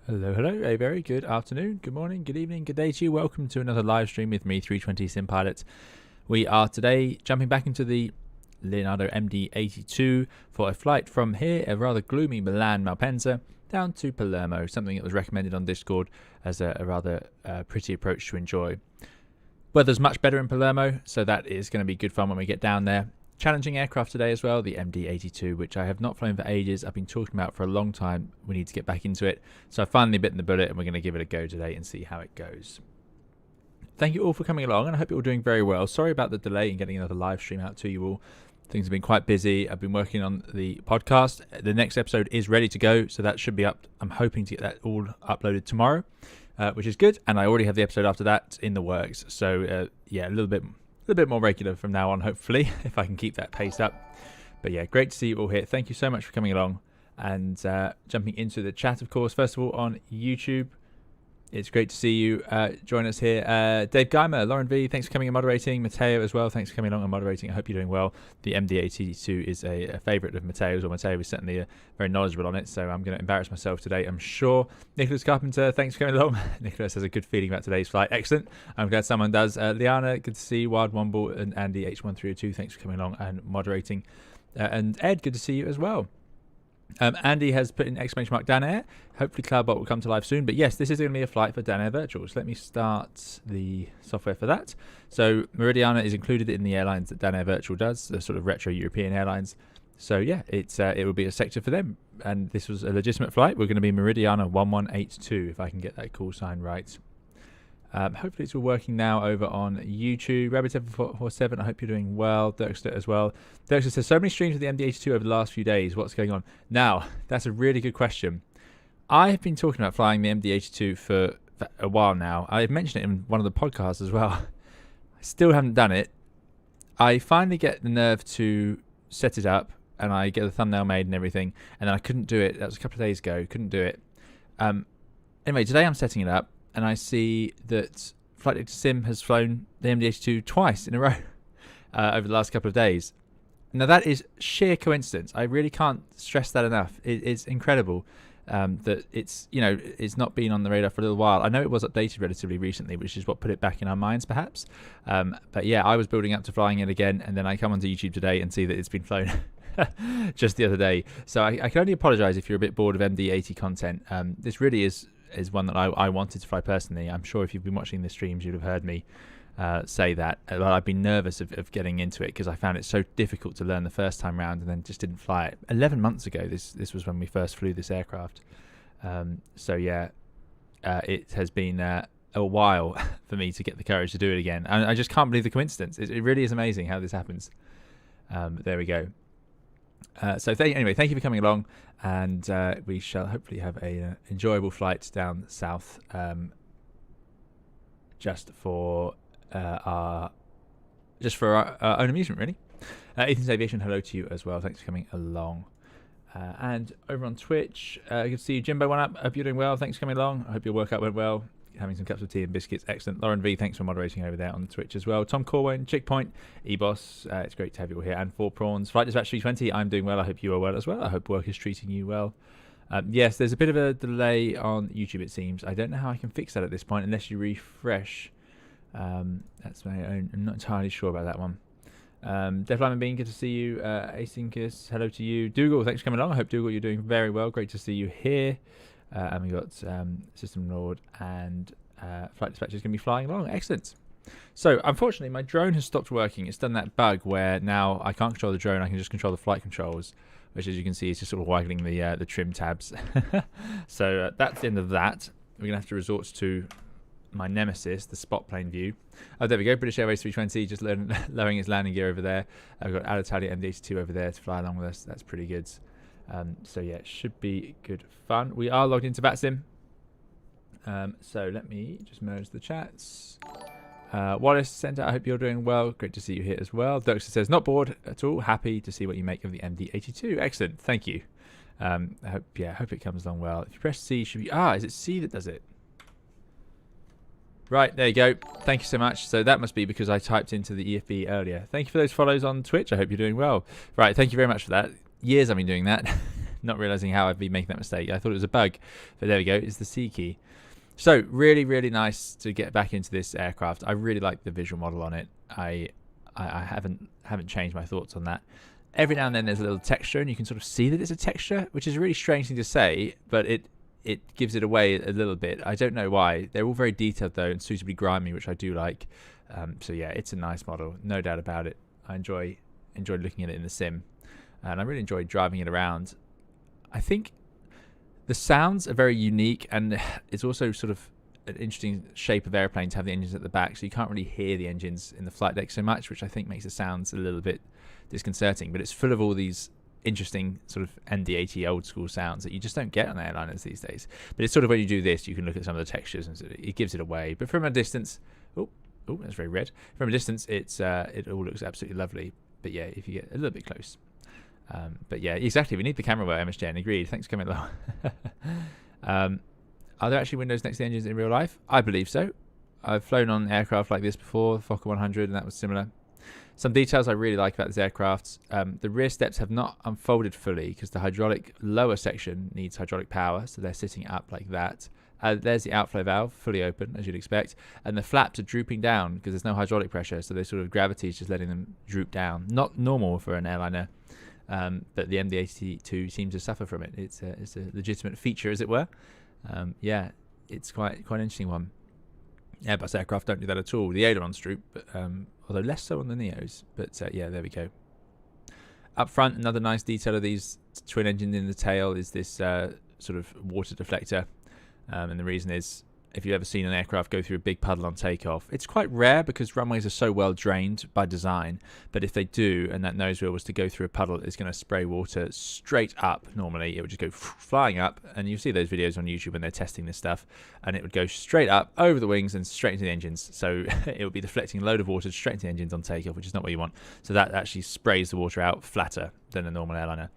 Hello, hello, a very good afternoon, good morning, good evening, good day to you. Welcome to another live stream with me, 320 Sim Pilot. We are today jumping back into the Leonardo MD-82 for a flight from here, a rather gloomy Milan Malpensa, down to Palermo, something that was recommended on Discord as a rather pretty approach to enjoy. Weather's much better in Palermo, so that is going to be good fun when we get down there. Challenging aircraft today as well, the MD-82, which I have not flown for ages. I've been talking about for a long time. We need to get back into it. So I finally bitten the bullet and we're going to give it a go today and see how it goes. Thank you all for coming along and I hope you're all doing very well. Sorry about the delay in getting another live stream out to you all. Things have been quite busy. I've been working on the podcast. The next episode is ready to go, so that should be up. I'm hoping to get that all uploaded tomorrow, which is good. And I already have the episode after that in the works. So yeah, a little bit more regular from now on, hopefully, if I can keep that pace up. But yeah, great to see you all here. Thank you so much for coming along and jumping into the chat, of course. First of all, on YouTube, it's great to see you join us here. Dave Geimer, Lauren V, thanks for coming and moderating. Matteo as well, thanks for coming along and moderating. I hope you're doing well. The MD-82 is a favourite of Matteo's, or Matteo is certainly very knowledgeable on it, so I'm going to embarrass myself today, I'm sure. Nicholas Carpenter, thanks for coming along. Nicholas has a good feeling about today's flight. Excellent. I'm glad someone does. Liana, good to see you. Wild Womble and Andy H1302, thanks for coming along and moderating. And Ed, good to see you as well. Andy has put in exclamation mark Dan Air. Hopefully Cloudbot will come to life soon. But yes, this is going to be a flight for Dan Air Virtuals. Let me start the software for that. So Meridiana is included in the airlines that Dan Air Virtual does, the sort of retro European airlines. So yeah, it will be a sector for them. And this was a legitimate flight. We're going to be Meridiana 1182, if I can get that call sign right. Hopefully it's all working now over on YouTube. Rabbit747, I hope you're doing well. Dirkster as well. Dirkster says, so many streams of the MD-82 over the last few days. What's going on? Now, that's a really good question. I have been talking about flying the MD-82 for a while now. I've mentioned it in one of the podcasts as well. I still haven't done it. I finally get the nerve to set it up and I get the thumbnail made and everything. And then I couldn't do it. That was a couple of days ago. Couldn't do it. Anyway, today I'm setting it up. And I see that Flight Dictator Sim has flown the MD-82 twice in a row over the last couple of days. Now that is sheer coincidence. I really can't stress that enough. It's incredible that it's not been on the radar for a little while. I know it was updated relatively recently, which is what put it back in our minds perhaps. But yeah, I was building up to flying it again, and then I come onto YouTube today and see that it's been flown just the other day. So I can only apologise if you're a bit bored of MD-80 content. This really is one that I wanted to fly personally. I'm sure if you've been watching the streams, you'd have heard me say that. I've been nervous of getting into it because I found it so difficult to learn the first time round and then just didn't fly it. 11 months ago, this was when we first flew this aircraft. So yeah, it has been a while for me to get the courage to do it again. And I just can't believe the coincidence. It really is amazing how this happens. There we go. So anyway, thank you for coming along, and we shall hopefully have a enjoyable flight down south, just for our own amusement, really. Ethan's Aviation, hello to you as well. Thanks for coming along. And over on Twitch, good to see you, Jimbo. One up. Hope you're doing well. Thanks for coming along. I hope your workout went well. Having some cups of tea and biscuits. Excellent. Lauren V, thanks for moderating over there on Twitch as well. Tom Corwin, Chickpoint, Eboss, it's great to have you all here. And 4 Prawns. Flight Dispatch 320, I'm doing well. I hope you are well as well. I hope work is treating you well. Yes, there's a bit of a delay on YouTube, it seems. I don't know how I can fix that at this point unless you refresh. That's my own. I'm not entirely sure about that one. Def Lyman Bean, good to see you. Asynchus, hello to you. Dougal, thanks for coming along. I hope, Dougal, you're doing very well. Great to see you here. And we got System Lord and Flight Dispatch is going to be flying along. Excellent. So, unfortunately, my drone has stopped working. It's done that bug where now I can't control the drone. I can just control the flight controls, which, as you can see, is just sort of waggling the trim tabs. So that's the end of that. We're going to have to resort to my nemesis, the spot plane view. Oh, there we go. British Airways 320 just lowering its landing gear over there. We've got Alitalia MD-82 over there to fly along with us. That's pretty good. So yeah, it should be good fun. We are logged into VATSIM. So let me just merge the chats. Wallace Centre, I hope you're doing well. Great to see you here as well. Dirkster says, not bored at all. Happy to see what you make of the MD-82. Excellent. Thank you. I hope it comes along well. If you press C, should be... is it C that does it? Right, there you go. Thank you so much. So that must be because I typed into the EFB earlier. Thank you for those follows on Twitch. I hope you're doing well. Right, thank you very much for that. Years I've been doing that. not realizing how I'd be making that mistake. I thought it was a bug, but there we go. It's the C key. So really, really nice to get back into this aircraft. I really like the visual model on it. I haven't changed my thoughts on that. Every now and then there's a little texture, and you can sort of see that it's a texture, which is a really strange thing to say, but it gives it away a little bit. I don't know why. They're all very detailed though, and suitably grimy, which I do like. So yeah, it's a nice model, no doubt about it. I enjoy looking at it in the sim, and I really enjoy driving it around. I think the sounds are very unique, and it's also sort of an interesting shape of airplane to have the engines at the back, so you can't really hear the engines in the flight deck so much, which I think makes the sounds a little bit disconcerting. But it's full of all these interesting sort of MD-80 old school sounds that you just don't get on airliners these days. But it's sort of when you do this, you can look at some of the textures and it gives it away. But from a distance, oh, that's very red. From a distance, it all looks absolutely lovely. But yeah, if you get a little bit close. But yeah, exactly. We need the camera work, MSJ. Agreed. Thanks for coming along. Are there actually windows next to the engines in real life? I believe so. I've flown on aircraft like this before, the Fokker 100, and that was similar. Some details I really like about this aircraft. The rear steps have not unfolded fully because the hydraulic lower section needs hydraulic power, so they're sitting up like that. There's the outflow valve, fully open, as you'd expect. And the flaps are drooping down because there's no hydraulic pressure, so their sort of gravity is just letting them droop down. Not normal for an airliner, but the MD-82 seems to suffer from it. It's a legitimate feature, as it were. Yeah, it's quite an interesting one. Airbus aircraft don't do that at all. The ailerons droop, but although less so on the NEOs. But yeah, there we go. Up front, another nice detail of these twin engines in the tail is this sort of water deflector. And the reason is, if you've ever seen an aircraft go through a big puddle on takeoff, it's quite rare because runways are so well drained by design. But if they do, and that nose wheel was to go through a puddle, it's going to spray water straight up. Normally, it would just go flying up, and you see those videos on YouTube when they're testing this stuff, and it would go straight up over the wings and straight into the engines. So it would be deflecting a load of water straight into the engines on takeoff, which is not what you want. So that actually sprays the water out flatter than a normal airliner.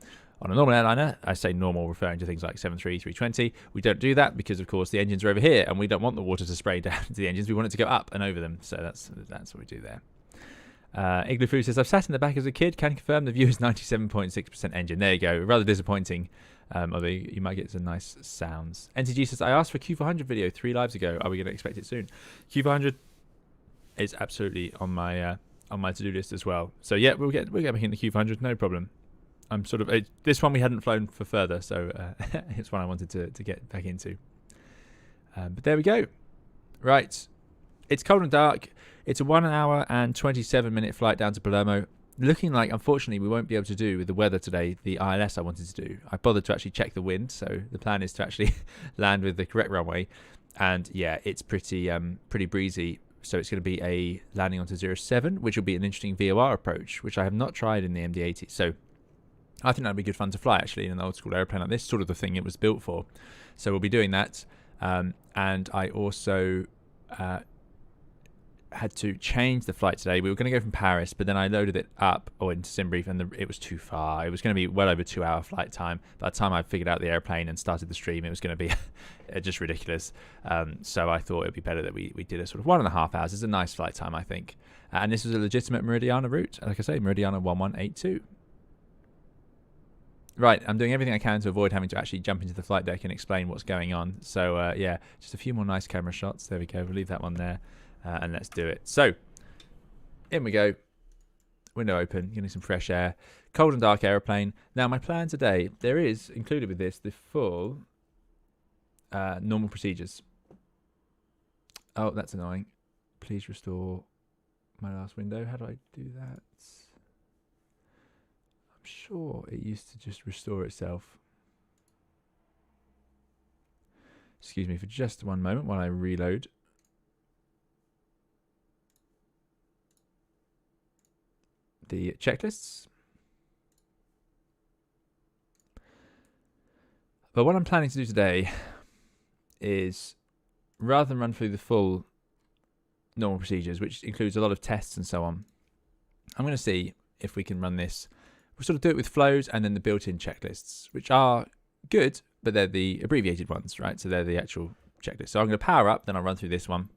On a normal airliner, I say normal referring to things like 73, 320, we don't do that because, of course, the engines are over here and we don't want the water to spray down to the engines. We want it to go up and over them. So that's what we do there. Igloo Food says, I've sat in the back as a kid. Can confirm the view is 97.6% engine. There you go. Rather disappointing, although you might get some nice sounds. NTG says, I asked for a Q400 video 3 lives ago. Are we going to expect it soon? Q400 is absolutely on my to-do list as well. So yeah, we'll get back in the Q400, no problem. I'm sort of this one we hadn't flown for further, so it's one I wanted to get back into. But there we go. Right, it's cold and dark. It's a 1 hour and 27-minute flight down to Palermo. Looking like, unfortunately, we won't be able to do with the weather today the ILS I wanted to do. I bothered to actually check the wind, so the plan is to actually land with the correct runway. And yeah, it's pretty breezy. So it's going to be a landing onto 07, which will be an interesting VOR approach, which I have not tried in the MD-80. So I think that'd be good fun to fly, actually, in an old school airplane like this, sort of the thing it was built for. So we'll be doing that. And I also had to change the flight today. We were going to go from Paris, but then I loaded it up into SimBrief, and it was too far. It was going to be well over 2 hour flight time. By the time I figured out the airplane and started the stream, it was going to be just ridiculous. So I thought it would be better that we did a sort of 1.5 hours. It's a nice flight time, I think. And this was a legitimate Meridiana route. Like I say, Meridiana 1182. Right, I'm doing everything I can to avoid having to actually jump into the flight deck and explain what's going on. So yeah, just a few more nice camera shots. There we go. We'll leave that one there, and let's do it. So in we go. Window open, getting some fresh air. Cold and dark aeroplane. Now my plan today, there is included with this the full normal procedures. Oh, that's annoying. Please restore my last window. How do I do that? I'm sure it used to just restore itself. Excuse me for just one moment while I reload. The checklists. But what I'm planning to do today is, rather than run through the full normal procedures, which includes a lot of tests and so on, I'm going to see if we can run this. We'll sort of do it with flows and then the built-in checklists, which are good, but they're the abbreviated ones, right? So they're the actual checklists. So I'm going to power up, then I'll run through this one,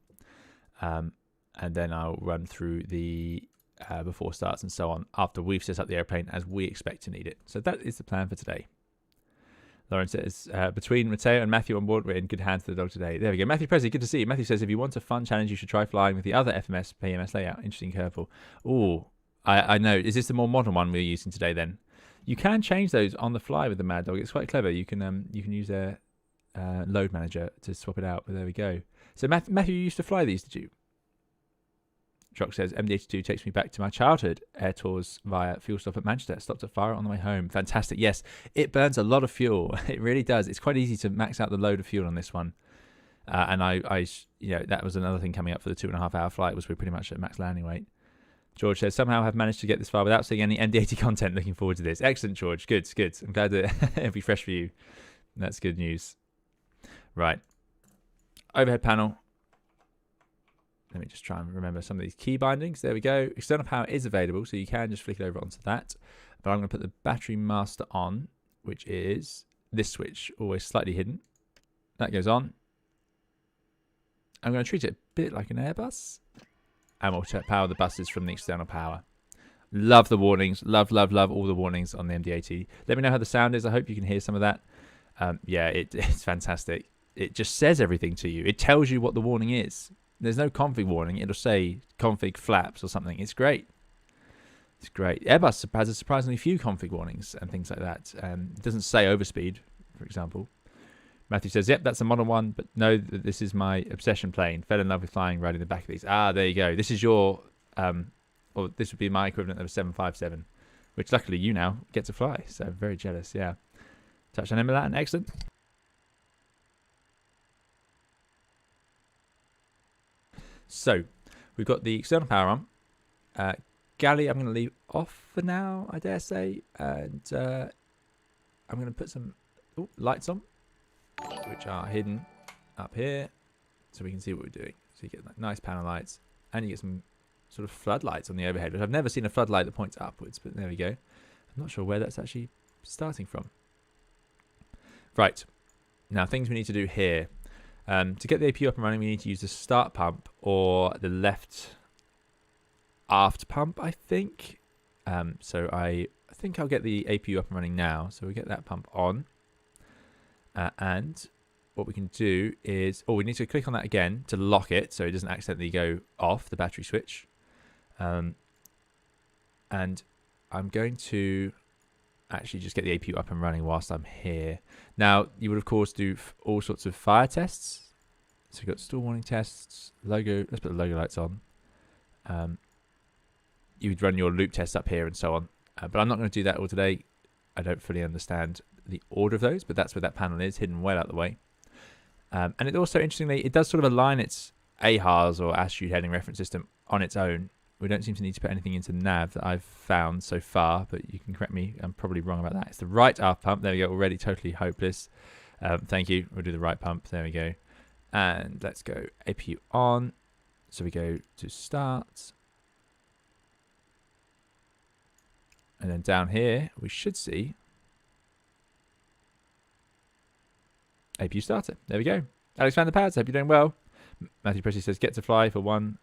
and then I'll run through the before starts and so on after we've set up the airplane as we expect to need it. So that is the plan for today. Lauren says, between Matteo and Matthew on board, we're in good hands for the dog today. There we go. Matthew Presley, good to see you. Matthew says, if you want a fun challenge, you should try flying with the other FMS PMS layout. Interesting curveball. Oh, I know. Is this the more modern one we're using today then? You can change those on the fly with the Mad Dog. It's quite clever. You can use their load manager to swap it out. But there we go. So Matthew, you used to fly these, did you? Trock says, MD-82 takes me back to my childhood air tours via fuel stop at Manchester. Stopped at Fire on the way home. Fantastic. Yes, it burns a lot of fuel. It really does. It's quite easy to max out the load of fuel on this one. And that was another thing coming up for the 2.5-hour flight was we're pretty much at max landing weight. George says, somehow have managed to get this far without seeing any MD-80 content. Looking forward to this. Excellent, George. Good. I'm glad that it'll be fresh for you. That's good news. Right. Overhead panel. Let me just try and remember some of these key bindings. There we go. External power is available, so you can just flick it over onto that. But I'm going to put the battery master on, which is this switch, always slightly hidden. That goes on. I'm going to treat it a bit like an Airbus. And we'll power the buses from the external power. Love the warnings. Love all the warnings on the MD-80. Let me know how the sound is. I hope you can hear some of that. Yeah, it's fantastic. It just says everything to you. It tells you what the warning is. There's no config warning. It'll say config flaps or something. It's great. It's great. Airbus has surprisingly few config warnings and things like that. It doesn't say overspeed, for example. Matthew says, yep, that's a modern one, but no, this is my obsession plane. Fell in love with flying, riding the back of these. Ah, there you go. This is your, or this would be my equivalent of a 757, which luckily you now get to fly. So very jealous, yeah. Touch on Emma, excellent. So we've got the external power on. Galley, I'm going to leave off for now, I dare say. And I'm going to put some lights on, which are hidden up here, so we can see what we're doing. So you get like nice panel lights, and you get some sort of floodlights on the overhead, which I've never seen a floodlight that points upwards, but there we go. I'm not sure where that's actually starting from. Right, now things we need to do here. To get the APU up and running, we need to use the start pump or the left aft pump, I think. So I think I'll get the APU up and running now. So we get that pump on. And what we can do is, we need to click on that again to lock it so it doesn't accidentally go off the battery switch. And I'm going to actually just get the APU up and running whilst I'm here. Now, you would, of course, do all sorts of fire tests. So we've got stall warning tests, logo. Let's put the logo lights on. You would run your loop tests up here and so on. But I'm not going to do that all today. I don't fully understand the order of those, but that's where that panel is, hidden well out of the way. And it also, interestingly, it does sort of align its AHRS or Attitude Heading Reference System on its own. We don't seem to need to put anything into nav that I've found so far, but you can correct me. I'm probably wrong about that. It's the right aft pump. There we go. Already totally hopeless. Thank you. We'll do the right pump. There we go. And let's go APU on. So we go to start. And then down here, we should see APU starter. There we go. Alex Van der Pads, hope you're doing well. Matthew Presley says, get to fly for one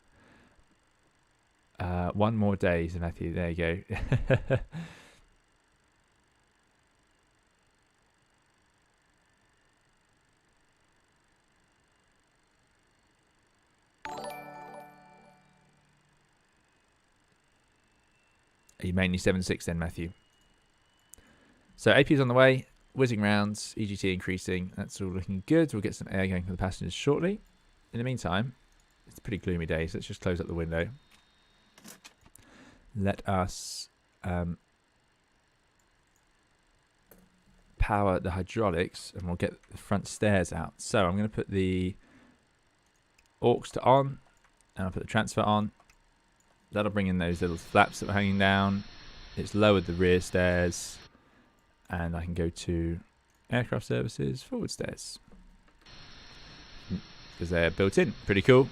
more day, so Matthew. There you go. Are you mainly 7.6 then, Matthew? So APU's on the way, whizzing rounds, EGT increasing. That's all looking good. We'll get some air going for the passengers shortly. In the meantime, it's a pretty gloomy day, so let's just close up the window. Let us power the hydraulics, and we'll get the front stairs out. So I'm going to put the aux to on, and I'll put the transfer on. That'll bring in those little flaps that were hanging down. It's lowered the rear stairs, and I can go to aircraft services, forward stairs, because they're built in. Pretty cool.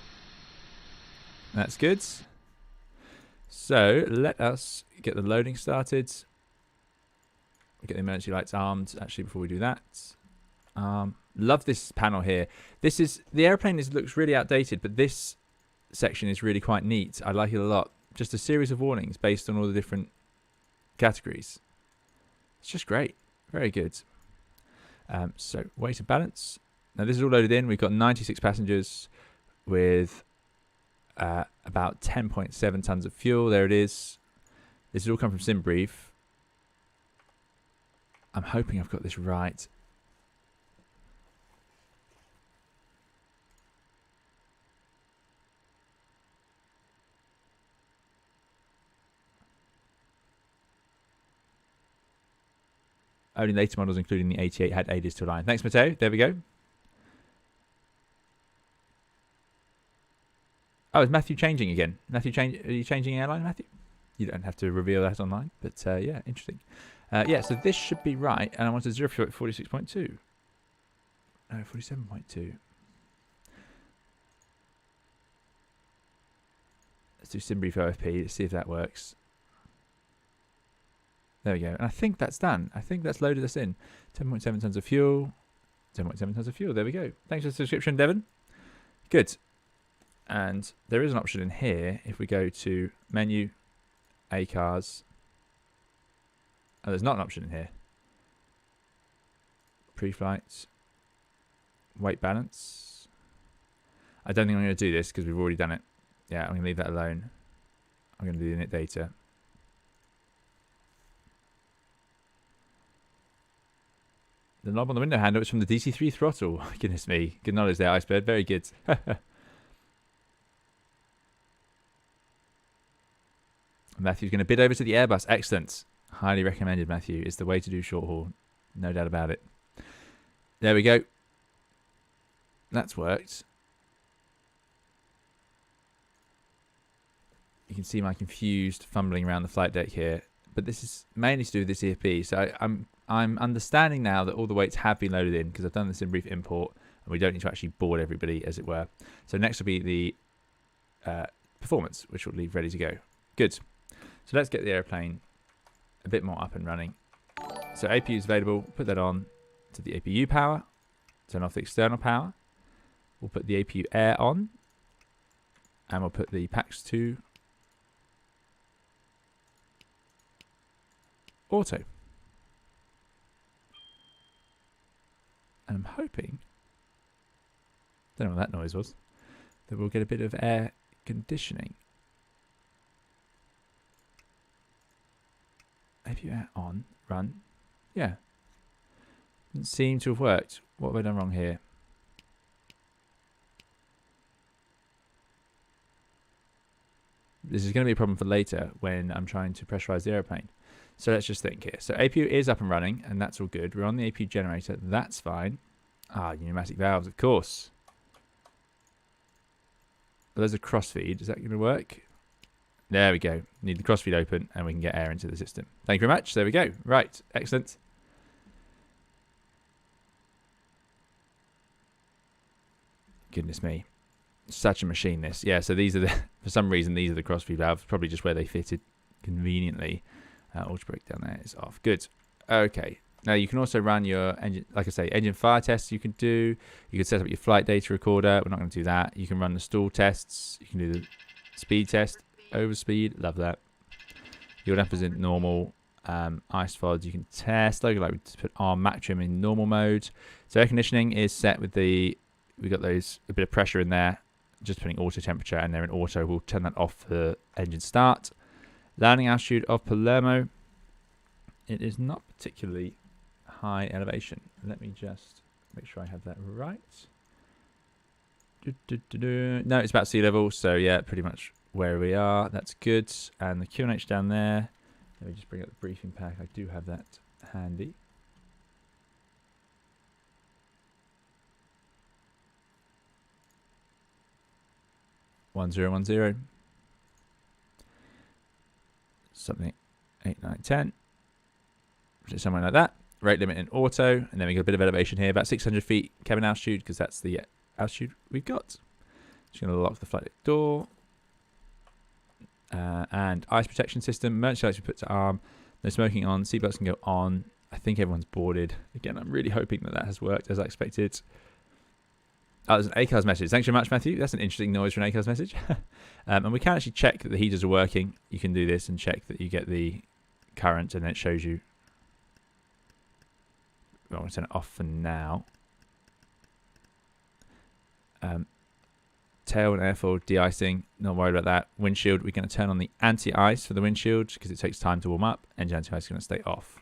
That's good. So let us get the loading started. We'll get the emergency lights armed actually before we do that. Love this panel here. This is, the airplane looks really outdated, but this section is really quite neat. I like it a lot. Just a series of warnings based on all the different categories. It's just great. Very good. So weight and balance. Now this is all loaded in. We've got 96 passengers with about 10.7 tons of fuel. There it is. This has all come from SimBrief. I'm hoping I've got this right. Only later models, including the 88, had ADIS to align. Thanks, Matteo. There we go. Oh, is Matthew changing again? Matthew, are you changing airline, Matthew? You don't have to reveal that online, but yeah, interesting. Yeah, so this should be right, and I want to 0 fuel at 46.2. No, 47.2. Let's do SimBrief OFP. Let's see if that works. There we go. And I think that's done. I think that's loaded us in. 10.7 tons of fuel. 10.7 tons of fuel. There we go. Thanks for the subscription, Devon. Good. And there is an option in here. If we go to menu, ACARS. Oh, there's not an option in here. Pre-flight. Weight balance. I don't think I'm going to do this because we've already done it. Yeah, I'm going to leave that alone. I'm going to do the init data. The knob on the window handle is from the DC-3 throttle. Goodness me. Good knowledge there, Iceberg. Very good. Matthew's going to bid over to the Airbus. Excellent. Highly recommended, Matthew. It's the way to do short haul. No doubt about it. There we go. That's worked. You can see my confused fumbling around the flight deck here. But this is mainly to do with this EFB. So I'm understanding now that all the weights have been loaded in because I've done this in brief import and we don't need to actually board everybody, as it were. So next will be the performance, which will leave ready to go. Good. So let's get the airplane a bit more up and running. So APU is available. Put that on to the APU power. Turn off the external power. We'll put the APU air on. And we'll put the PAX 2 auto. And I'm hoping, don't know what that noise was, that we'll get a bit of air conditioning. APU air on, run. Yeah. Doesn't seem to have worked. What have I done wrong here? This is going to be a problem for later when I'm trying to pressurize the airplane. So let's just think here. So APU is up and running, and that's all good. We're on the APU generator. That's fine. Ah, pneumatic valves, of course. There's a crossfeed. Is that going to work? There we go. Need the crossfeed open, and we can get air into the system. Thank you very much. There we go. Right. Excellent. Goodness me. Such a machine, this. Yeah, so these are the, for some reason, these are the crossfeed valves. Probably just where they fitted conveniently. Auto brake down there is off. Good. Okay. Now you can also run your engine, like I say, engine fire tests you can do. You can set up your flight data recorder. We're not going to do that. You can run the stall tests. You can do the speed test, overspeed. Love that. Your dampers in normal. Ice FODs you can test. Like we just put our Mac trim in normal mode. So air conditioning is set with the, we got those, a bit of pressure in there. Just putting auto temperature, and they're in auto. We'll turn that off for engine start. Landing altitude of Palermo. It is not particularly high elevation. Let me just make sure I have that right. No, it's about sea level. So yeah, pretty much where we are. That's good. And the QNH down there. Let me just bring up the briefing pack. I do have that handy. One zero 10. Something 8, 9, 10. Somewhere like that. Rate limit in auto. And then we got a bit of elevation here. About 600 feet cabin altitude, because that's the altitude we've got. Just going to lock the flight deck door. And ice protection system. Emergency lights we put to arm. No smoking on. Seatbelts can go on. I think everyone's boarded. Again, I'm really hoping that that has worked as I expected. Oh, there's an ACARS message. Thanks very much, Matthew. That's an interesting noise for an ACARS message. And we can actually check that the heaters are working. You can do this and check that you get the current, and then it shows you I'm going to turn it off for now. Tail and airfoil de-icing, not worried about that. Windshield, we're going to turn on the anti-ice for the windshield because it takes time to warm up. Engine anti-ice is going to stay off.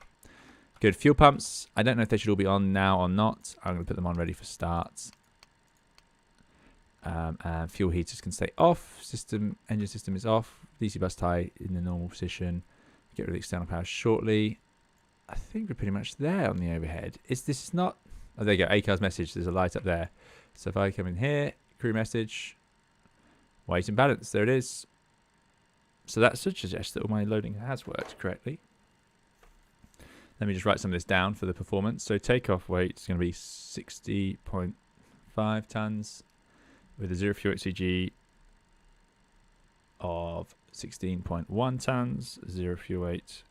Good. Fuel pumps, I don't know if they should all be on now or not. I'm going to put them on ready for start. And fuel heaters can stay off. Engine system is off. DC bus tie in the normal position. Get rid of the external power shortly. I think we're pretty much there on the overhead. This is not... Oh, there you go. ACAR's message. There's a light up there. So if I come in here, crew message, weight and balance. There it is. So that should suggest that all my loading has worked correctly. Let me just write some of this down for the performance. So takeoff weight is going to be 60.5 tons with a 0 fuel HCG of 16.1 tons, 0 fuel weight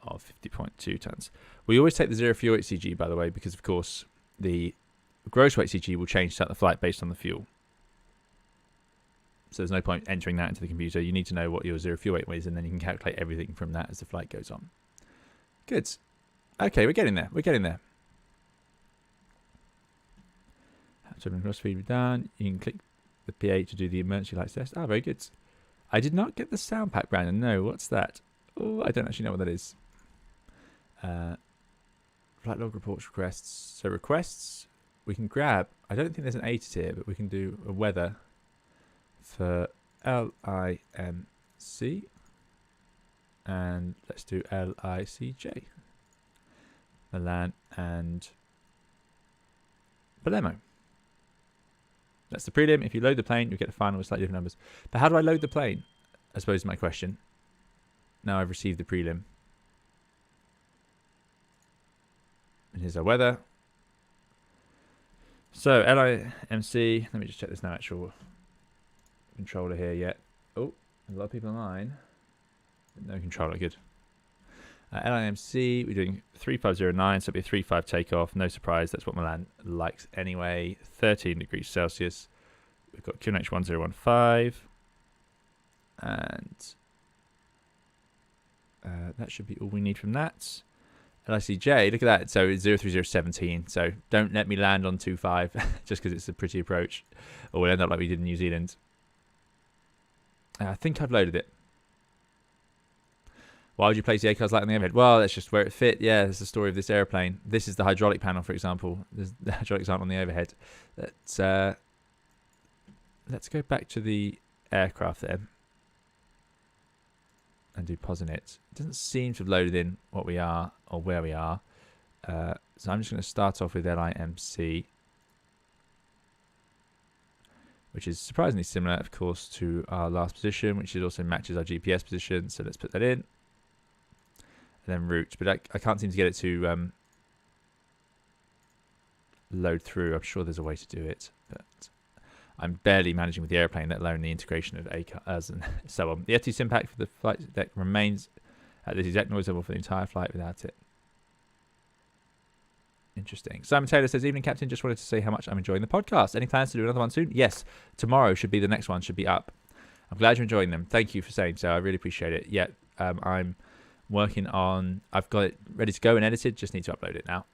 of 50.2 tons. We always take the 0 fuel HCG, by the way, because of course the gross weight HCG will change throughout the flight based on the fuel. So there's no point entering that into the computer. You need to know what your 0 fuel weight is, and then you can calculate everything from that as the flight goes on. Good. Okay, we're getting there. We're getting there. Cross feed we've done. You can click the PA to do the emergency lights test. Ah, very good. I did not get the sound pack, Brandon. No, what's that? Oh, I don't actually know what that is. Flight log reports requests. So requests, we can grab. I don't think there's an ATIS here, but we can do a weather for LIMC. And let's do LICJ. Milan and Palermo. That's the prelim. If you load the plane, you'll get the final with slightly different numbers. But how do I load the plane? I suppose is my question. Now I've received the prelim. And here's our weather. So LIMC. Let me just check this now. Actual controller here yet. Oh, a lot of people online. No controller, good. LIMC, we're doing 3509, so it'll be a 35 takeoff. No surprise, that's what Milan likes anyway. 13 degrees Celsius. We've got QNH 1015. And that should be all we need from that. LICJ, look at that. So it's 03017. So don't let me land on 25 just because it's a pretty approach. Or we'll end up like we did in New Zealand. I think I've loaded it. Why would you place the ACARS light on the overhead? Well, that's just where it fit. Yeah, that's the story of this airplane. This is the hydraulic panel, for example. The hydraulics aren't on the overhead. Let's go back to the aircraft then and do pause in it. It doesn't seem to have loaded in what we are or where we are. So I'm just going to start off with LIMC, which is surprisingly similar, of course, to our last position, which also matches our GPS position. So let's put that in. And then route, but I can't seem to get it to load through. I'm sure there's a way to do it, but I'm barely managing with the airplane, let alone the integration of ACARS and so on. The F2 sim pack for the flight deck remains at this exact noise level for the entire flight without it. Interesting. Simon Taylor says, evening captain, just wanted to say how much I'm enjoying the podcast. Any plans to do another one soon? Yes, tomorrow should be the next one, should be up. I'm glad you're enjoying them. Thank you for saying so. I really appreciate it. Yeah, I'm working on, I've got it ready to go and edited, just need to upload it now.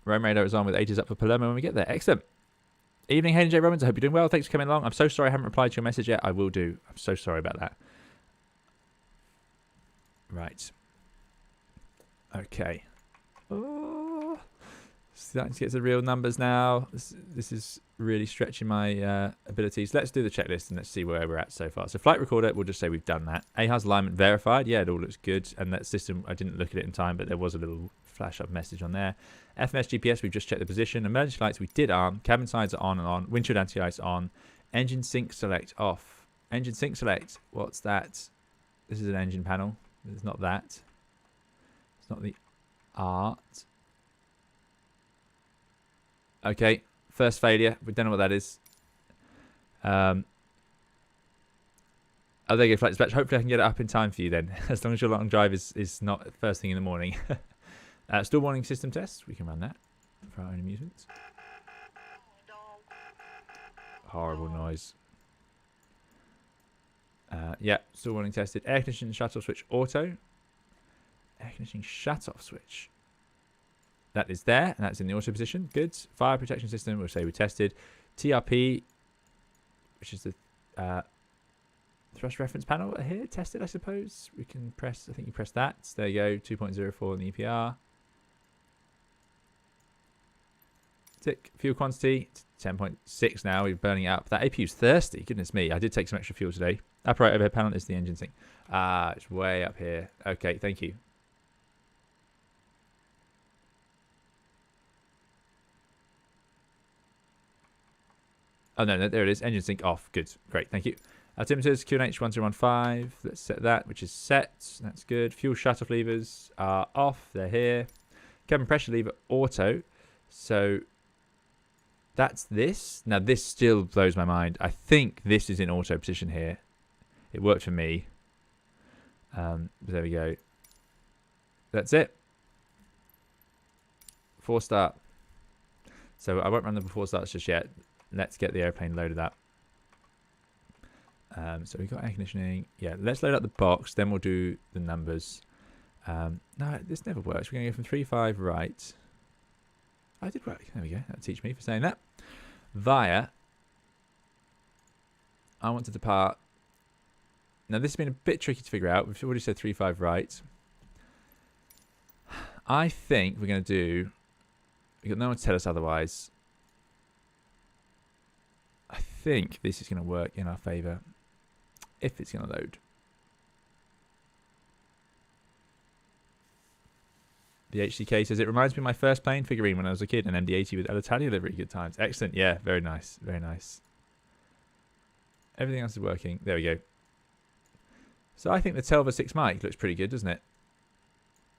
Rome Radar is on with ATIS up for Palermo when we get there. Excellent. Evening, Hayden J. Romans. I hope you're doing well. Thanks for coming along. I'm so sorry I haven't replied to your message yet. I will do. I'm so sorry about that. Right. Okay. Oh, starting to get to the real numbers now. This is really stretching my abilities. Let's do the checklist and let's see where we're at so far. So flight recorder, we'll just say we've done that. AHA's alignment verified. Yeah, it all looks good. And that system, I didn't look at it in time, but there was a little flash up message on there. FMS GPS, we've just checked the position. Emergency lights, we did arm. Cabin sides are on and on. Windshield anti-ice on. Engine sync select off. Engine sync select. What's that? This is an engine panel. It's not that. It's not the art. Okay, first failure. We don't know what that is. Oh, there you go, flight dispatch. Hopefully I can get it up in time for you then, as long as your long drive is not first thing in the morning. Still warning system test. We can run that for our own amusement. Horrible noise. Yeah, still warning tested. Air conditioning shut-off switch auto. Air conditioning shut-off switch. that is there, and that's in the auto position. Good. Fire protection system, we'll say we tested. TRP, which is the thrust reference panel here, tested, I suppose. We can press, I think you press that. There you go, 2.04 in the EPR. Tick. Fuel quantity, 10.6 now. We're burning it up. That APU's thirsty. Goodness me. I did take some extra fuel today. Upper right overhead panel is the engine sync. It's way up here. Okay, thank you. Oh, no, there it is. Engine sync off. Good. Great. Thank you. Altimeters, QNH 1015. Let's set that, which is set. That's good. Fuel shutoff levers are off. They're here. Cabin pressure lever auto. So that's this. Now, this still blows my mind. I think this is in auto position here. It worked for me. There we go. That's it. 4-star. So I won't run the before starts just yet. Let's get the airplane loaded up. So we've got air conditioning. Yeah, let's load up the box. Then we'll do the numbers. No, this never works. We're going to go from 3.5 right. I did work. There we go. That'll teach me for saying that. Via. I want to depart. Now, this has been a bit tricky to figure out. We've already said 3.5 right. I think we're going to do... We've got no one to tell us otherwise. I think this is going to work in our favour. If it's going to load. The HCK says, it reminds me of my first plane figurine when I was a kid, an MD-80 with Alitalia livery. Good times. Excellent. Yeah, very nice. Very nice. Everything else is working. There we go. So I think the Telva 6 mic looks pretty good, doesn't it?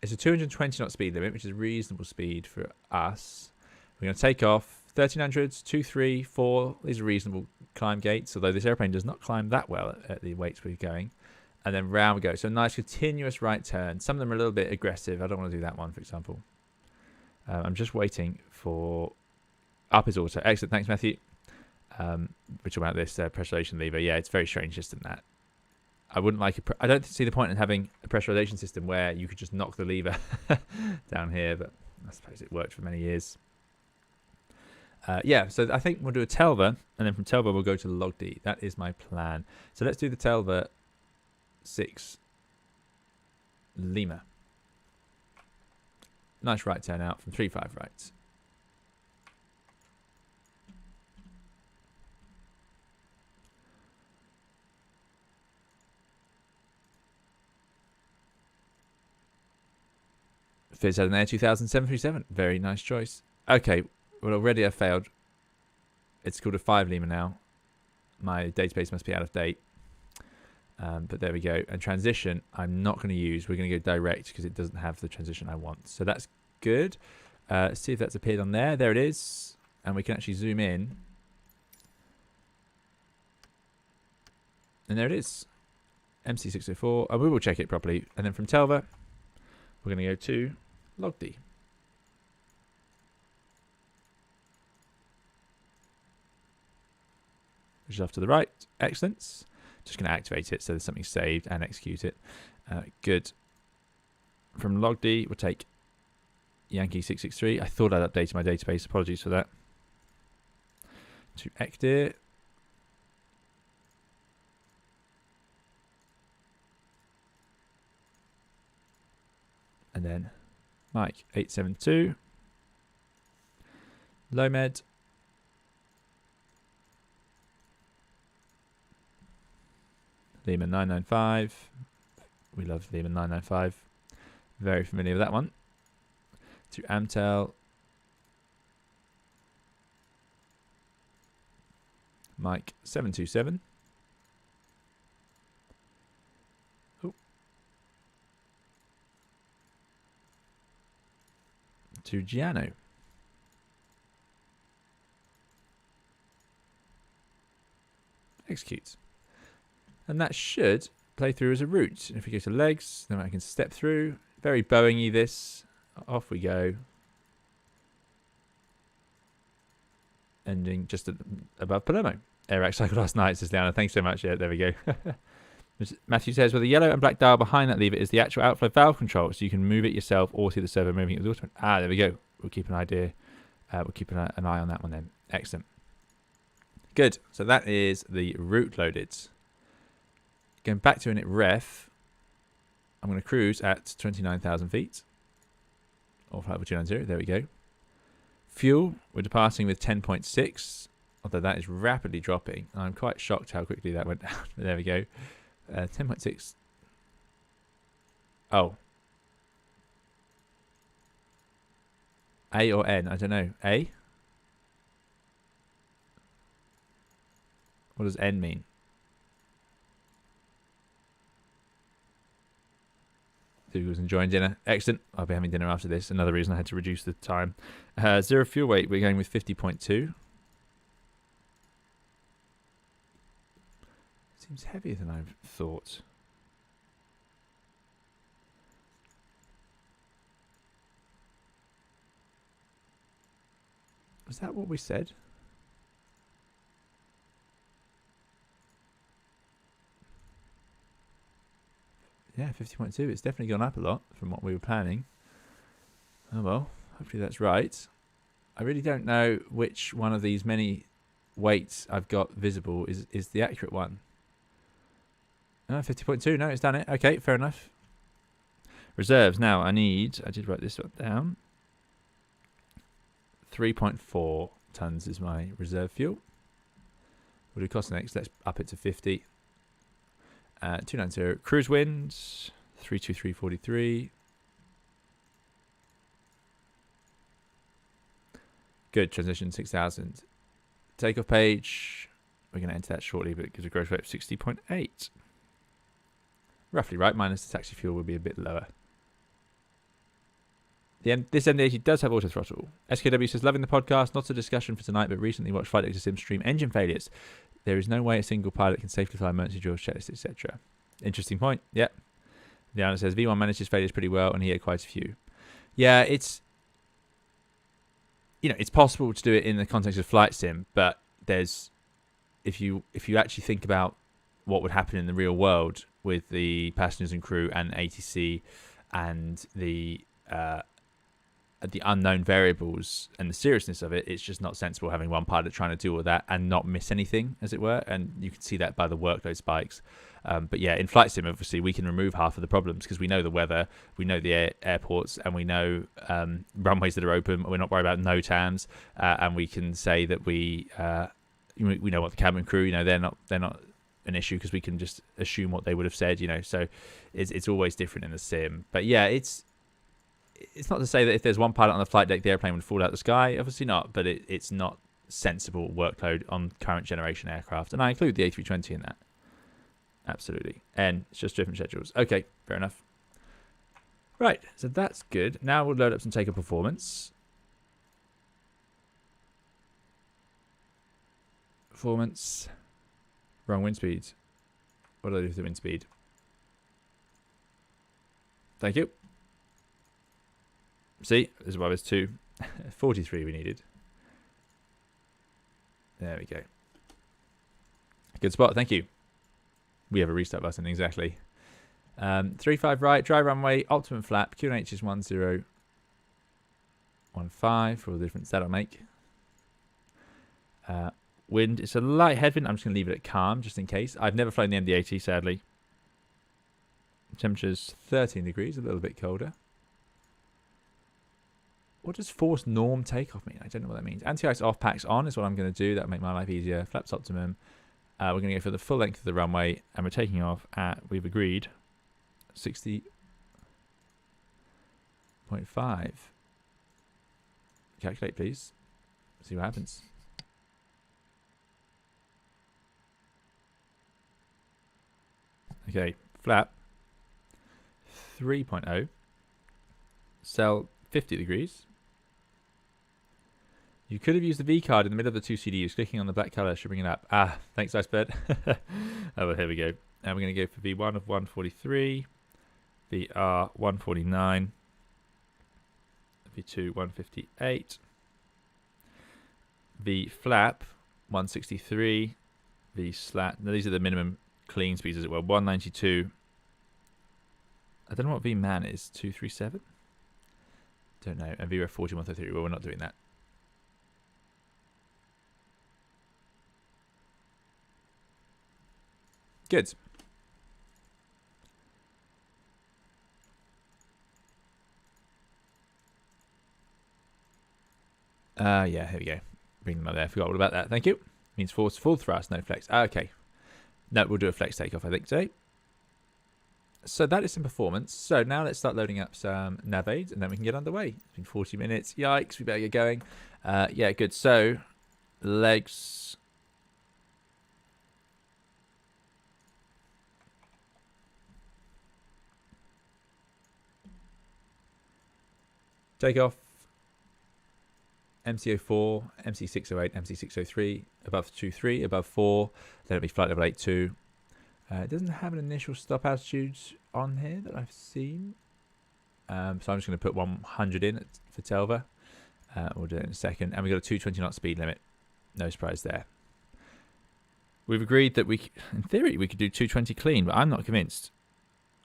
It's a 220 knot speed limit, which is reasonable speed for us. We're going to take off 1300s, 2, 3, 4. These are reasonable climb gates, although this airplane does not climb that well at the weights we're going. And then round we go. So nice continuous right turn. Some of them are a little bit aggressive. I don't want to do that one, for example. I'm just waiting for... Up is auto. Excellent. Thanks, Matthew. Which about this pressurization lever. Yeah, it's very strange system, that. I wouldn't like I don't see the point in having a pressurization system where you could just knock the lever down here, but I suppose it worked for many years. Yeah, so I think we'll do a Telva, and then from Telva we'll go to the Log D. That is my plan. So let's do the Telva 6 Lima. Nice right turn out from 3.5 right. Fizz had an Air 2000 737. Very nice choice. Okay, well, already I failed. It's called a 5 Lima now. My database must be out of date. But there we go. And transition, I'm not going to use. We're going to go direct because it doesn't have the transition I want. So that's good. Let's see if that's appeared on there. There it is. And we can actually zoom in. And there it is. MC604. And we will check it properly. And then from Telva, we're going to go to Log D. Which is off to the right. Excellent. Just going to activate it so there's something saved and execute it. Good. From Log D, we'll take Yankee 663. I thought I'd updated my database. Apologies for that. To ECDIR. And then Mike 872. Lomed. Lima 995. We love Lima 995. Very familiar with that one. To Amtel. Mike 727. Oh. To Giano. Execute. And that should play through as a route. If we go to legs, then I can step through. Very Boeing-y this. Off we go. Ending just above Palermo. Air cycle last night, says Liana. Thanks so much. Yeah, there we go. Matthew says, well, the yellow and black dial behind that lever is the actual outflow valve control, so you can move it yourself or see the servo moving it with the automatic. Ah, there we go. we'll keep an idea. We'll keep an eye on that one then. Excellent. Good. So that is the route loaded. Going back to init ref, I'm going to cruise at 29,000 feet. Or flight 290. There we go. Fuel, we're departing with 10.6, although that is rapidly dropping. I'm quite shocked how quickly that went down. There we go. 10.6. Oh. A or N? I don't know. A? What does N mean? Who's enjoying dinner. Excellent. I'll be having dinner after this. Another reason I had to reduce the time. Zero fuel weight. We're going with 50.2. Seems heavier than I thought. Was that what we said? Yeah, 50.2. It's definitely gone up a lot from what we were planning. Oh well, hopefully that's right. I really don't know which one of these many weights I've got visible is the accurate one. 50.2. No, it's done it. Okay, fair enough. Reserves. Now, I did write this one down. 3.4 tons is my reserve fuel. We'll do cost next. Let's up it to 50. 290. Cruise winds. 323.43. Good. Transition 6,000. Takeoff page. We're going to enter that shortly, but it gives a gross rate of 60.8. Roughly right, minus the taxi fuel will be a bit lower. This MD-82 does have auto throttle. SKW says, loving the podcast, not a discussion for tonight, but recently watched Flight Data Sim stream engine failures. There is no way a single pilot can safely fly emergency drills, checklists, etc. Interesting point. Yep. The owner says, V1 manages failures pretty well, and he had quite a few. Yeah, it's possible to do it in the context of flight sim, but there's if you actually think about what would happen in the real world with the passengers and crew and ATC and the unknown variables and the seriousness of it, it's just not sensible having one pilot trying to do all that and not miss anything, as it were. And you can see that by the workload spikes. But yeah, in flight sim, obviously, we can remove half of the problems because we know the weather, we know the airports, and we know runways that are open. We're not worried about NOTAMs, and we can say that we know what the cabin crew, they're not an issue because we can just assume what they would have said, So it's always different in the sim. But yeah, it's not to say that if there's one pilot on the flight deck, the airplane would fall out of the sky. Obviously not, but it's not sensible workload on current generation aircraft. And I include the A320 in that. Absolutely. And it's just different schedules. Okay, fair enough. Right, so that's good. Now we'll load up some takeoff performance. Performance. Wrong wind speed. What do I do with the wind speed? Thank you. See, this is why there's 43 we needed. There we go. Good spot, thank you. We have a restart button, exactly. 35 right, dry runway, optimum flap, QNH is 1015 for all the difference that'll make. Wind, it's a light headwind. I'm just going to leave it at calm, just in case. I've never flown the MD-80, sadly. Temperature's 13 degrees, a little bit colder. What does forced norm takeoff mean? I don't know what that means. Anti-ice off, packs on is what I'm going to do. That'll make my life easier. Flaps optimum. We're going to go for the full length of the runway, and we're taking off at, we've agreed, 60.5. Calculate, please. See what happens. Okay, flap 3.0. Cell 50 degrees. You could have used the V card in the middle of the two CDUs. Clicking on the black color should bring it up. Ah, thanks, Icebird. Oh, well, here we go. And we're going to go for V1 of 143, VR 149, V2 158, V flap 163, V slat. Now, these are the minimum clean speeds, as it were. 192. I don't know what V man is. 237. Don't know. And VREF 4133. Well, we're not doing that. Good. Yeah, here we go. Bring them up there. Forgot all about that. Thank you. Means full thrust, no flex. Okay. No, we'll do a flex takeoff, I think, today. So that is some performance. So now let's start loading up some nav aids, and then we can get underway. It's been 40 minutes. Yikes, we better get going. Yeah, good. So, legs. Takeoff. MC04, MC608, MC603, above 23, above 4. Then it'll be flight level 82. It doesn't have an initial stop altitude on here that I've seen. So I'm just going to put 100 in for Telva. We'll do it in a second. And we've got a 220 knot speed limit. No surprise there. We've agreed that in theory, we could do 220 clean, but I'm not convinced.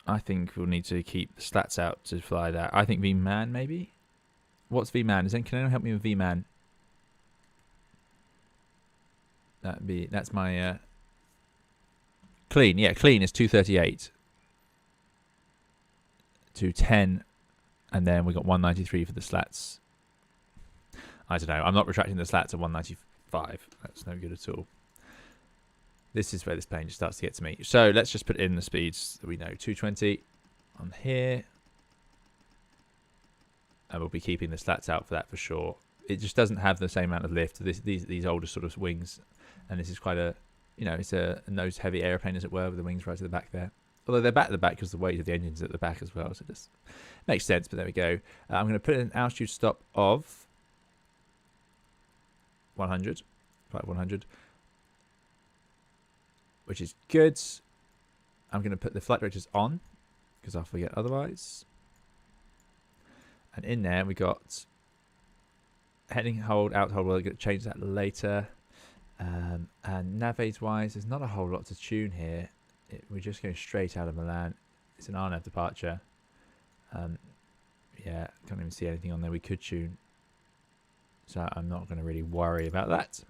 I think we'll need to keep the slats out to fly that. I think VMAN maybe? What's VMAN? Can anyone help me with VMAN? That's my clean. Yeah, clean is 238. 210, and then we got 193 for the slats. I don't know. I'm not retracting the slats at 195. That's no good at all. This is where this plane just starts to get to me. So let's just put in the speeds that we know. 220 on here. And we'll be keeping the slats out for that for sure. It just doesn't have the same amount of lift. These older sort of wings. And this is quite a, it's a nose heavy airplane as it were, with the wings right to the back there. Although they're back to the back because the weight of the engine's at the back as well. So it just makes sense, but there we go. I'm going to put in an altitude stop of 100. Flight 100. Which is good. I'm going to put the flight directors on because I'll forget otherwise. And in there we got heading hold, out hold. We're going to change that later. And nav aids wise, there's not a whole lot to tune here. We're just going straight out of Milan. It's an RNAV departure. Yeah, can't even see anything on there we could tune. So I'm not going to really worry about that.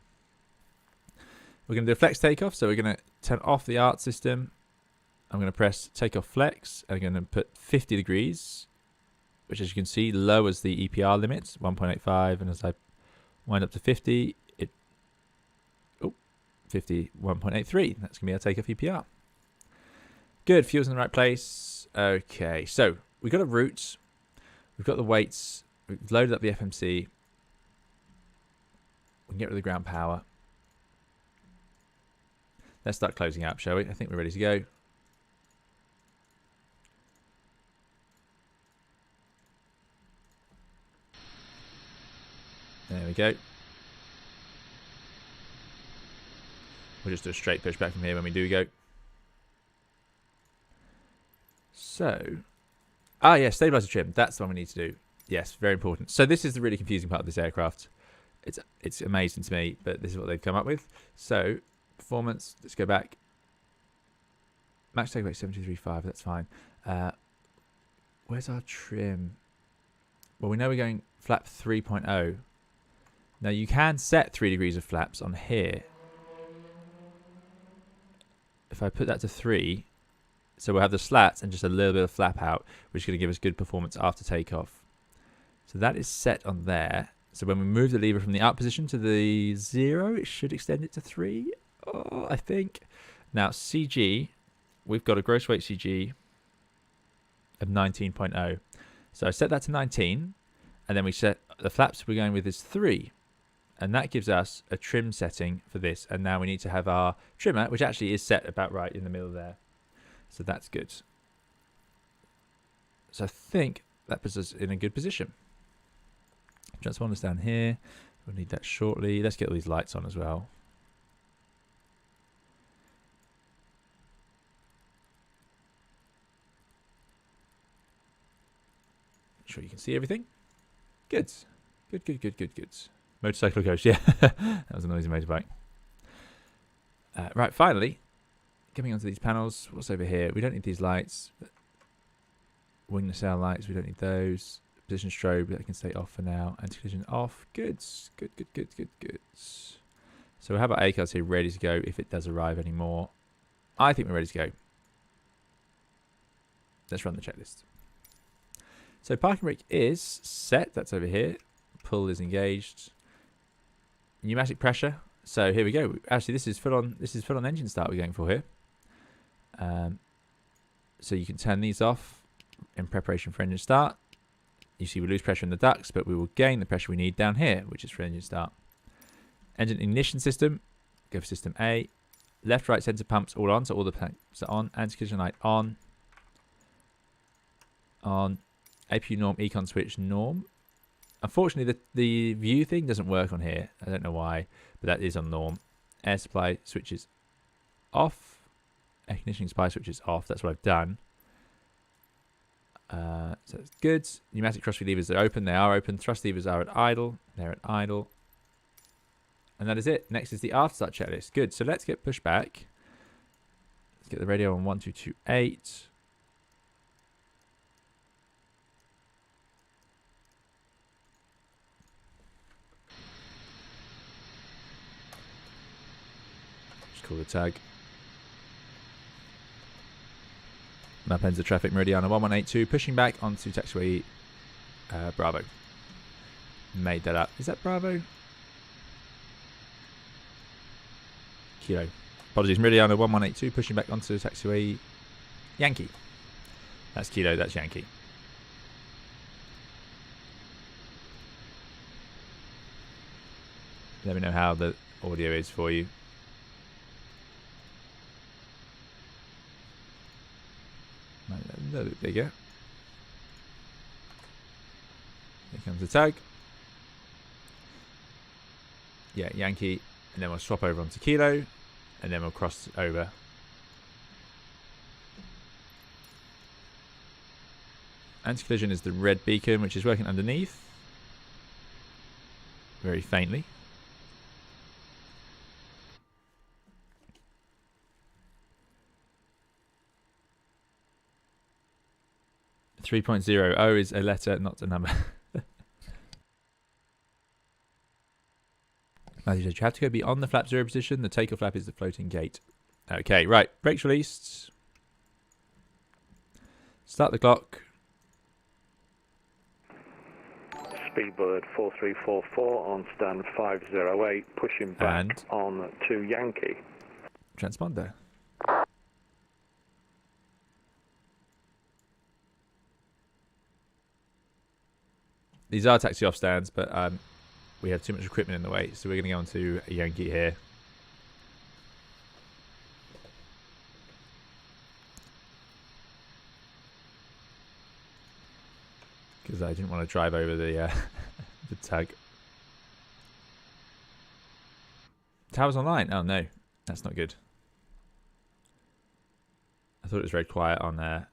We're going to do a flex takeoff. So we're going to turn off the ART system. I'm going to press takeoff flex. I'm going to put 50 degrees. Which, as you can see, lowers the EPR limits, 1.85, and as I wind up to 50, 1.83. That's going to be our takeoff EPR. Good, fuel's in the right place. Okay, so we've got a route, we've got the weights, we've loaded up the FMC. We can get rid of the ground power. Let's start closing out, shall we? I think we're ready to go. There we go. We'll just do a straight pushback from here when we do go. So, yeah, stabilizer trim. That's the one we need to do. Yes, very important. So this is the really confusing part of this aircraft. It's amazing to me, but this is what they've come up with. So, performance. Let's go back. Max takeaway 7235. That's fine. Where's our trim? Well, we know we're going flap 3.0. Now you can set 3 degrees of flaps on here. If I put that to 3, so we'll have the slats and just a little bit of flap out, which is going to give us good performance after takeoff. So that is set on there. So when we move the lever from the out position to the 0, it should extend it to 3, I think. Now CG, we've got a gross weight CG of 19.0. So I set that to 19, and then we set the flaps we're going with is 3. And that gives us a trim setting for this. And now we need to have our trimmer, which actually is set about right in the middle there. So that's good. So I think that puts us in a good position. Transponder's down here. We'll need that shortly. Let's get all these lights on as well. Make sure you can see everything. Good. Good. Motorcycle ghost, yeah. That was a noisy motorbike. Right, finally, coming onto these panels. What's over here? We don't need these lights. Wing nacelle lights, we don't need those. Position strobe, that can stay off for now. Anti-collision off. Good. Good. So we have our ACARS here ready to go if it does arrive anymore. I think we're ready to go. Let's run the checklist. So parking brake is set. That's over here. Pull is engaged. Pneumatic pressure. So here we go. Actually, this is full on. This is full on engine start we're going for here. So you can turn these off in preparation for engine start. You see we lose pressure in the ducts, but we will gain the pressure we need down here, which is for engine start. Engine ignition system. Go for system A. Left, right, center pumps all on, so all the pumps are on. Anti-collision light on. On. APU norm, econ switch norm. Unfortunately, the view thing doesn't work on here. I don't know why, but that is on norm. Air supply switches off. Air conditioning supply switches off. That's what I've done. So that's good. Pneumatic cross-feed levers are open. They are open. Thrust levers are at idle. They're at idle. And that is it. Next is the after start checklist. Good. So let's get pushback. Let's get the radio on 1228. Just call the tag. Map ends the traffic Meridiana 1182. Pushing back onto taxiway Bravo. Made that up. Is that Bravo? Kilo. Apologies, Meridiana 1182, pushing back onto taxiway Yankee. That's Kilo, that's Yankee. Let me know how the audio is for you. A little bit bigger. Here comes the tag. Yeah, Yankee. And then we'll swap over onto Kilo. And then we'll cross over. Anti-collision is the red beacon, which is working underneath. Very faintly. .0 O is a letter, not a number. Matthew says you have to go beyond the flap 0 position. The takeoff flap is the floating gate. Okay, right. Brakes released. Start the clock. Speedbird 4344 on stand 508, pushing back and on to Yankee. Transponder. These are taxi off stands, but we have too much equipment in the way, so we're going to go on to a Yankee here. Because I didn't want to drive over the the tug. Tower's online? Oh no, that's not good. I thought it was very quiet on there.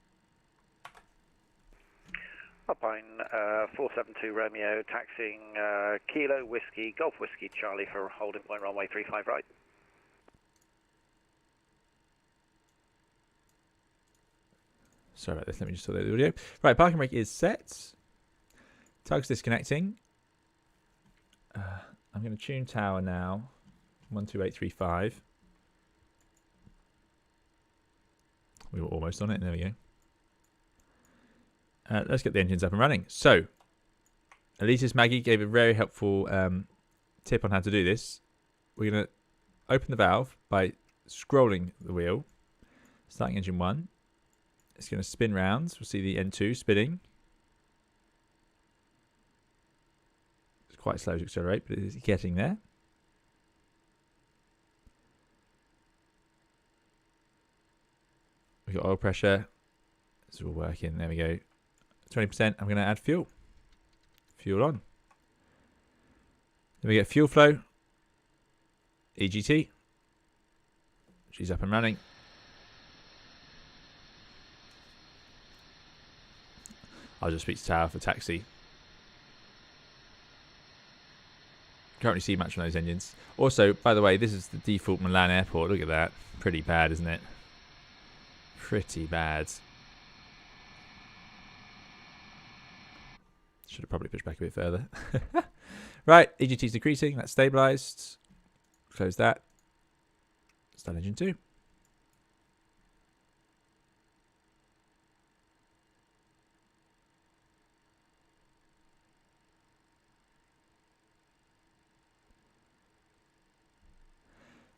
Alpine 472 Romeo, taxiing Kilo Whiskey, Golf Whiskey Charlie for holding point runway 35 right. Sorry about this, let me just sort out the audio. Right, parking brake is set. Tug's disconnecting. I'm going to tune tower now. 12835. We were almost on it, there we go. Let's get the engines up and running. So, Elitis Maggie gave a very helpful tip on how to do this. We're going to open the valve by scrolling the wheel, starting engine 1. It's going to spin round. We'll see the N2 spinning. It's quite slow to accelerate, but it is getting there. We've got oil pressure. It's all working. There we go. 20%. I'm going to add fuel. Fuel on. Then we get fuel flow. EGT. She's up and running. I'll just speak to tower for taxi. Can't really see much from those engines. Also, by the way, this is the default Milan airport. Look at that. Pretty bad, isn't it? Pretty bad. should have probably pushed back a bit further. Right, EGT's decreasing. That's stabilized. Close that. Start engine 2.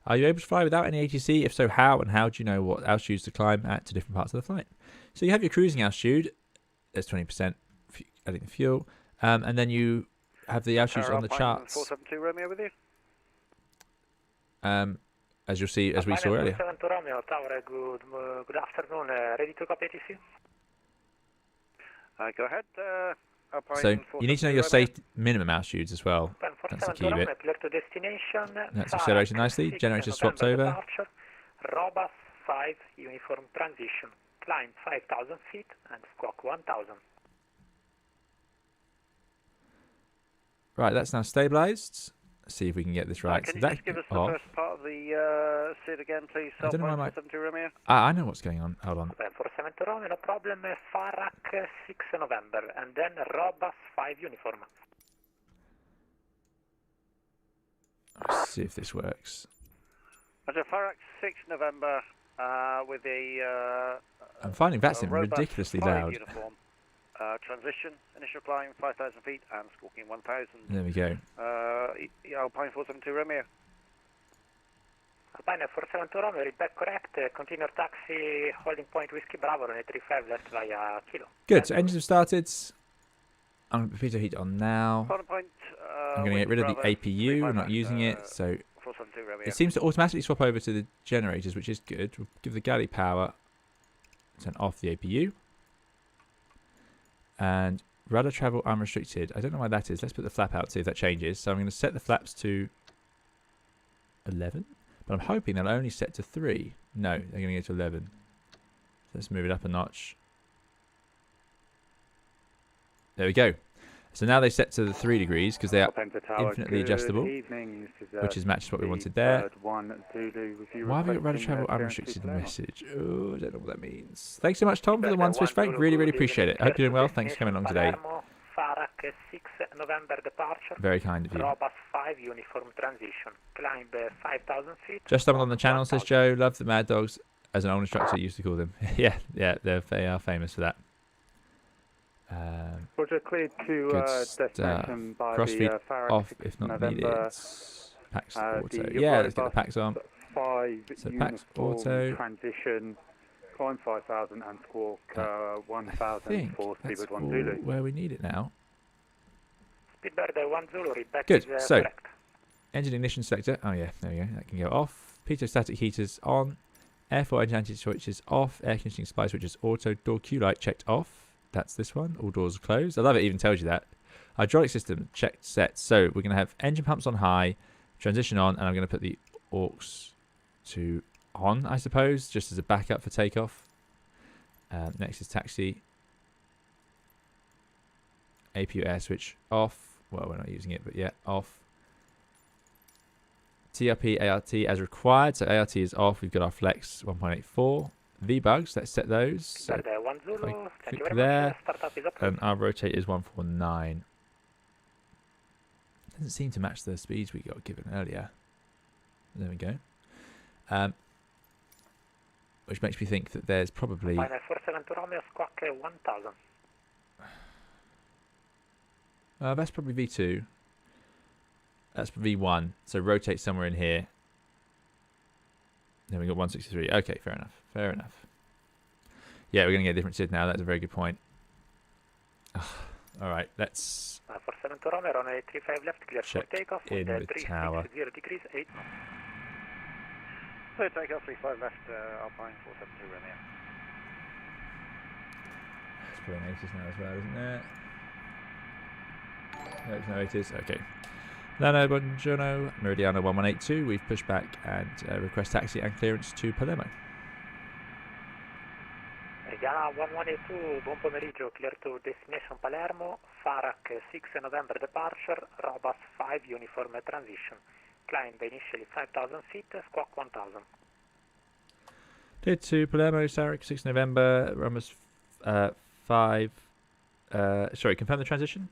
Are you able to fly without any ATC? If so, how? And how do you know what altitudes to climb at to different parts of the flight? So you have your cruising altitude. There's 20% adding fuel. And then you have the altitudes on the charts. 472 Romeo with you. As you'll see, as we saw earlier. 472 Romeo, Tower, good afternoon. Ready to copy ATC? Go ahead. So you need to know your safe minimum altitudes as well. That's the key bit. Clear to destination. That's accelerating nicely. Generator swaps over. Departure, Robus 5 uniform transition. Climb 5,000 feet and squawk 1,000. Right, that's now stabilized. Let's see if we can get this right. Can you so just give us the first part of the SID again, please? I don't know why 472 Romeo. I know what's going on. Hold on. 472 Romeo, no problem. Farak 6 November and then Robus 5 uniform. Let's see if this works. Roger, Farak 6 November with a I'm finding that's ridiculously loud. Uniform. Transition, initial climb 5,000 feet and squawking 1,000. There we go. Alpine 472 Romeo. Alpine 472 Romeo, read back correct. Continue taxi, holding point Whiskey Bravo, runway 35 left via Kilo. Good, so engines have started. I'm going to put the heat on now. Holding point, I'm going to get rid of the APU, we're not using it, so it seems to automatically swap over to the generators, which is good. We'll give the galley power, turn off the APU. And rudder travel unrestricted. I don't know why that is. Let's put the flap out, see if that changes. So I'm going to set the flaps to 11. But I'm hoping they'll only set to 3. No, they're going to go to 11. Let's move it up a notch. There we go. So now they set to the 3 degrees because they are infinitely adjustable, which is matches what we wanted there. Why have we got rudder travel unrestricted message? Oh, I don't know what that means. Thanks so much, Tom, for the one Pushback. Really, really appreciate it. I hope you're doing well. Thanks for coming along today. Farak 6 November departure. Very kind of you. Robus 5 uniform transition. Climb 5,000 feet. Just someone on the channel, says Joe. Love the Mad Dogs, as an old instructor used to call them. yeah, they are famous for that. Roger, cleared to destination by crossfeed the Farak off if not needed. Packs auto. Yeah, let's get the packs on. 5 so packs auto. Transition, climb 5,000 and squawk 1,000 for Speedbird 1 Zulu. Where we need it now. Speedbird 1 Zulu, back. Good. So engine ignition selector. Oh yeah, there we go. That can go off. Pitot static heaters on. Airflow engine anti switches off. Air conditioning supply switches auto. Door Q light checked off. That's this one. All doors are closed. I love it even tells you that. Hydraulic system checked set. So we're going to have engine pumps on high, transition on, and I'm going to put the aux to on, I suppose, just as a backup for takeoff. Next is taxi. APU air switch off. Well, we're not using it, but yeah, off. TRP, ART as required. So ART is off. We've got our flex 1.84. V-bugs, let's set those. So click there, and our rotate is 149. Doesn't seem to match the speeds we got given earlier. There we go. Which makes me think that there's probably... that's probably V2. That's V1, so rotate somewhere in here. Then we got 163. Okay, fair enough. Fair enough. Yeah, we're going to get a different SID now. That's a very good point. All right, let's check in the tower. So takeoff 35 left, Alpine 472 Romeo. It's pulling 80s now as well, isn't there? No, it is. Okay. Lano, buongiorno, Meridiano 1182, we've pushed back and request taxi and clearance to Palermo. Meridiano 1182, buon pomeriggio, clear to destination Palermo, Farak 6 November departure, Robus 5 uniform transition, climb initially 5,000 feet, squawk 1,000. Clear to Palermo, Farak 6 November, Robus 5, sorry, confirm the transition?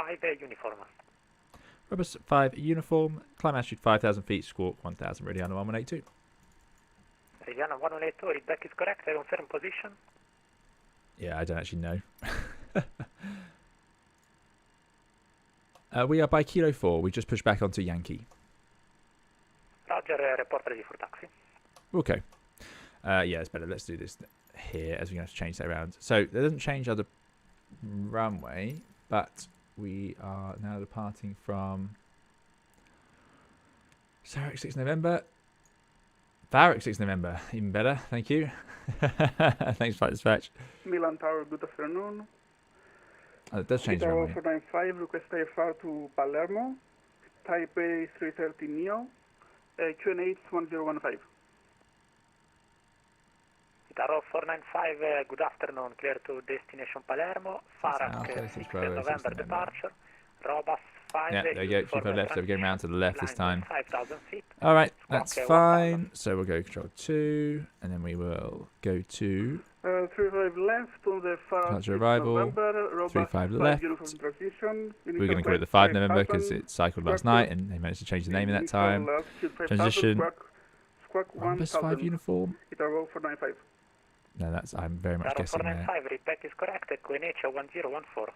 5 uniform. Airbus 5 uniform, climb altitude 5,000 feet, squawk 1,000, Meridiano 1182. Meridiano 1182, readback is correct. I confirm position. Yeah, I don't actually know. We are by Kilo 4. We just pushed back onto Yankee. Roger, report ready for taxi. Okay. Yeah, it's better. Let's do this here as we're going to have to change that around. So it doesn't change other runway, but we are now departing from Sarek 6 November. Farrack 6 November, even better. Thank you. Thanks, Flight Dispatch. Milan Tower, good afternoon. Oh, it does change the runway. 495, request IFR to Palermo, Type A320 NEO, QNH 1015. Itaro 495, good afternoon, clear to destination Palermo, Farrack 6 November departure, Robus 5. Yeah, there you go, keep left, so we're going round to the left this time. 5,000 feet. Alright, that's fine. So we'll go control 2, and then we will go to 35 left on the Farrack departure arrival, 35 left. We're going to go with the 5 November because it cycled last night and they managed to change the name in that time. Transition, Airbus 5 uniform. Itaro 495. No, that's, I'm very much guessing there. 495, readback is correct, QNH 1014.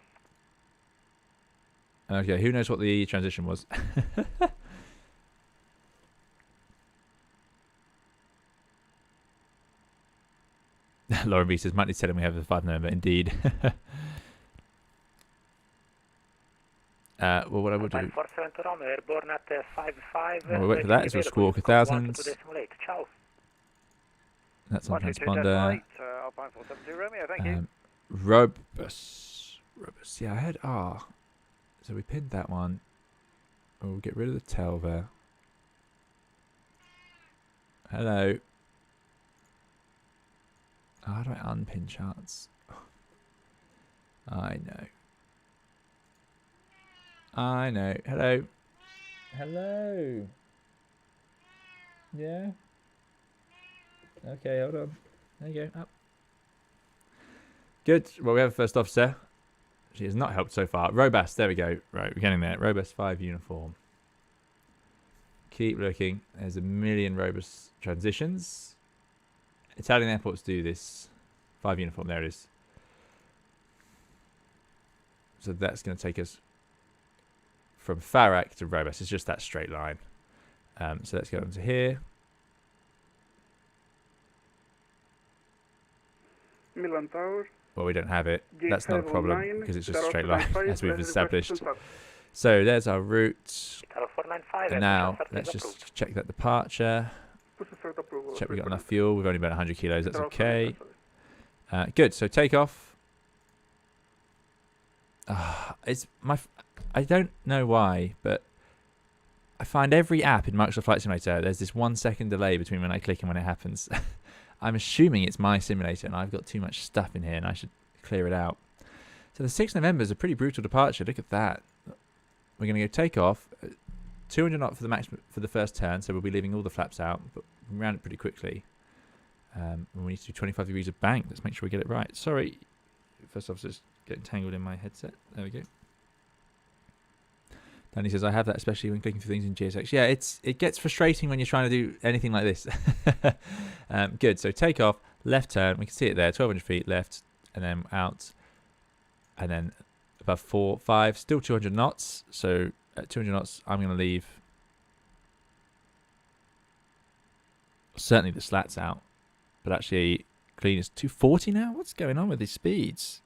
Okay, who knows what the transition was? Lauren B says, might need to tell him we have the 5 November. Indeed. Well, what I will do... We'll wait for that as we'll squawk 1,000. That's on transponder. Robus. Yeah, I heard R. So we pinned that one. We'll get rid of the tail there. Hello. Oh, how do I unpin charts? I know. Hello. Hello. Yeah. Okay, hold on. There you go. Up. Good. Well, we have a first officer. She has not helped so far. Robust. There we go. Right, we're getting there. Robust 5 uniform. Keep looking. There's a million Robust transitions. Italian airports do this. 5 uniform. There it is. So that's going to take us from Farrack to Robust. It's just that straight line. So let's go on to here. Milan Tower. Well, we don't have it. That's not a problem because it's just a straight line, as we've established. So there's our route. And now let's just check that departure. Check we got enough fuel. We've only been 100 kilos. That's okay. Good. So takeoff. I don't know why, but I find every app in Microsoft Flight Simulator, there's this 1 second delay between when I click and when it happens. I'm assuming it's my simulator and I've got too much stuff in here and I should clear it out. So the 6th November is a pretty brutal departure. Look at that. We're going to go take off. 200 knot for the max for the first turn, so we'll be leaving all the flaps out, but we'll round it pretty quickly. We need to do 25 degrees of bank. Let's make sure we get it right. Sorry. First officer's getting tangled in my headset. There we go. Danny says, I have that, especially when clicking through things in GSX. Yeah, it gets frustrating when you're trying to do anything like this. Good. So take off, left turn. We can see it there, 1,200 feet left, and then out, and then above 4, 5, still 200 knots. So at 200 knots, I'm going to leave certainly the slats out, but actually clean is 240 now. What's going on with these speeds?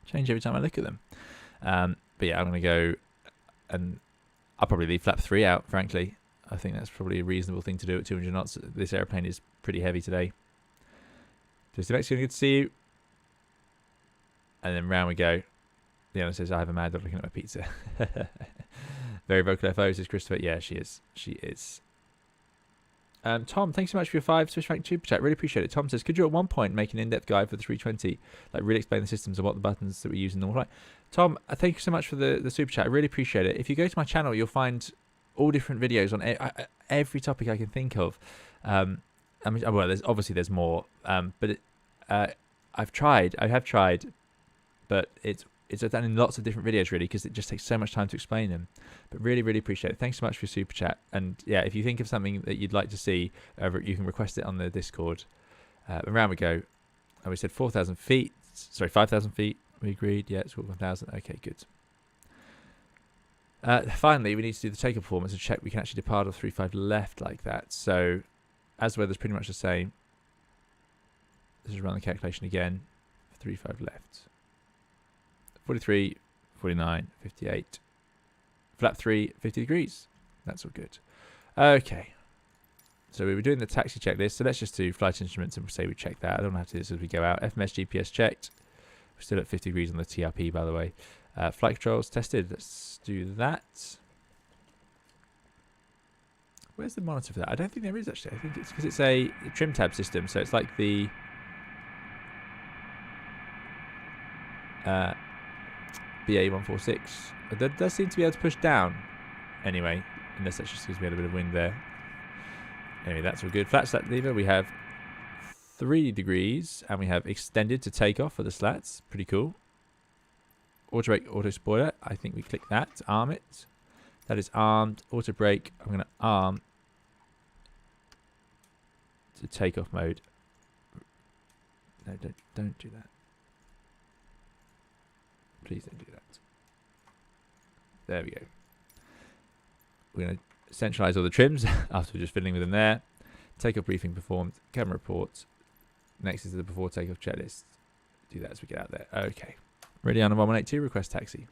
Change every time I look at them. But yeah, I'm going to go and I'll probably leave flap 3 out, frankly. I think that's probably a reasonable thing to do at 200 knots. This airplane is pretty heavy today. Just Mexico, good to see you. And then round we go. Leona says, I have a mad dog looking at my pizza. Very vocal FO, says Christopher. Yeah, she is. She is. Tom, thanks so much for your 5 Swiss franc super chat. Really appreciate it. Tom says, could you at one point make an in-depth guide for the 320? Like really explain the systems and what the buttons that we use in normal flight. Tom, thank you so much for the super chat. I really appreciate it. If you go to my channel, you'll find all different videos on every topic I can think of. I mean, well, there's more. But I have tried, but it's it's done in lots of different videos, really, because it just takes so much time to explain them. But really, really appreciate it. Thanks so much for your super chat. And yeah, if you think of something that you'd like to see, you can request it on the Discord. Around we go. And we said 4,000 feet. Sorry, 5,000 feet. We agreed. Yeah, it's 1,000. Okay, good. Finally, we need to do the takeoff performance and check we can actually depart off 35 left like that. So, as weather's pretty much the same. Let's just run the calculation again. 35 left. 43, 49, 58. Flap 3, 50 degrees. That's all good. Okay. So we were doing the taxi checklist. So let's just do flight instruments and say we check that. I don't have to do this as we go out. FMS GPS checked. We're still at 50 degrees on the TRP, by the way. Flight controls tested. Let's do that. Where's the monitor for that? I don't think there is, actually. I think it's because it's a trim tab system. So it's like the BA146. But that does seem to be able to push down. Anyway, unless that just gives me a little bit of wind there. Anyway, that's all good. Flat slat lever, we have 3 degrees, and we have extended to takeoff for the slats. Pretty cool. Auto brake, auto spoiler. I think we click that to arm it. That is armed. Auto brake. I'm going to arm to takeoff mode. No, don't do that. Please don't do that. There we go. We're going to centralize all the trims after just fiddling with them there. Takeoff briefing performed. Camera report. Next is the before takeoff checklist. Do that as we get out there. Okay. Meridiana 1182, request taxi.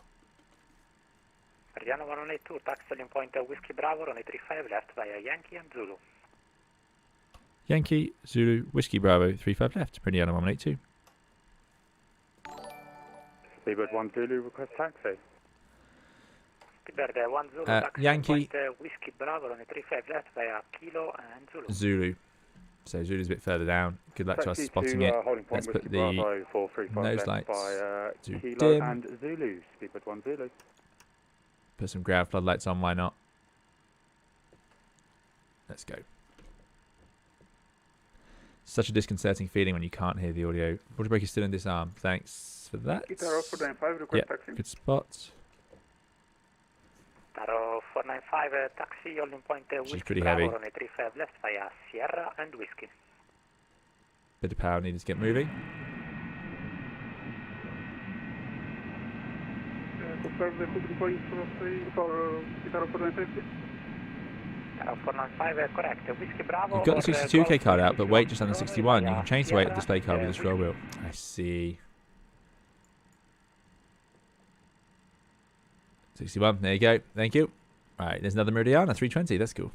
Meridiana 1182, taxi in point Whiskey Bravo, runway 35 left via Yankee and Zulu. Yankee, Zulu, Whiskey Bravo, 35 left. Meridiana 1182. Speedbird 1 Zulu, request taxi. Speedbird 1 Zulu, taxi Yankee, point Whiskey Bravo, runway 35 left via Kilo and Zulu. Zulu. So Zulu's a bit further down. Good luck to us spotting it. Let's put the nose lights to dim. And Zulu, Speedbird 1 Zulu. Put some grav floodlights on, why not? Let's go. Such a disconcerting feeling when you can't hear the audio. Water brake is still in disarm. Thanks for that. Guitar 495, request taxi. Good spot. Taro 495, taxi, holding point Whiskey pretty Bravo, heavy. runway 35 left via Sierra and Whiskey. Bit of power needed to get moving. Confirm the holding point for Guitar 495, please. Taro 495, correct. Whiskey Bravo. You've got the 62k card out, but weight just under 61. You can change the weight of the display card with the scroll wheel. I see. 61, there you go. Thank you. Alright, there's another Meridiana 320. That's cool.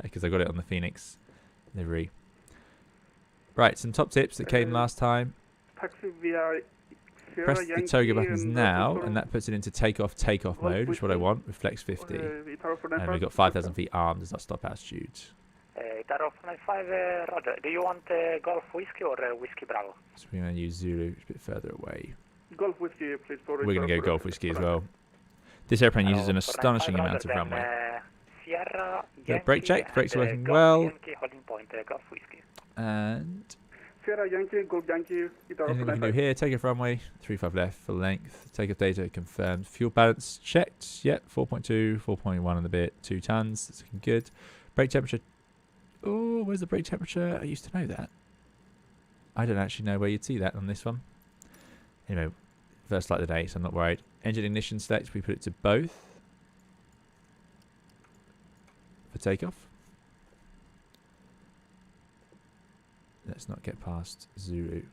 Because I got it on the Phoenix livery. Right, some top tips that came last time. Taxi via Sierra Press the Yankee toga buttons and now, and that puts it into takeoff mode, which is what I want, with flex 50. And we've got 5,000 feet armed, does not stop altitude. Taro 495, Roger. Do you want Golf Whiskey or Whiskey Bravo? So we're going to use Zulu, which is a bit further away. Golf Whiskey, please. We're going to go Golf Whiskey as well. This airplane uses an astonishing amount of runway. Brake check, brakes are working well. And Sierra Yankee, Golf Yankee, Guitar anything we can do 495. here, takeoff runway, 35 left, full length, takeoff data confirmed, fuel balance checked, yep, 4.2, 4.1 on the bit, 2 tons, that's looking good. Brake temperature, oh, where's the brake temperature? I used to know that. I don't actually know where you'd see that on this one. Anyway, first flight of the day, so I'm not worried. Engine ignition select, we put it to both for takeoff. Let's not get past Zulu,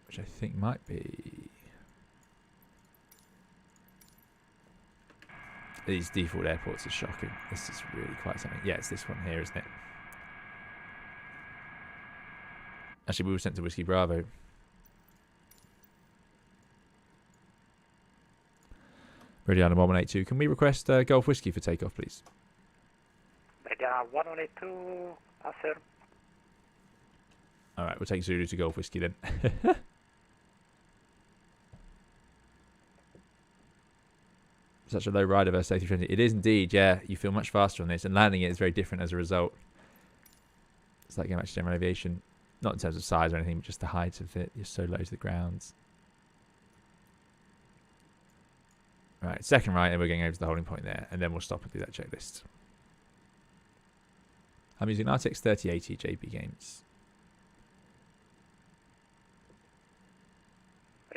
which I think might be these default airports are shocking. This is really quite something. Yeah, it's this one here, isn't it? Actually, we were sent to Whiskey Bravo. Meridiana 1182. Can we request Golf Whiskey for takeoff, please? Meridiana 1182, sir. Alright, we'll take Zulu to Golf Whiskey then. Such a low rider versus A320. It is indeed, yeah. You feel much faster on this, and landing it is very different as a result. It's like going back to general aviation. not in terms of size or anything, but just the height of it. You're so low to the ground. Right, second right, and we're going over to the holding point there, and then we'll stop and do that checklist. I'm using RTX 3080 JP Games.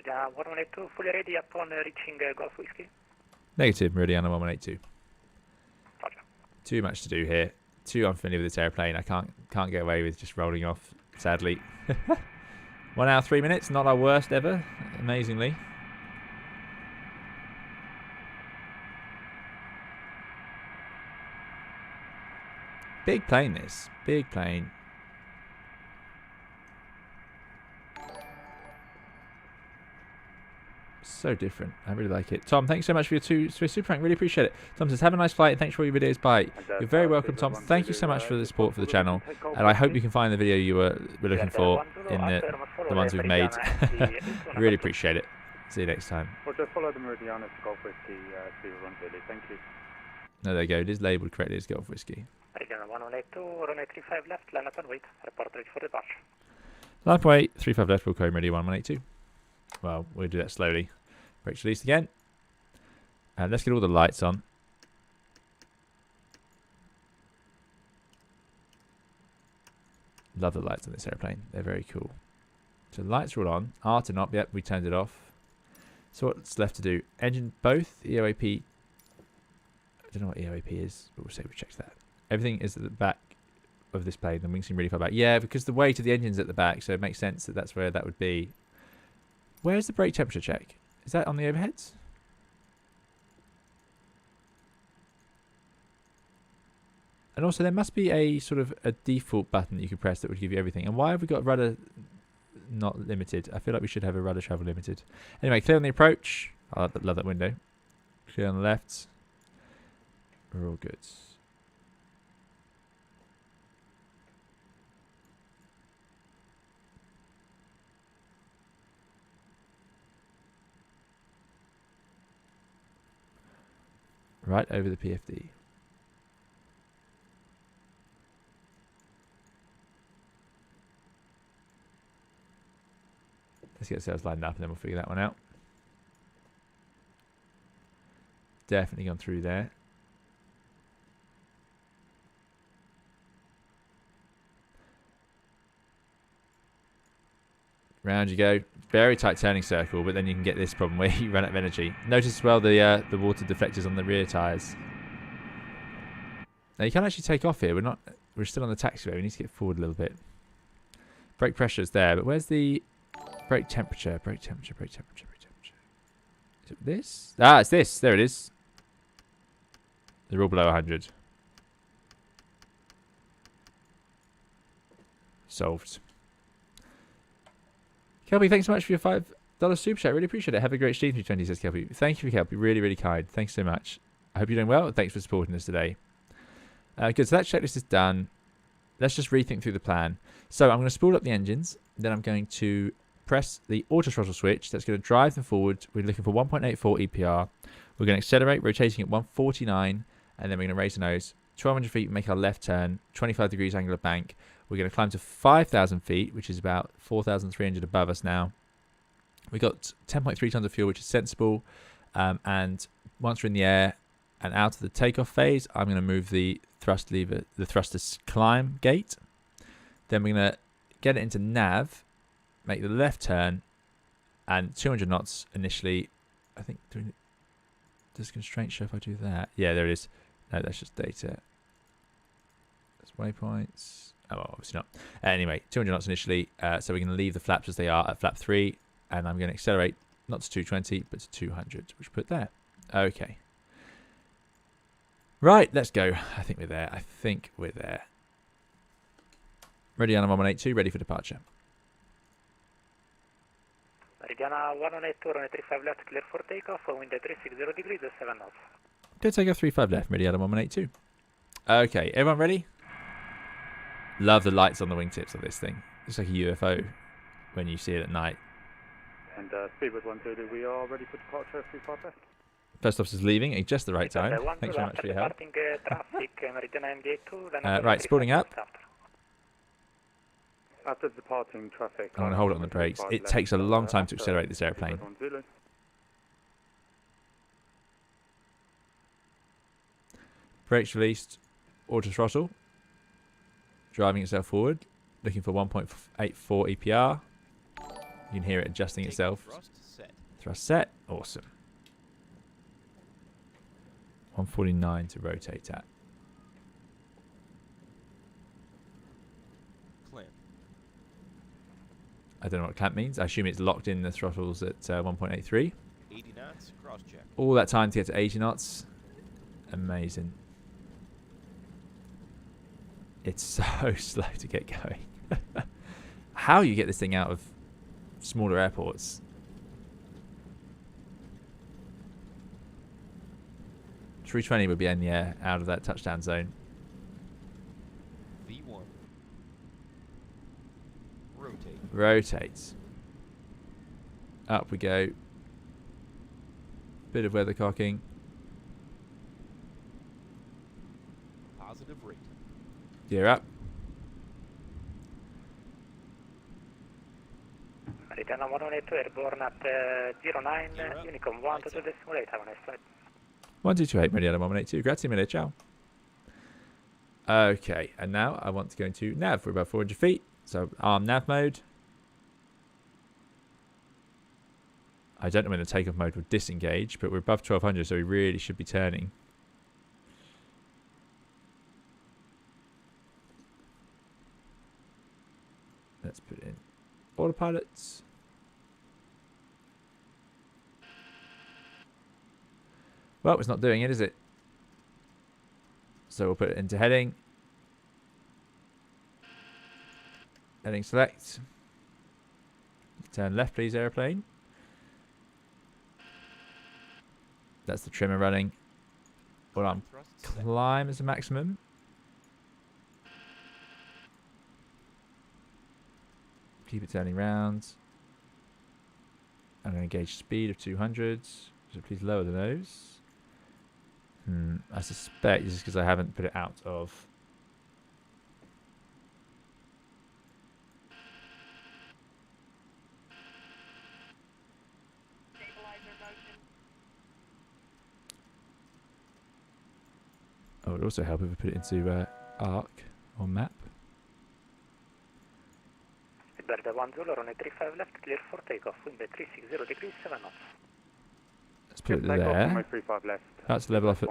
1182, fully ready upon reaching Golf Whiskey. Negative, Meridiana 1182. Roger. Too much to do here. Too unfamiliar with this airplane. I can't get away with just rolling off, sadly. 1 hour, 3 minutes, not our worst ever, amazingly. Big plane, this. Big plane. So different. I really like it. Tom, thanks so much for your super prank. Really appreciate it. Tom says, have a nice flight. Thanks for all your videos. Bye. You're very welcome, Tom. Thank you so much for the support for the channel. And I hope you can find the video you were looking for in the ones we've made. Really appreciate it. See you next time. Well, just follow the Meridiana to Golf Whiskey, Zero Run Billy. Thank you. No, there you go. It is labelled correctly as Golf Whiskey. Meridiana 1182, runway 35 left, line up and wait. Report ready for departure. Line up and wait. 35 left, we'll code Meridiana 1182. Well, we'll do that slowly. Brakes released again. And let's get all the lights on. Love the lights on this airplane. They're very cool. So the lights are all on. R to knob. Yep, we turned it off. So what's left to do? Engine both. EOAP. I don't know what EOAP is, but we'll say we checked that. Everything is at the back of this plane. The wings seem really far back. Yeah, because the weight of the engine's at the back, so it makes sense that that's where that would be. Where's the brake temperature check? Is that on the overheads? And also there must be a sort of a default button that you could press that would give you everything. And why have we got rudder not limited? I feel like we should have a rudder travel limited. Anyway, clear on the approach. I love that window. Clear on the left. We're all good. Right over the PFD. Let's get ourselves lined up and then we'll figure that one out. Definitely gone through there. Round you go. Very tight turning circle, but then you can get this problem where you run out of energy. Notice as well the water deflectors on the rear tyres. Now you can't actually take off here. We're still on the taxiway. We need to get forward a little bit. Brake pressure is there, but where's the brake temperature? Brake temperature. Is it this? Ah, it's this. There it is. They're all below 100. Solved. Kelby, thanks so much for your $5 super chat. Really appreciate it. Have a great stream, 320, says Kelby. Thank you, Kelby. Really, really kind. Thanks so much. I hope you're doing well. Thanks for supporting us today. Good. So that checklist is done. Let's just rethink through the plan. So I'm going to spool up the engines. Then I'm going to press the auto throttle switch. That's going to drive them forward. We're looking for 1.84 EPR. We're going to accelerate, rotating at 149. And then we're going to raise the nose. 1,200 feet, make our left turn. 25 degrees angle of bank. We're going to climb to 5,000 feet, which is about 4,300 above us now. We got 10.3 tons of fuel, which is sensible. And once we're in the air and out of the takeoff phase, I'm going to move the thrust lever, the thruster climb gate. Then we're going to get it into nav, make the left turn, and 200 knots initially. I think, does constraint show if I do that? Yeah, there it is. No, that's just data. That's waypoints. Oh, well, obviously not. Anyway, 200 knots initially. So we're going to leave the flaps as they are at flap 3. And I'm going to accelerate, not to 220, but to 200, which we put there. Okay. Right, let's go. I think we're there. Meridiana 1182, ready for departure. Meridiana 1182, runway 35 left, clear for takeoff, wind at 360 degrees, 7 knots. Good takeoff, 35 left, Meridiana 1182. Okay, everyone ready? Love the lights on the wingtips of this thing. It's like a UFO when you see it at night. And Speedbird 130, we are ready for departure, 35 left. First officer's leaving at just the right time. Thanks very much for your help. Traffic, Meridiana MD-82, right, spooling up. After departing traffic, I'm going to hold it on the brakes. It takes a long time to accelerate this airplane. Brakes released, auto throttle, driving itself forward, looking for 1.84 EPR. You can hear it adjusting itself. Thrust set, awesome. 149 to rotate at. Clamp. I don't know what clamp means. I assume it's locked in the throttles at 1.83. 80 knots, cross check. All that time to get to 80 knots. Amazing. It's so slow to get going. How you get this thing out of smaller airports? A320 would be in the air out of that touchdown zone. V1. Rotate. Rotates. Up we go. Bit of weather cocking. Positive rate. Gear up. Ritorno 182 airborne at 09, Unicom 122.8, have a nice flight. 1228, Mariana 182. Grazie mille, ciao. Okay, and now I want to go into nav. We're about 400 feet, so arm nav mode. I don't know when the takeoff mode will disengage, but we're above 1200, so we really should be turning. Let's put in autopilots. Well, it's not doing it, is it? So we'll put it into heading. Heading select. Turn left, please, airplane. That's the trimmer running. Hold on. Climb as a maximum. Keep it turning round. I'm going to gauge speed of 200. So please lower the nose. I suspect this is because I haven't put it out of. Oh, it would also help if we put it into arc or map. Bird 1 Zulu, runway 35 left, clear for takeoff, wind 360 degrees, 7 knots. Let's put it there. That's the level off at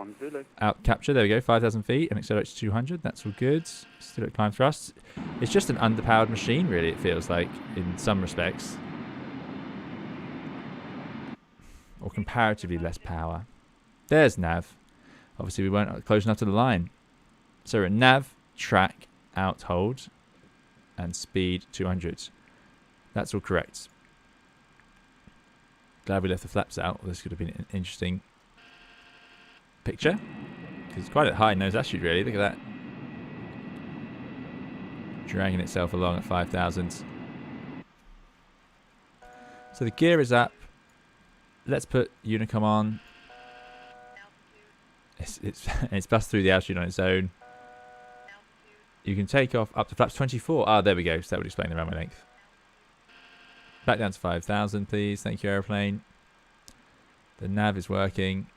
out capture. There we go, 5,000 feet and accelerates to 200. That's all good. Still at climb thrust. It's just an underpowered machine, really, it feels like, in some respects. Or comparatively less power. There's nav. Obviously, we weren't close enough to the line. So we're at nav, track, out, hold, and speed 200. That's all correct. Glad we left the flaps out. This could have been an interesting picture. Because it's quite a high nose attitude, really. Look at that. Dragging itself along at 5,000. So the gear is up. Let's put Unicom on. It's bust through the altitude on its own. You can take off up to flaps 24. Ah, there we go. So that would explain the runway length. Back down to 5,000, please. Thank you, airplane. The nav is working.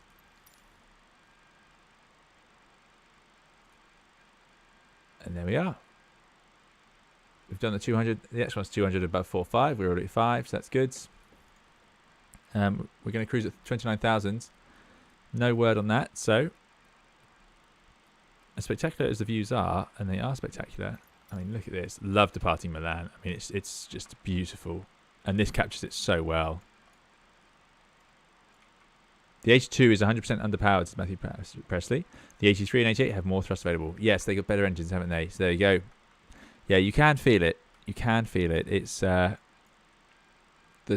And there we are. We've done the 200. The next one's 200 above 4.5. We're already at 5, so that's good. We're going to cruise at 29,000. No word on that. So, as spectacular as the views are, and they are spectacular. I mean, look at this. Love departing Milan. I mean, it's just beautiful. And this captures it so well. The 82 is 100% underpowered, says Matthew Presley. The 83 and 88 have more thrust available. Yes, they got better engines, haven't they? So there you go. Yeah, you can feel it. You can feel it. It's the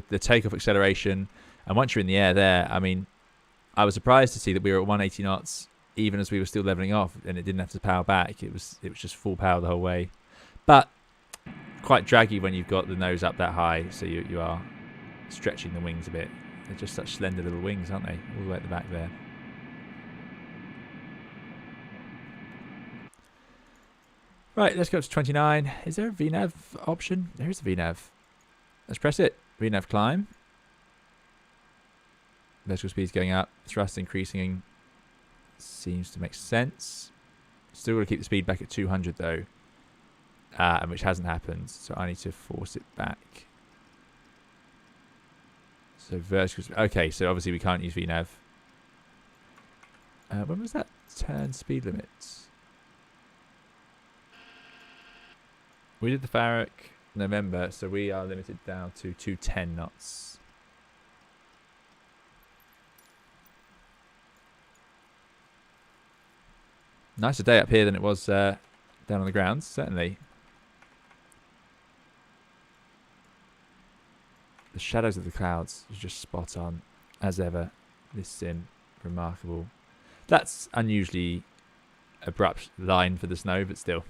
takeoff acceleration. And once you're in the air there, I mean, I was surprised to see that we were at 180 knots, even as we were still leveling off, and it didn't have to power back. It was just full power the whole way. But quite draggy when you've got the nose up that high, so you are stretching the wings a bit. They're just such slender little wings, aren't they? All the way at the back there. Right, let's go up to 29. Is there a VNAV option? There is a VNAV. Let's press it. VNAV climb. Vertical speed's going up. Thrust increasing. Seems to make sense. Still got to keep the speed back at 200 though. Which hasn't happened. So I need to force it back. So vertical speed. Okay, so obviously we can't use VNAV. When was that turn speed limit? We did the Farrack November, so we are limited down to 210 knots. Nicer day up here than it was down on the grounds, certainly. The shadows of the clouds is just spot on, as ever. This sim, remarkable. That's unusually abrupt line for the snow, but still.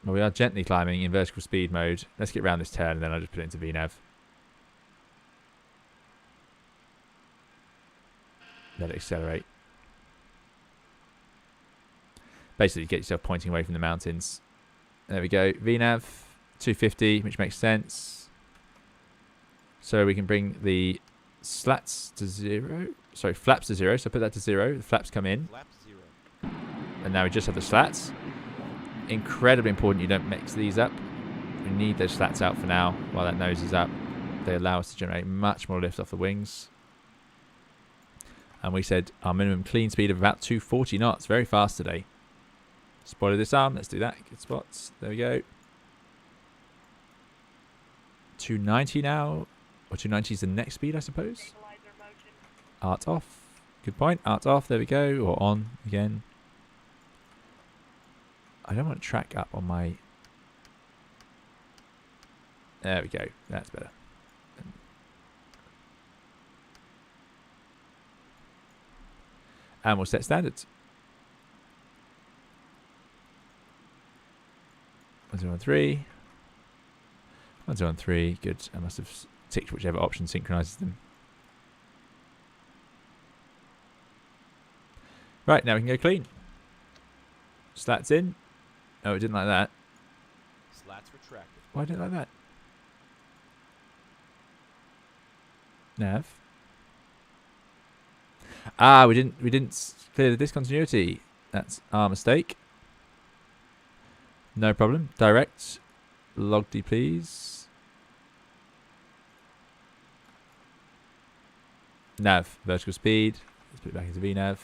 Well, we are gently climbing in vertical speed mode. Let's get around this turn and then I'll just put it into VNAV. Let it accelerate. Basically, get yourself pointing away from the mountains. There we go. VNAV 250, which makes sense. So we can bring the slats to 0. Sorry, flaps to 0. So put that to 0. The flaps come in. Flap 0. And now we just have the slats. Incredibly important you don't mix these up. We need those slats out for now while that nose is up. They allow us to generate much more lift off the wings. And we said our minimum clean speed of about 240 knots. Very fast today. Spoiler this arm. Let's do that. Good spots. There we go. 290 now. Or 290 is the next speed, I suppose. Art off. Good point. Art off. There we go. Or on again. I don't want to track up on my... There we go. That's better. And we'll set standards. 1013. 1013. Good. I must have ticked whichever option synchronizes them. Right, now we can go clean. Slats in. Oh, it didn't like that. Slats retracted. Why didn't it like that? Nav. Ah, we didn't clear the discontinuity. That's our mistake. No problem. Direct. Log D, please. Nav. Vertical speed. Let's put it back into VNav.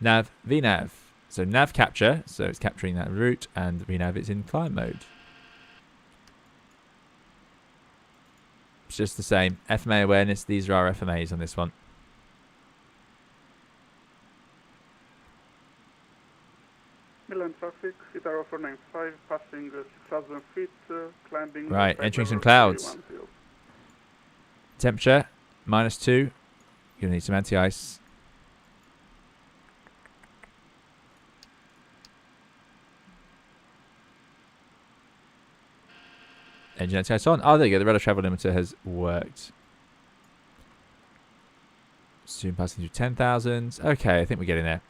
Nav. VNav. So nav capture. So it's capturing that route. And VNav is in climb mode. It's just the same. FMA awareness. These are our FMAs on this one. Milan traffic, Itaro 495, passing 6,000 feet, climbing. Right, entering some clouds. Temperature, -2. You're going to need some anti-ice. Engine anti-ice on. Oh, there you go. The radar travel limiter has worked. Soon passing through 10,000. Okay, I think we're getting there.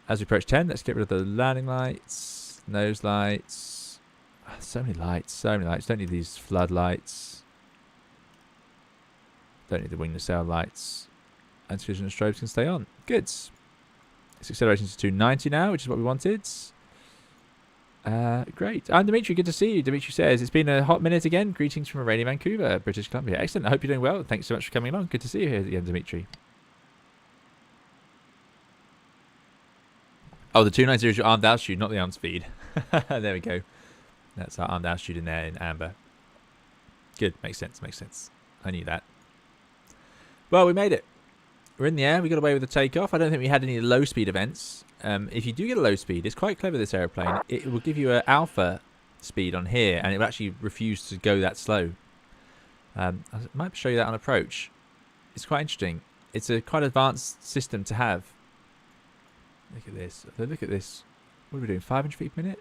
As we approach 10, let's get rid of the landing lights, nose lights. Oh, so many lights, so many lights. Don't need these floodlights. Don't need the wing nacelle lights. Anti-collision and strobes can stay on. Good. It's acceleration to 290 now, which is what we wanted. Great. And Dimitri, good to see you. Dimitri says, it's been a hot minute again. Greetings from a rainy Vancouver, British Columbia. Excellent. I hope you're doing well. Thanks so much for coming along. Good to see you here again, Dimitri. Oh, the 290 is your armed altitude, not the armed speed. There we go. That's our armed altitude in there in amber. Good. Makes sense. Makes sense. I knew that. Well, we made it. We're in the air. We got away with the takeoff. I don't think we had any low speed events. If you do get a low speed, it's quite clever, this aeroplane. It will give you an alpha speed on here, and it will actually refuse to go that slow. I might show you that on approach. It's quite interesting. It's a quite advanced system to have. Look at this. Look at this. What are we doing? 500 feet per minute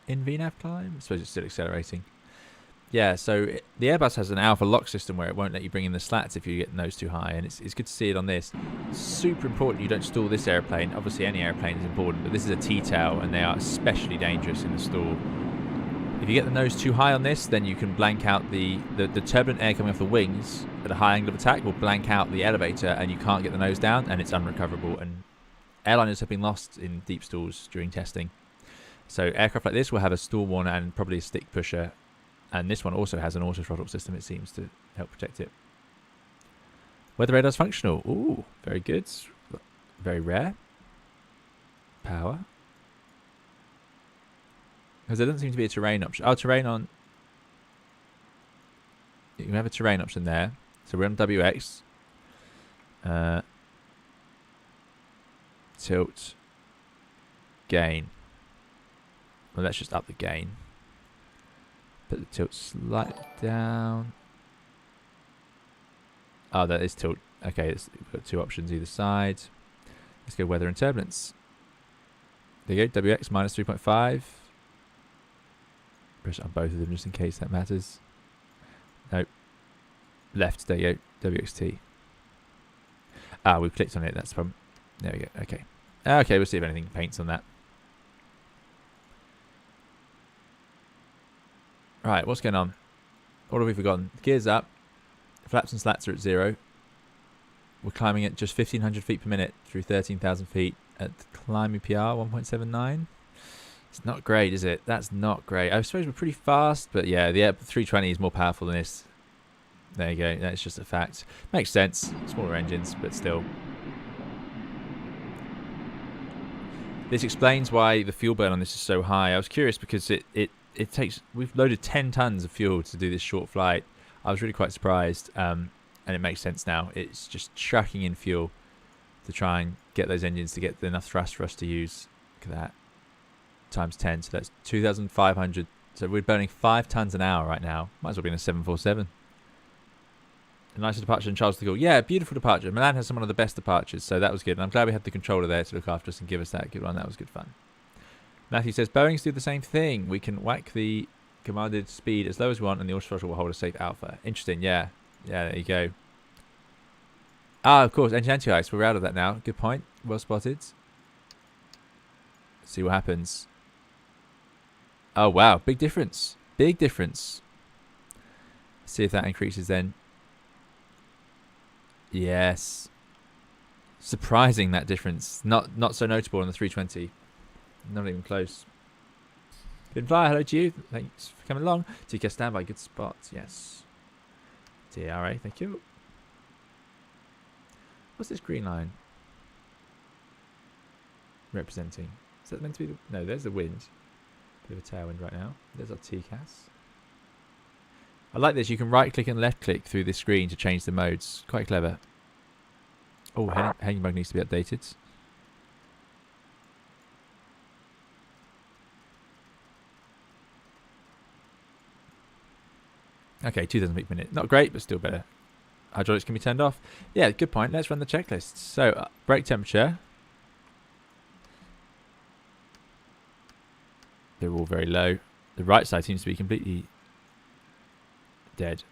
in VNav climb? I suppose it's still accelerating. Yeah, so the Airbus has an alpha lock system where it won't let you bring in the slats if you get the nose too high, and it's good to see it on this. Super important you don't stall this airplane. Obviously any airplane is important, but this is a T-tail and they are especially dangerous in the stall. If you get the nose too high on this, then you can blank out the turbulent air coming off the wings at a high angle of attack will blank out the elevator and you can't get the nose down and it's unrecoverable, and airliners have been lost in deep stalls during testing. So aircraft like this will have a stall warner and probably a stick pusher. And this one also has an auto throttle system, it seems, to help protect it. Weather radar's functional. Ooh, very good. Very rare. Power. Because there doesn't seem to be a terrain option. Oh, terrain on. You can have a terrain option there. So we're on WX. Tilt. Gain. Well, let's just up the gain. Put the tilt slightly down. Oh, that is tilt. Okay, we've got two options either side. Let's go weather and turbulence. There you go, WX minus 3.5. Press it on both of them just in case that matters. Nope. Left, there you go, WXT. Ah, we've clicked on it, that's the problem. There we go, okay. Okay, we'll see if anything paints on that. Right, what's going on? What have we forgotten? Gears up. Flaps and slats are at 0. We're climbing at just 1,500 feet per minute through 13,000 feet at climbing PR 1.79. It's not great, is it? That's not great. I suppose we're pretty fast, but yeah, the 320 is more powerful than this. There you go. That's just a fact. Makes sense. Smaller engines, but still. This explains why the fuel burn on this is so high. I was curious because it takes, we've loaded 10 tons of fuel to do this short flight. I was really quite surprised, and it makes sense now. It's just chucking in fuel to try and get those engines to get enough thrust for us to use. Look at that, times 10, so that's 2,500. So we're burning 5 tons an hour right now. Might as well be in a 747. A nicer departure than Charles de Gaulle. Yeah, beautiful departure. Milan has some of the best departures, so that was good. And I'm glad we had the controller there to look after us and give us that good one. That was good fun. Matthew says, Boeings do the same thing. We can whack the commanded speed as low as we want and the auto throttle will hold a safe alpha. Interesting, yeah. Yeah, there you go. Ah, of course, engine anti-ice. We're out of that now. Good point. Well spotted. Let's see what happens. Oh, wow. Big difference. Big difference. See if that increases then. Yes. Surprising, that difference. Not so notable on the 320. Not even close. Good fly, hello to you. Thanks for coming along. TK standby, good spot. Yes. TRA, thank you. What's this green line representing? Is that meant to be the... No, there's the wind. Bit of a tailwind right now. There's our TCAS. I like this. You can right click and left click through this screen to change the modes. Quite clever. Oh, hanging bug needs to be updated. Okay, 2,000 feet per minute. Not great, but still better. Hydraulics can be turned off. Yeah, good point. Let's run the checklist. So, brake temperature. They're all very low. The right side seems to be completely dead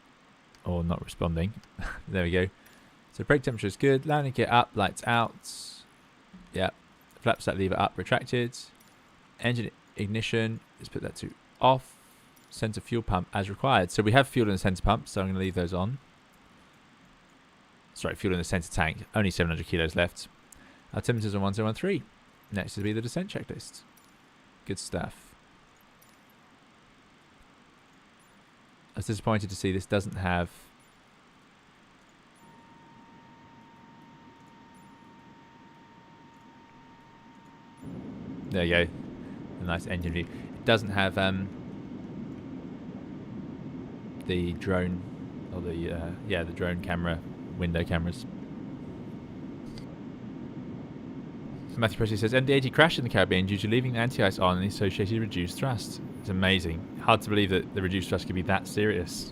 or not responding. There we go. So, brake temperature is good. Landing gear up, lights out. Yeah. Flap set lever up, retracted. Engine ignition. Let's put that to off. Center fuel pump as required. So we have fuel in the center pump, so I'm going to leave those on. Sorry, fuel in the center tank. Only 700 kilos left. Altimeters on 1013. Next will be the descent checklist. Good stuff. I was disappointed to see this doesn't have... There you go. A nice engine view. It doesn't have... the drone, or the the drone camera, window cameras. So Matthew Presley says, MD-80 crashed in the Caribbean due to leaving the anti-ice on and the associated reduced thrust. It's amazing. Hard to believe that the reduced thrust could be that serious.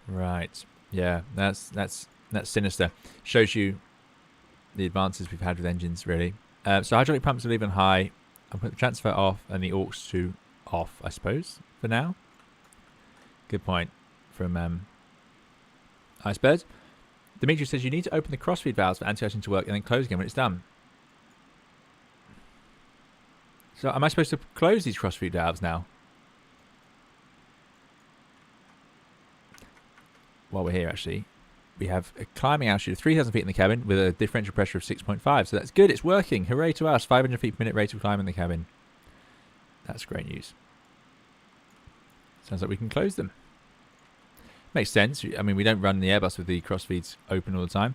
Right. Yeah, that's sinister. Shows you the advances we've had with engines, really. So hydraulic pumps are leaving high. I'll put the transfer off and the aux to off, I suppose, for now. Good point from Icebird. Dimitri says you need to open the crossfeed valves for anti-icing to work and then close again when it's done. So am I supposed to close these crossfeed valves now? While we're here, actually, we have a climbing altitude of 3,000 feet in the cabin with a differential pressure of 6.5. So that's good. It's working. Hooray to us. 500 feet per minute rate of climb in the cabin. That's great news. Sounds like we can close them. Makes sense. I mean, we don't run the Airbus with the crossfeeds open all the time.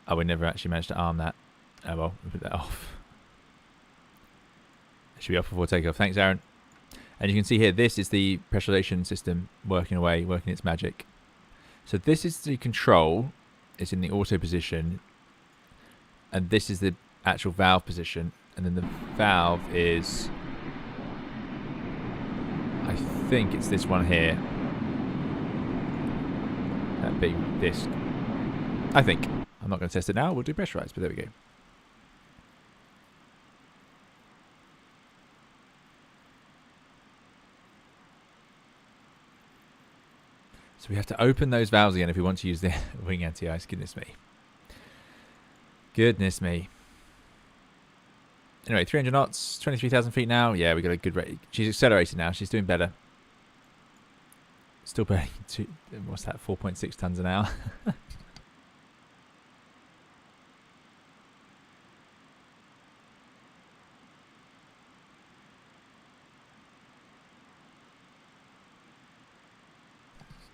Oh, we never actually managed to arm that. Oh, well, we'll put that off. It should be off before takeoff. Thanks, Aaron. And you can see here, this is the pressurization system working away, working its magic. So this is the control. It's in the auto position. And this is the actual valve position. And then the valve is... I think it's this one here. That big disc. I think. I'm not going to test it now. We'll do pressurized, but there we go. So we have to open those valves again if we want to use the wing anti-ice. Goodness me. Goodness me. Anyway, 300 knots, 23,000 feet now. Yeah, we got a good rate. She's accelerated now. She's doing better. Still burning, what's that, 4.6 tons an hour?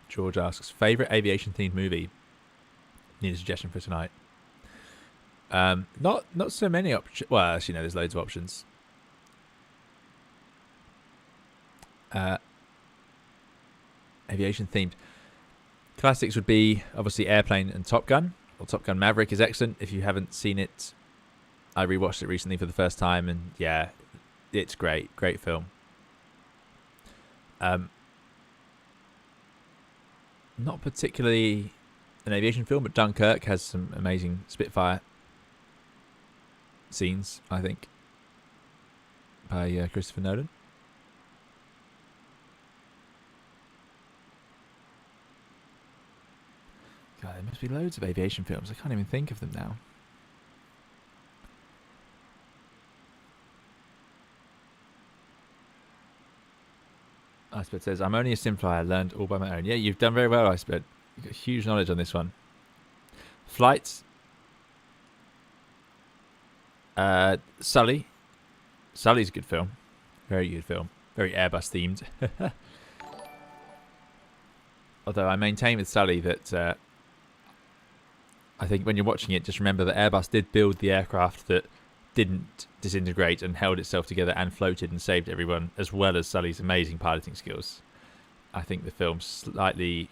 George asks, favourite aviation-themed movie? Need a suggestion for tonight. Not so many options. Well, actually, no, there's loads of options. Aviation-themed. Classics would be, obviously, Airplane and Top Gun. Or Top Gun Maverick is excellent. If you haven't seen it, I rewatched it recently for the first time, and yeah, it's great. Great film. Not particularly an aviation film, but Dunkirk has some amazing Spitfire scenes, I think, by Christopher Nolan. God, there must be loads of aviation films. I can't even think of them now. Icebird says, I'm only a sim flyer, learned all by my own. Yeah, you've done very well, Icebird. You've got huge knowledge on this one. Flights. Sully. Sully's a good film. Very good film. Very Airbus themed. Although I maintain with Sully that I think when you're watching it, just remember that Airbus did build the aircraft that didn't disintegrate and held itself together and floated and saved everyone, as well as Sully's amazing piloting skills. I think the film slightly...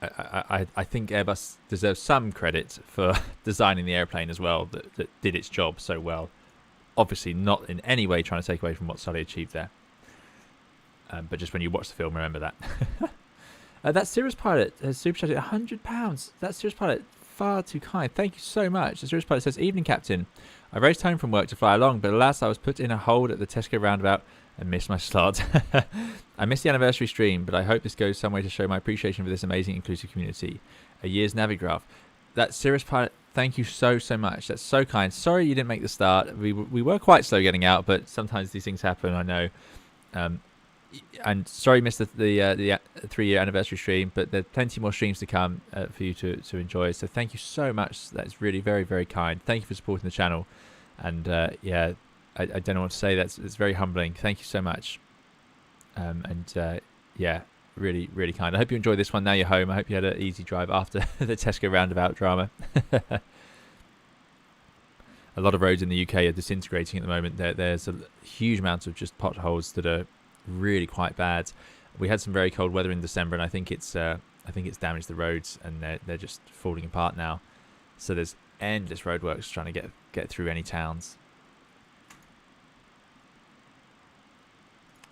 I think Airbus deserves some credit for designing the airplane as well that did its job so well. Obviously not in any way trying to take away from what Sully achieved there. But just when you watch the film, remember that. That Cirrus pilot has super chatted £100. That Cirrus pilot, far too kind. Thank you so much. The Cirrus pilot says, evening, Captain. I raced home from work to fly along, but alas, I was put in a hold at the Tesco roundabout and missed my slot. I missed the anniversary stream, but I hope this goes some way to show my appreciation for this amazing inclusive community. A year's Navigraph. That Cirrus pilot, thank you so much. That's so kind. Sorry you didn't make the start. We were quite slow getting out, but sometimes these things happen, I know. And sorry you missed the 3-year anniversary stream, but there's plenty more streams to come for you to enjoy. So thank you so much. That's really very, very kind. Thank you for supporting the channel. And yeah, I don't know what to say. It's very humbling. Thank you so much. Yeah, really, really kind. I hope you enjoyed this one. Now you're home. I hope you had an easy drive after the Tesco roundabout drama. A lot of roads in the UK are disintegrating at the moment. There's a huge amount of just potholes that are really quite bad. We had some very cold weather in December, and I think it's damaged the roads, and they're just falling apart now. So there's endless roadworks trying to get through any towns.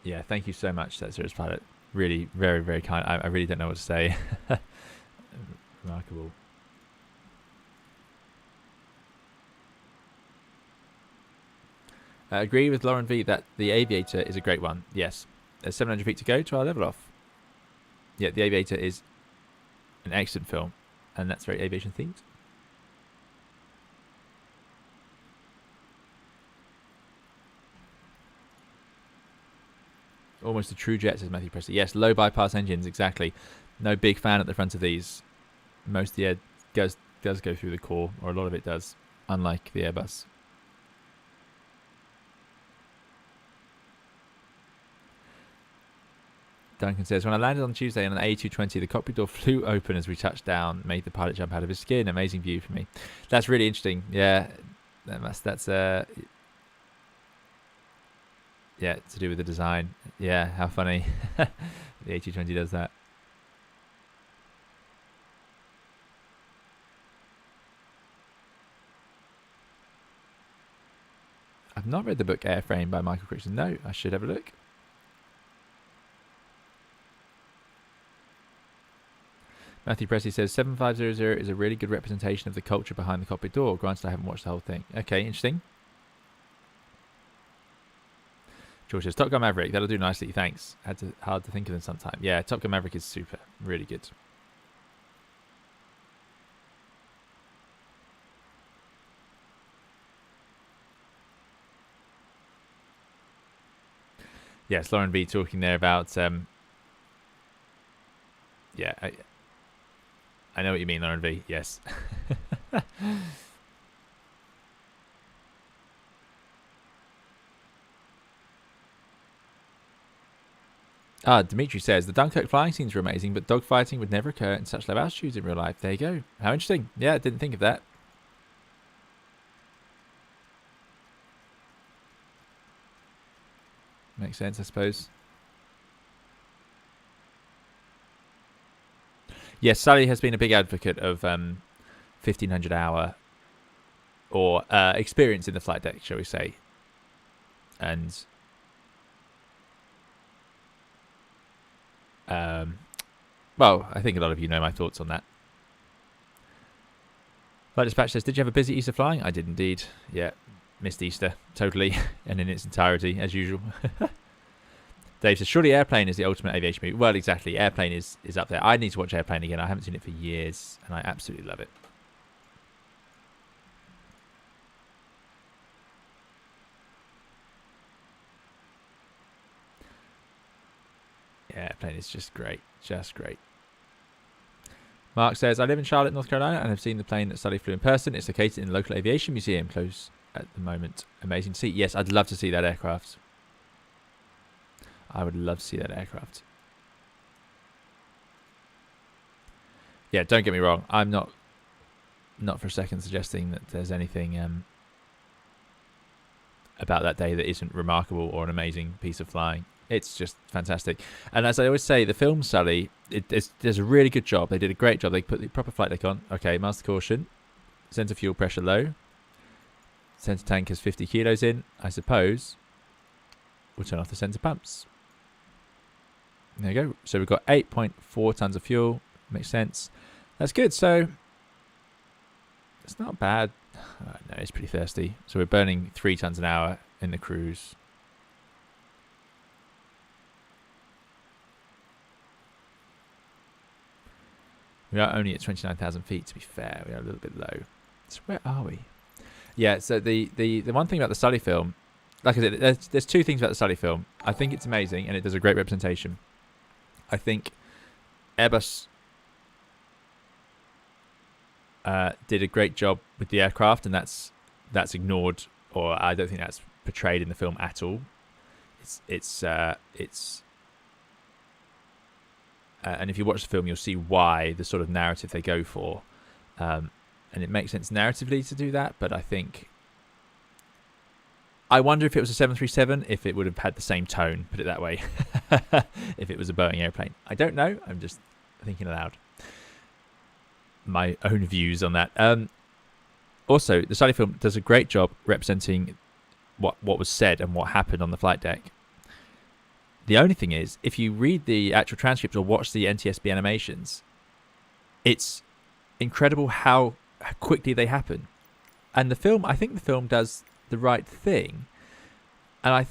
Yeah, thank you so much, that Cirrus pilot. really very, very kind. I really don't know what to say. Remarkable. I agree with Lauren V that The Aviator is a great one. Yes. There's 700 feet to go to our level off. Yeah, The Aviator is an excellent film, and that's very aviation themed. Almost a true jet, says Matthew Presley. Yes, low bypass engines, exactly. No big fan at the front of these. Most of the air does go through the core, or a lot of it does, unlike the Airbus. Duncan says, when I landed on Tuesday on an A320, the cockpit door flew open as we touched down, made the pilot jump out of his skin. Amazing view for me. That's really interesting. Yeah, that's yeah, to do with the design. Yeah, how funny. The A320 does that. I've not read the book Airframe by Michael Crichton. No, I should have a look. Matthew Presley says 7500 is a really good representation of the culture behind the cockpit door. Granted, I haven't watched the whole thing. Okay, interesting. George says Top Gun Maverick. That'll do nicely. Thanks. Hard to think of them sometime. Yeah, Top Gun Maverick is super. Really good. Yes, Lauren B talking there about yeah, I know what you mean, Lauren V. Yes. Dimitri says the Dunkirk flying scenes were amazing, but dogfighting would never occur in such low altitudes in real life. There you go. How interesting. Yeah, I didn't think of that. Makes sense, I suppose. Yes, Sully has been a big advocate of 1500 hour or experience in the flight deck, shall we say. And well, I think a lot of you know my thoughts on that. Flight Dispatch says, did you have a busy Easter flying? I did indeed. Yeah, missed Easter totally and in its entirety as usual. Dave says, surely Airplane is the ultimate aviation movie. Well, exactly. Airplane is up there. I need to watch Airplane again. I haven't seen it for years, and I absolutely love it. Yeah, Airplane is just great. Just great. Mark says, I live in Charlotte, North Carolina, and have seen the plane that Sully flew in person. It's located in the local aviation museum, close at the moment. Amazing to see. Yes, I'd love to see that aircraft. I would love to see that aircraft. Yeah, don't get me wrong. I'm not for a second suggesting that there's anything about that day that isn't remarkable or an amazing piece of flying. It's just fantastic. And as I always say, the film Sully, there's a really good job. They did a great job. They put the proper flight deck on. Okay, master caution. Center fuel pressure low. Center tank has 50 kilos in. I suppose we'll turn off the center pumps. There you go. So we've got 8.4 tons of fuel. Makes sense. That's good. So it's not bad. No, it's pretty thirsty. So we're burning 3 tons an hour in the cruise. We are only at 29,000 feet, to be fair. We are a little bit low. So where are we? Yeah, so the one thing about the Sully film, like I said, there's 2 things about the Sully film. I think it's amazing, and it does a great representation. I think Airbus did a great job with the aircraft, and that's ignored, or I don't think that's portrayed in the film at all. And if you watch the film, you'll see why the sort of narrative they go for, and it makes sense narratively to do that. But I wonder if it was a 737, if it would have had the same tone, put it that way, if it was a Boeing airplane. I don't know. I'm just thinking aloud. My own views on that. Also, the Sully film does a great job representing what was said and what happened on the flight deck. The only thing is, if you read the actual transcripts or watch the NTSB animations, it's incredible how quickly they happen. And the film, I think the film does the right thing. And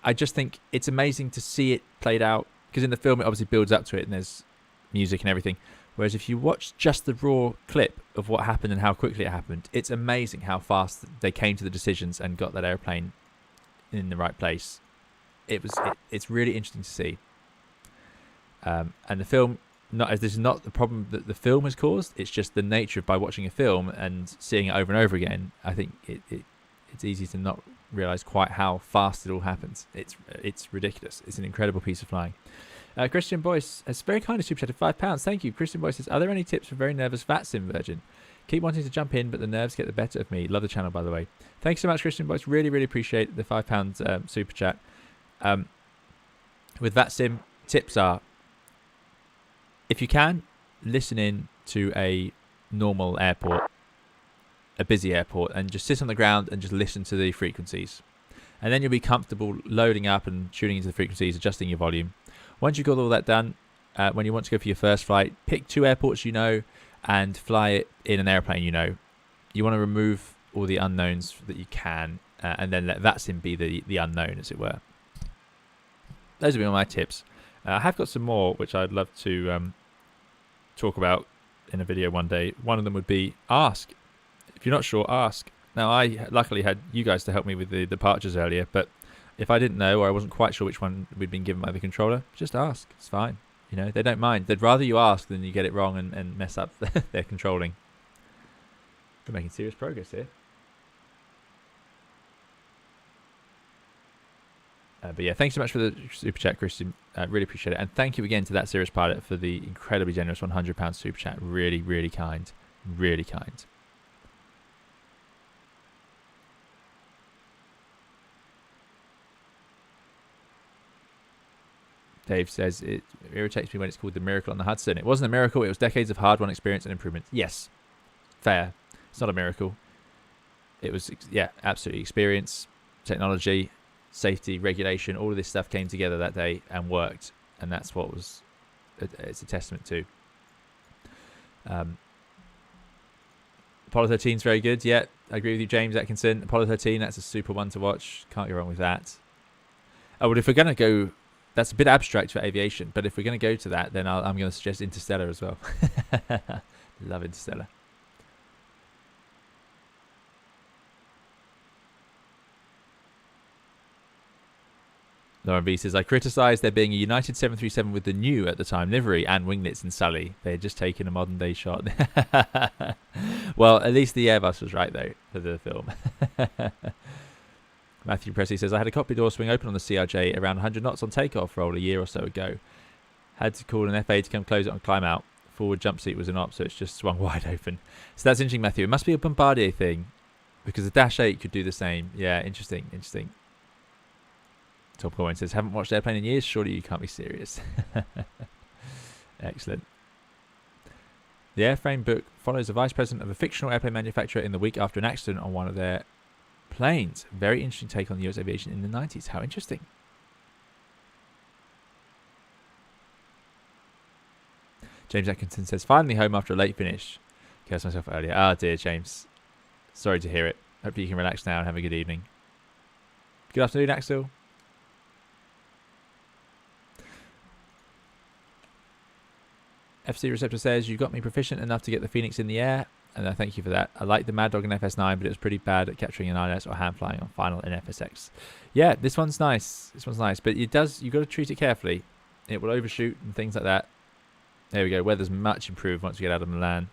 I just think it's amazing to see it played out, because in the film it obviously builds up to it and there's music and everything. Whereas if you watch just the raw clip of what happened and how quickly it happened, it's amazing how fast they came to the decisions and got that airplane in the right place. It's really interesting to see. And the film, this is not the problem that the film has caused. It's just the nature of, by watching a film and seeing it over and over again, I think it's easy to not realize quite how fast it all happens. It's ridiculous. It's an incredible piece of flying. Christian Boyce has very kindly super chatted £5. Thank you. Christian Boyce says, are there any tips for very nervous VATSIM virgin? Keep wanting to jump in, but the nerves get the better of me. Love the channel, by the way. Thanks so much, Christian Boyce. Really, really appreciate the £5 super chat. With VATSIM, tips are, if you can, listen in to a normal airport, a busy airport, and just sit on the ground and just listen to the frequencies. And then you'll be comfortable loading up and tuning into the frequencies, adjusting your volume. Once you've got all that done, when you want to go for your first flight, pick 2 airports you know and fly it in an airplane you know. You want to remove all the unknowns that you can, and then let VATSIM be the unknown, as it were. Those have been all my tips. I have got some more which I'd love to talk about in a video one day. One of them would be ask. If you're not sure, ask. Now, I luckily had you guys to help me with the departures earlier, but if I didn't know, or I wasn't quite sure which one we'd been given by the controller, just ask. It's fine. You know, they don't mind. They'd rather you ask than you get it wrong and mess up their controlling. We're making serious progress here. But yeah, thanks so much for the super chat, Christian. Really appreciate it. And thank you again to that Serious Pilot for the incredibly generous £100 super chat. Really, really kind. Really kind. Dave says, it irritates me when it's called the miracle on the Hudson. It wasn't a miracle. It was decades of hard-won experience and improvement. Yes, fair. It's not a miracle. It was, yeah, absolutely. Experience, technology, safety, regulation, all of this stuff came together that day and worked. And that's what it's a testament to. Apollo 13 is very good. Yeah, I agree with you, James Atkinson. Apollo 13, that's a super one to watch. Can't go wrong with that. Oh, but if we're going to go... That's a bit abstract for aviation, but if we're going to go to that, then I'm going to suggest Interstellar as well. Love Interstellar. Lauren B says, I criticised there being a United 737 with the new, at the time, livery and winglets in Sully. They had just taken a modern day shot. Well, at least the Airbus was right, though, for the film. Matthew Presley says, I had a cockpit door swing open on the CRJ around 100 knots on takeoff roll a year or so ago. Had to call an FA to come close it and climb out. Forward jump seat was an op, so it's just swung wide open. So that's interesting, Matthew. It must be a Bombardier thing, because the Dash 8 could do the same. Yeah, interesting. Top Coin says, haven't watched Airplane in years. Surely you can't be serious. Excellent. The airframe book follows the vice president of a fictional airplane manufacturer in the week after an accident on one of their planes. Very interesting take on US aviation in the 90s. How interesting. James Atkinson says, finally home after a late finish. Cursed myself earlier. Ah, dear, James. Sorry to hear it. Hopefully you can relax now and have a good evening. Good afternoon, Axel. FC Receptor says, you got me proficient enough to get the Phoenix in the air, and I thank you for that. I like the Mad Dog in FS9, but it was pretty bad at capturing an ILS or hand flying on final in FSX. Yeah, this one's nice. But you've got to treat it carefully. It will overshoot and things like that. There we go. Weather's much improved once we get out of Milan.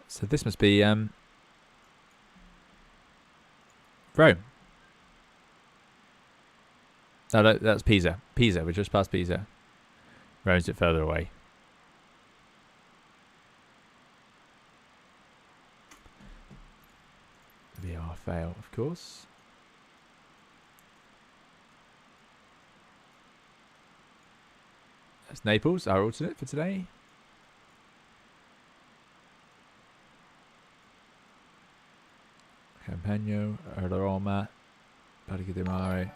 So this must be Rome. No, that's Pisa. We're just past Pisa. Rome's a bit further away. VR fail, of course. That's Naples, our alternate for today. Campagno, Roma, Parque di Mare,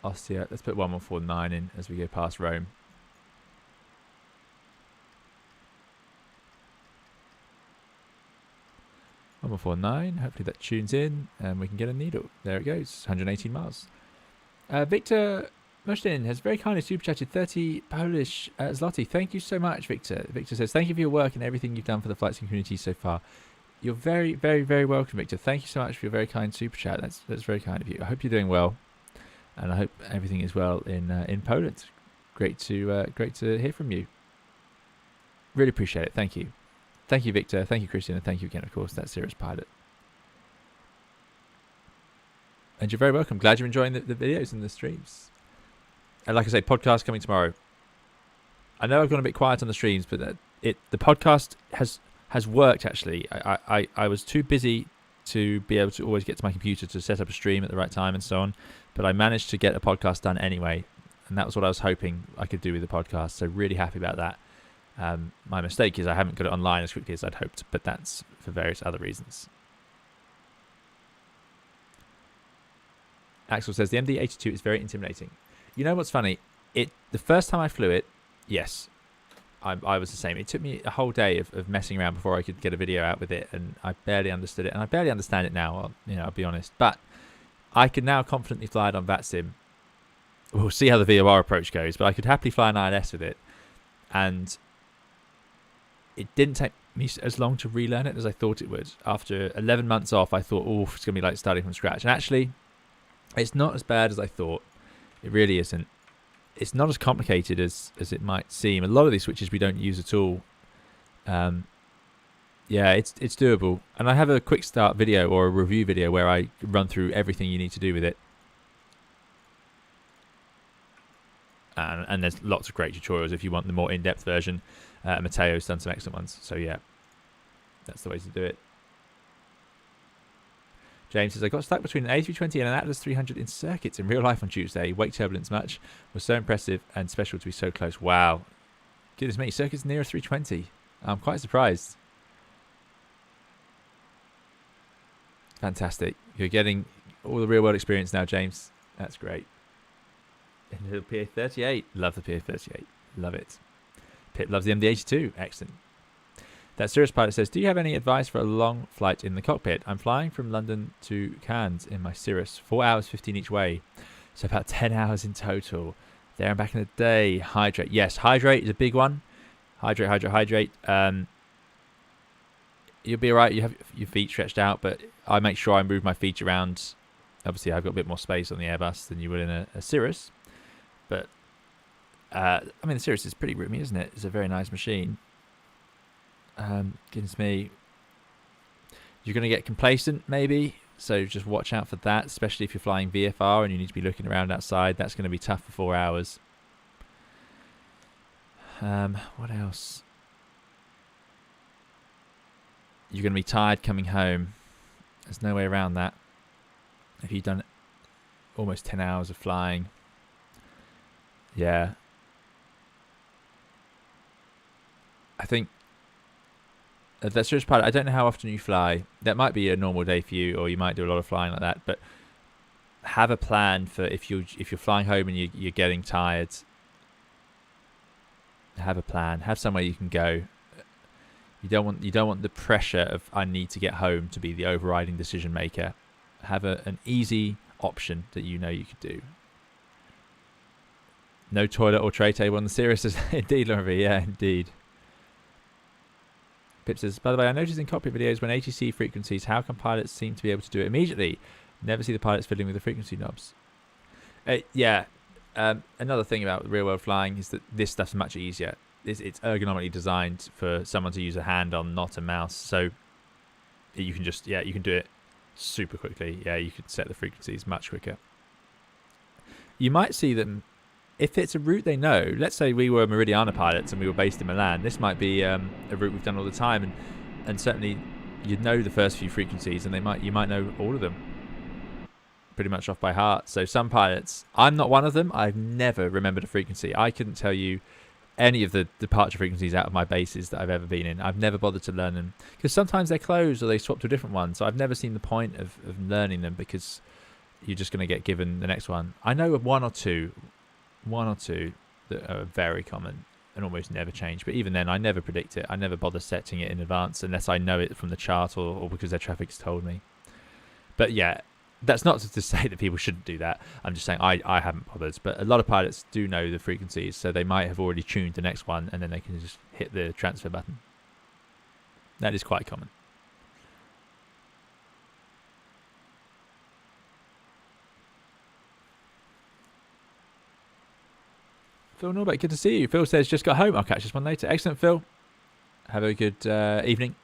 Ostia. Let's put 1149 in as we go past Rome. 1149. Hopefully that tunes in and we can get a needle. There it goes. 118 miles. Victor Mushtin has very kindly super chatted 30 Polish zloty. Thank you so much, Victor. Victor says, thank you for your work and everything you've done for the flight sim community so far. You're very, very, very welcome, Victor. Thank you so much for your very kind super chat. That's very kind of you. I hope you're doing well, and I hope everything is well in Poland. Great to hear from you. Really appreciate it. Thank you. Thank you, Victor. Thank you, Christian. And thank you again, of course, that Cirrus pilot. And you're very welcome. Glad you're enjoying the videos and the streams. And like I say, podcast coming tomorrow. I know I've gone a bit quiet on the streams, but the podcast has worked, actually. I was too busy to be able to always get to my computer to set up a stream at the right time and so on. But I managed to get a podcast done anyway. And that was what I was hoping I could do with the podcast. So really happy about that. My mistake is I haven't got it online as quickly as I'd hoped, but that's for various other reasons. Axel says the MD-82 is very intimidating. You know what's funny? The first time I flew it, yes, I was the same. It took me a whole day of messing around before I could get a video out with it, and I barely understood it, and I barely understand it now. I'll be honest, but I could now confidently fly it on VATSIM. We'll see how the VOR approach goes, but I could happily fly an ILS with it, and it didn't take me as long to relearn it as I thought it would. After 11 months off, I thought, oh, it's going to be like starting from scratch. And actually, it's not as bad as I thought. It really isn't. It's not as complicated as it might seem. A lot of these switches we don't use at all. Yeah, it's doable. And I have a quick start video or a review video where I run through everything you need to do with it. And there's lots of great tutorials if you want the more in-depth version. Matteo's done some excellent ones. So yeah, that's the way to do it. James says, I got stuck between an A320 and an Atlas 300 in circuits in real life on Tuesday. Wake turbulence much. Was so impressive and special to be so close. Wow. Goodness me, circuits near a 320. I'm quite surprised. Fantastic. You're getting all the real world experience now, James. That's great. And the PA-38. Love the PA-38. Love it. Pip loves the MD-82. Excellent. That Cirrus pilot says, do you have any advice for a long flight in the cockpit? I'm flying from London to Cannes in my Cirrus. 4 hours 15 each way. So about 10 hours in total. There and back in the day. Hydrate. Yes, hydrate is a big one. Hydrate, hydrate, hydrate. You'll be alright. You have your feet stretched out, but I make sure I move my feet around. Obviously, I've got a bit more space on the Airbus than you would in a Cirrus. But, I mean, the Cirrus is pretty roomy, isn't it? It's a very nice machine. Goodness me. You're going to get complacent, maybe. So just watch out for that, especially if you're flying VFR and you need to be looking around outside. That's going to be tough for 4 hours. What else? You're going to be tired coming home. There's no way around that. If you've done almost 10 hours of flying. Yeah. I think that's Cirrus pilot. I don't know how often you fly. That might be a normal day for you, or you might do a lot of flying like that. But have a plan for if you're flying home and you're getting tired. Have a plan. Have somewhere you can go. You don't want the pressure of I need to get home to be the overriding decision maker. Have an easy option that you know you could do. No toilet or tray table on the Cirrus. Indeed, Laurie. Yeah, indeed. Pip says, by the way, I noticed in cockpit videos when ATC frequencies, how come pilots seem to be able to do it immediately? Never see the pilots fiddling with the frequency knobs. Yeah. Another thing about real world flying is that this stuff's much easier. It's ergonomically designed for someone to use a hand on, not a mouse. So you can just, you can do it super quickly. Yeah, you could set the frequencies much quicker. You might see them, if it's a route they know. Let's say we were Meridiana pilots and we were based in Milan. This might be a route we've done all the time, and certainly you'd know the first few frequencies, and you might know all of them. pretty much off by heart. So some pilots, I'm not one of them. I've never remembered a frequency. I couldn't tell you any of the departure frequencies out of my bases that I've ever been in. I've never bothered to learn them because sometimes they're closed or they swap to a different one. So I've never seen the point of learning them because you're just going to get given the next one. I know of one or two that are very common and almost never change. But even then, I never predict it. I never bother setting it in advance unless I know it from the chart or because their traffic's told me. But yeah, that's not to say that people shouldn't do that. I'm just saying I haven't bothered. But a lot of pilots do know the frequencies, so they might have already tuned the next one and then they can just hit the transfer button. That is quite common. Phil Norbert, good to see you. Phil says, just got home. I'll catch this one later. Excellent, Phil. Have a good evening.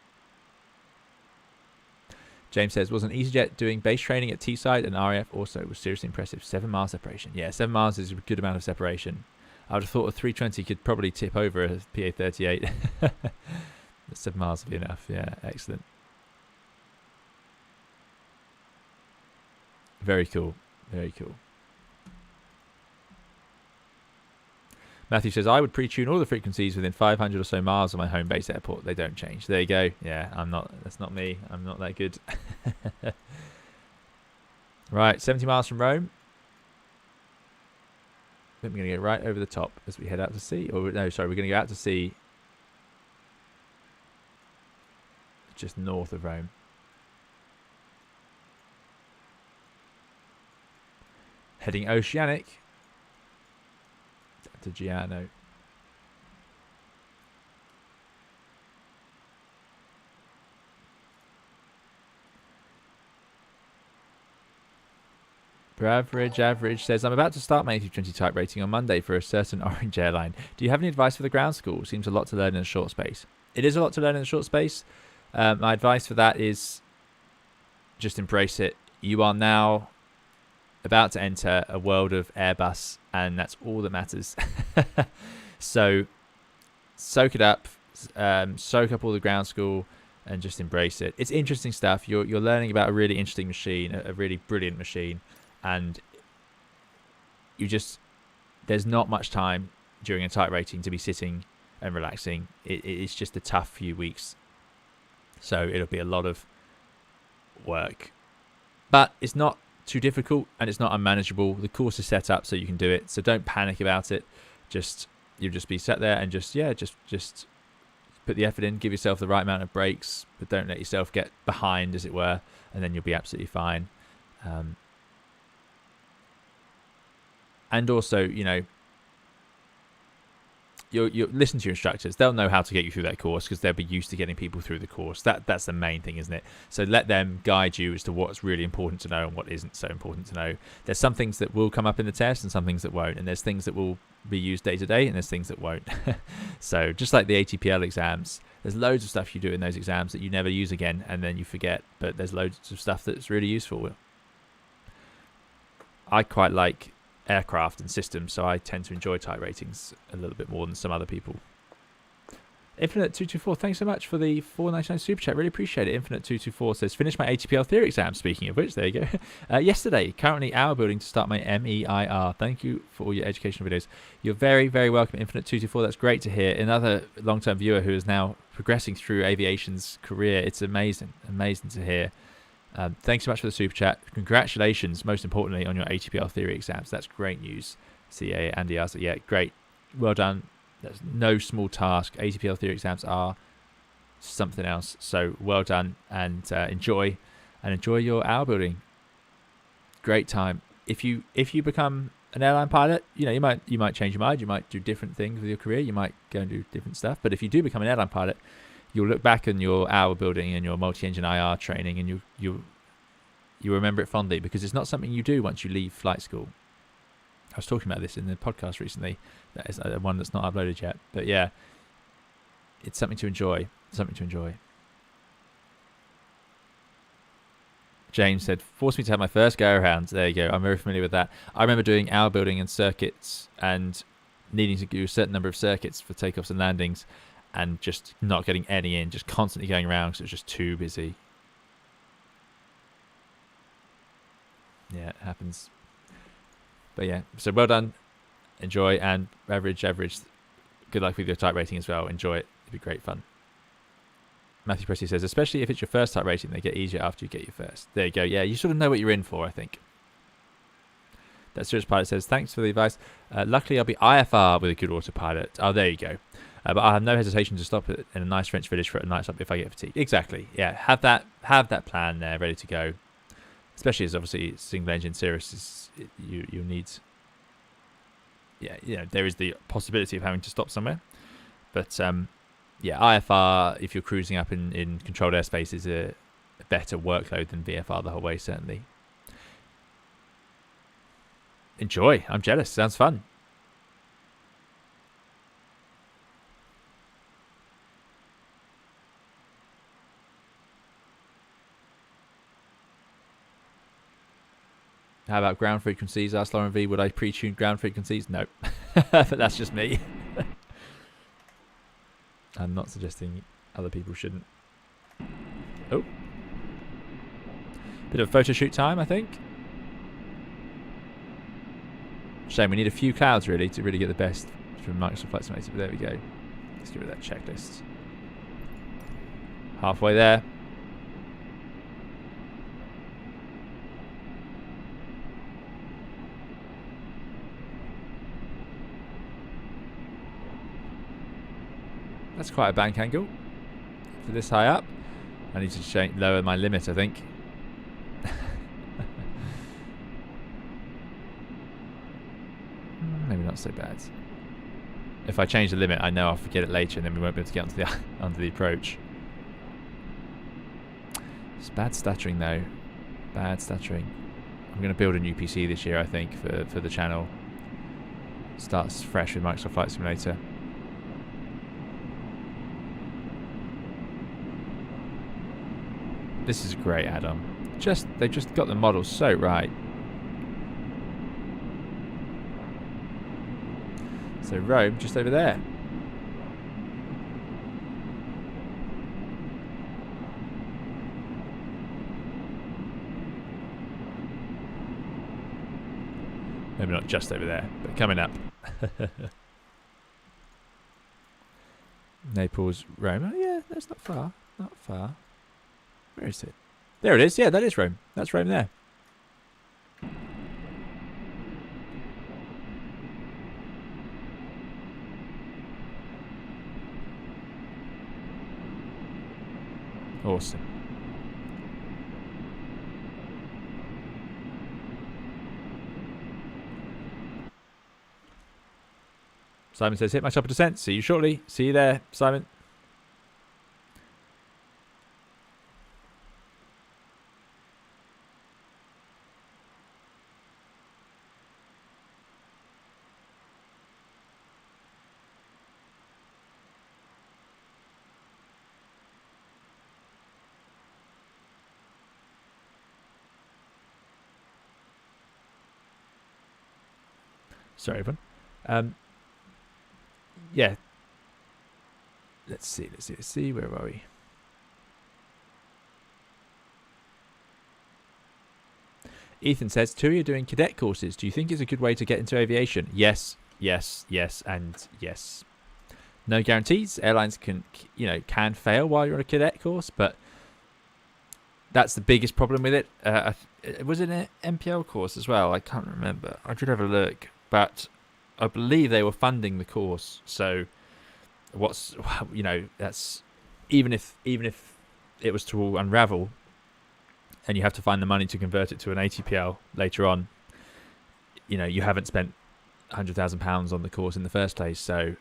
James says, was an EasyJet doing base training at Teesside and RAF also was seriously impressive. 7 mile separation. Yeah, 7 miles is a good amount of separation. I would have thought a 320 could probably tip over a PA-38. 7 miles would be enough. Yeah, excellent. Very cool. Very cool. Matthew says, I would pre-tune all the frequencies within 500 or so miles of my home base airport. They don't change. There you go. Yeah, that's not me. I'm not that good. Right, 70 miles from Rome. Then we're going to go right over the top as we head out to sea. Or no, sorry, we're going to go out to sea just north of Rome. Heading oceanic to Giano. Average says, I'm about to start my A320 type rating on Monday for a certain orange airline. Do you have any advice for the ground school? Seems a lot to learn in a short space. It is a lot to learn in a short space. My advice for that is just embrace it. You are now about to enter a world of Airbus, and that's all that matters. So soak it up, soak up all the ground school, and just embrace it. It's interesting stuff. You're learning about a really interesting machine, a really brilliant machine, and there's not much time during a type rating to be sitting and relaxing. It's just a tough few weeks, so it'll be a lot of work, but it's not too difficult and it's not unmanageable. The course is set up so you can do it, so don't panic about it. You'll just be sat there and just put the effort in, give yourself the right amount of breaks, but don't let yourself get behind, as it were, and then you'll be absolutely fine. And also, you listen to your instructors. They'll know how to get you through that course because they'll be used to getting people through the course. That's the main thing, isn't it? So let them guide you as to what's really important to know and what isn't so important to know. There's some things that will come up in the test and some things that won't, and there's things that will be used day to day and there's things that won't. So just like the ATPL exams, there's loads of stuff you do in those exams that you never use again and then you forget, but there's loads of stuff that's really useful. I quite like aircraft and systems, so I tend to enjoy type ratings a little bit more than some other people. Infinite224, thanks so much for the $4.99 super chat, really appreciate it. Infinite224 says, finished my ATPL theory exam, speaking of which, there you go, yesterday, currently hour building to start my MEIR. Thank you for all your educational videos. You're very, very welcome, Infinite224, that's great to hear. Another long-term viewer who is now progressing through aviation's career. It's amazing to hear. Thanks so much for the super chat. Congratulations, most importantly, on your ATPL theory exams. That's great news. See, Andy asked, yeah, great. Well done. That's no small task. ATPL theory exams are something else. So well done, and enjoy your hour building. Great time. If you become an airline pilot, you might change your mind. You might do different things with your career. You might go and do different stuff. But if you do become an airline pilot, you'll look back on your hour building and your multi-engine IR training, and you remember it fondly because it's not something you do once you leave flight school. I was talking about this in the podcast recently. That is one that's not uploaded yet. But yeah, it's something to enjoy. James said, forced me to have my first go around. There you go. I'm very familiar with that. I remember doing hour building and circuits and needing to do a certain number of circuits for takeoffs and landings and just not getting any in, just constantly going around because it was just too busy. Yeah, happens. But yeah, so well done. Enjoy, and average. Good luck with your type rating as well. Enjoy it. It'll be great fun. Matthew Presti says, especially if it's your first type rating, they get easier after you get your first. There you go. Yeah, you sort of know what you're in for, I think. That Serious Pilot says, thanks for the advice. Luckily, I'll be IFR with a good autopilot. Oh, there you go. But I have no hesitation to stop in a nice French village for a night stop if I get fatigued. Exactly. Yeah, have that plan there ready to go. Especially as obviously single engine Cirrus you need. Yeah, there is the possibility of having to stop somewhere. But yeah, IFR, if you're cruising up in controlled airspace, is a better workload than VFR the whole way, certainly. Enjoy. I'm jealous. Sounds fun. How about ground frequencies? Asked Lauren V. Would I pre-tune ground frequencies? No. But that's just me. I'm not suggesting other people shouldn't. Oh. Bit of photo shoot time, I think. Shame, we need a few clouds really to really get the best from Microsoft Flight Simulator, but there we go. Let's give it that checklist. Halfway there. That's quite a bank angle for this high up. I need to lower my limit, I think. Maybe not so bad. If I change the limit, I know I'll forget it later, and then we won't be able to get onto the onto the approach. It's bad stuttering though. Bad stuttering. I'm going to build a new PC this year, I think, for the channel. Starts fresh with Microsoft Flight Simulator. This is a great add-on. They've just got the model so right. So Rome, just over there. Maybe not just over there, but coming up. Naples, Rome. Oh, yeah, that's not far. Not far. Where is it? There it is. Yeah, that is Rome. That's Rome there. Awesome. Simon says, hit my chopper descent. See you shortly. See you there, Simon. Sorry, everyone. Yeah. Let's see. Where are we? Ethan says, TUI are doing cadet courses. Do you think it's a good way to get into aviation? Yes, and yes. No guarantees. Airlines can fail while you're on a cadet course, but that's the biggest problem with it. Was it an MPL course as well? I can't remember. I did have a look. But I believe they were funding the course, so that's even if it was to all unravel, and you have to find the money to convert it to an ATPL later on. You haven't spent £100,000 on the course in the first place, so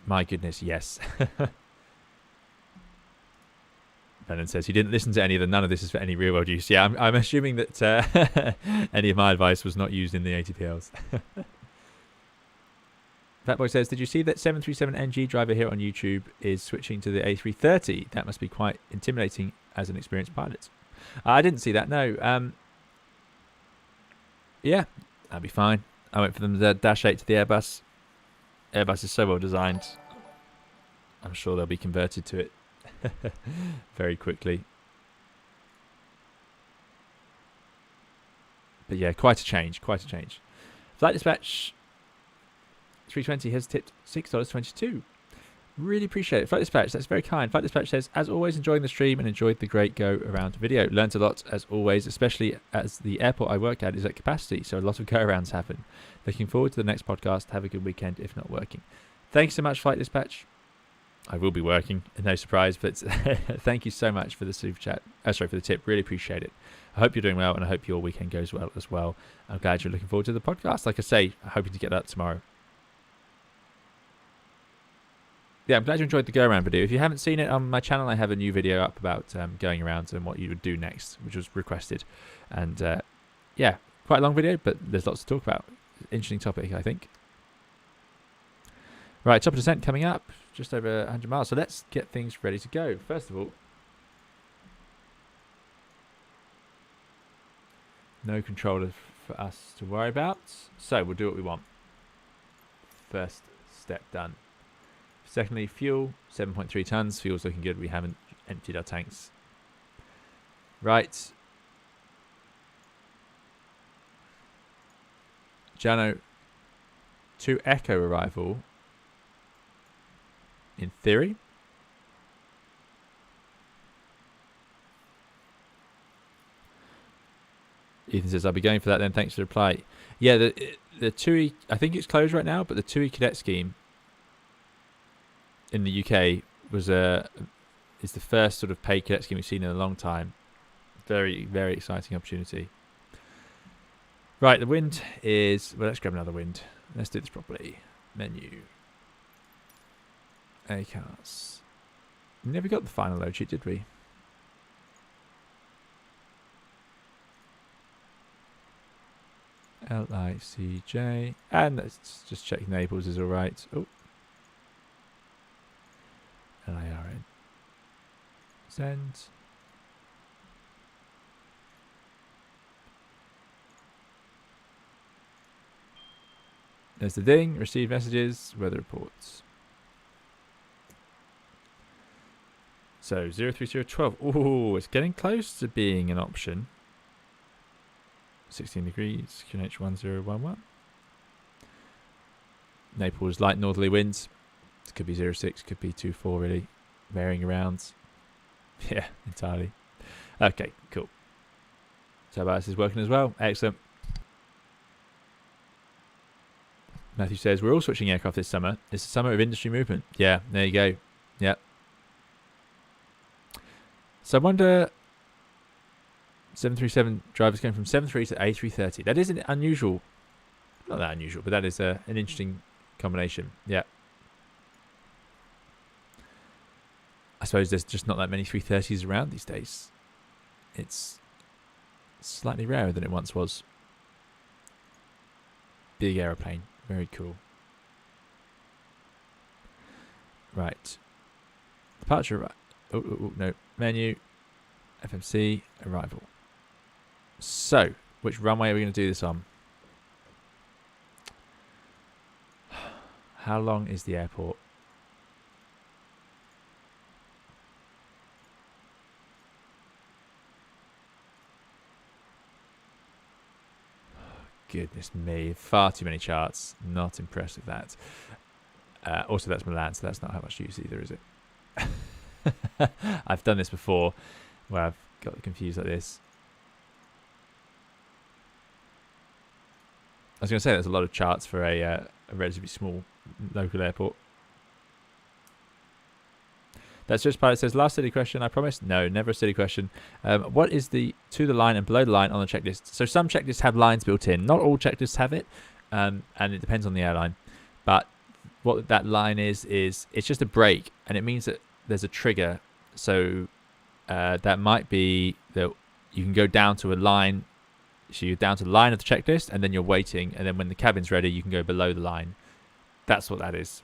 my goodness, yes. Brennan says he didn't listen to any of them. None of this is for any real world use. Yeah, I'm assuming that any of my advice was not used in the ATPLs. Fatboy says, did you see that 737NG driver here on YouTube is switching to the A330? That must be quite intimidating as an experienced pilot. I didn't see that, no. Yeah, that'll be fine. I went for them to Dash 8 to the Airbus. Airbus is so well designed. I'm sure they'll be converted to it very quickly. But yeah, quite a change, quite a change. Flight Dispatch 320 has tipped $6.22. Really appreciate it. Flight Dispatch, that's very kind. Flight Dispatch says, as always, enjoying the stream and enjoyed the great go-around video. Learned a lot, as always, especially as the airport I work at is at capacity, so a lot of go-arounds happen. Looking forward to the next podcast. Have a good weekend, if not working. Thanks so much, Flight Dispatch. I will be working, no surprise, but thank you so much for the super chat. For the tip. Really appreciate it. I hope you're doing well, and I hope your weekend goes well as well. I'm glad you're looking forward to the podcast. Like I say, I'm hoping to get that tomorrow. Yeah, I'm glad you enjoyed the go-around video. If you haven't seen it on my channel, I have a new video up about going around and what you would do next, which was requested. And yeah, quite a long video, but there's lots to talk about. Interesting topic, I think. Right, top of descent coming up, just over 100 miles. So let's get things ready to go. First of all, no controller for us to worry about. So we'll do what we want. First step done. Secondly, fuel, 7.3 tons. Fuel's looking good. We haven't emptied our tanks. Right. Jano, 2 Echo arrival. In theory. Ethan says, I'll be going for that then. Thanks for the reply. Yeah, the TUI, I think it's closed right now, but the TUI cadet scheme in the UK is the first sort of paid cadet scheme we've seen in a long time. Very, very exciting opportunity. Right, the wind is... Well, let's grab another wind. Let's do this properly. Menu. ACARS. We never got the final load sheet, did we? LICJ. And let's just check Naples is alright. Oh. LIRN. Send. There's the ding. Receive messages. Weather reports. So 03012. Oh, it's getting close to being an option. 16 degrees. QNH 1011. Naples light northerly winds. It could be 06, could be 24 really. Varying around. Yeah, entirely. Okay, cool. So this is working as well. Excellent. Matthew says, we're all switching aircraft this summer. It's the summer of industry movement. Yeah, there you go. Yep. So I wonder, 737 drivers going from 73 to A330. That isn't unusual. Not that unusual, but that is an interesting combination. Yeah. I suppose there's just not that many 330s around these days. It's slightly rarer than it once was. Big aeroplane. Very cool. Right. Departure. Right. Oh, no. Menu. FMC. Arrival. So, which runway are we going to do this on? How long is the airport? Goodness me, far too many charts. Not impressed with that. Also, that's Milan, so that's not how much use either, is it? I've done this before, where I've got confused like this. I was going to say there's a lot of charts for a relatively small local airport. That's just pilot says, last silly question, I promise. No, never a silly question. What is the to the line and below the line on the checklist? So some checklists have lines built in. Not all checklists have it, and it depends on the airline. But what that line is it's just a break, and it means that there's a trigger. So that might be that you can go down to a line. So you're down to the line of the checklist, and then you're waiting, and then when the cabin's ready, you can go below the line. That's what that is.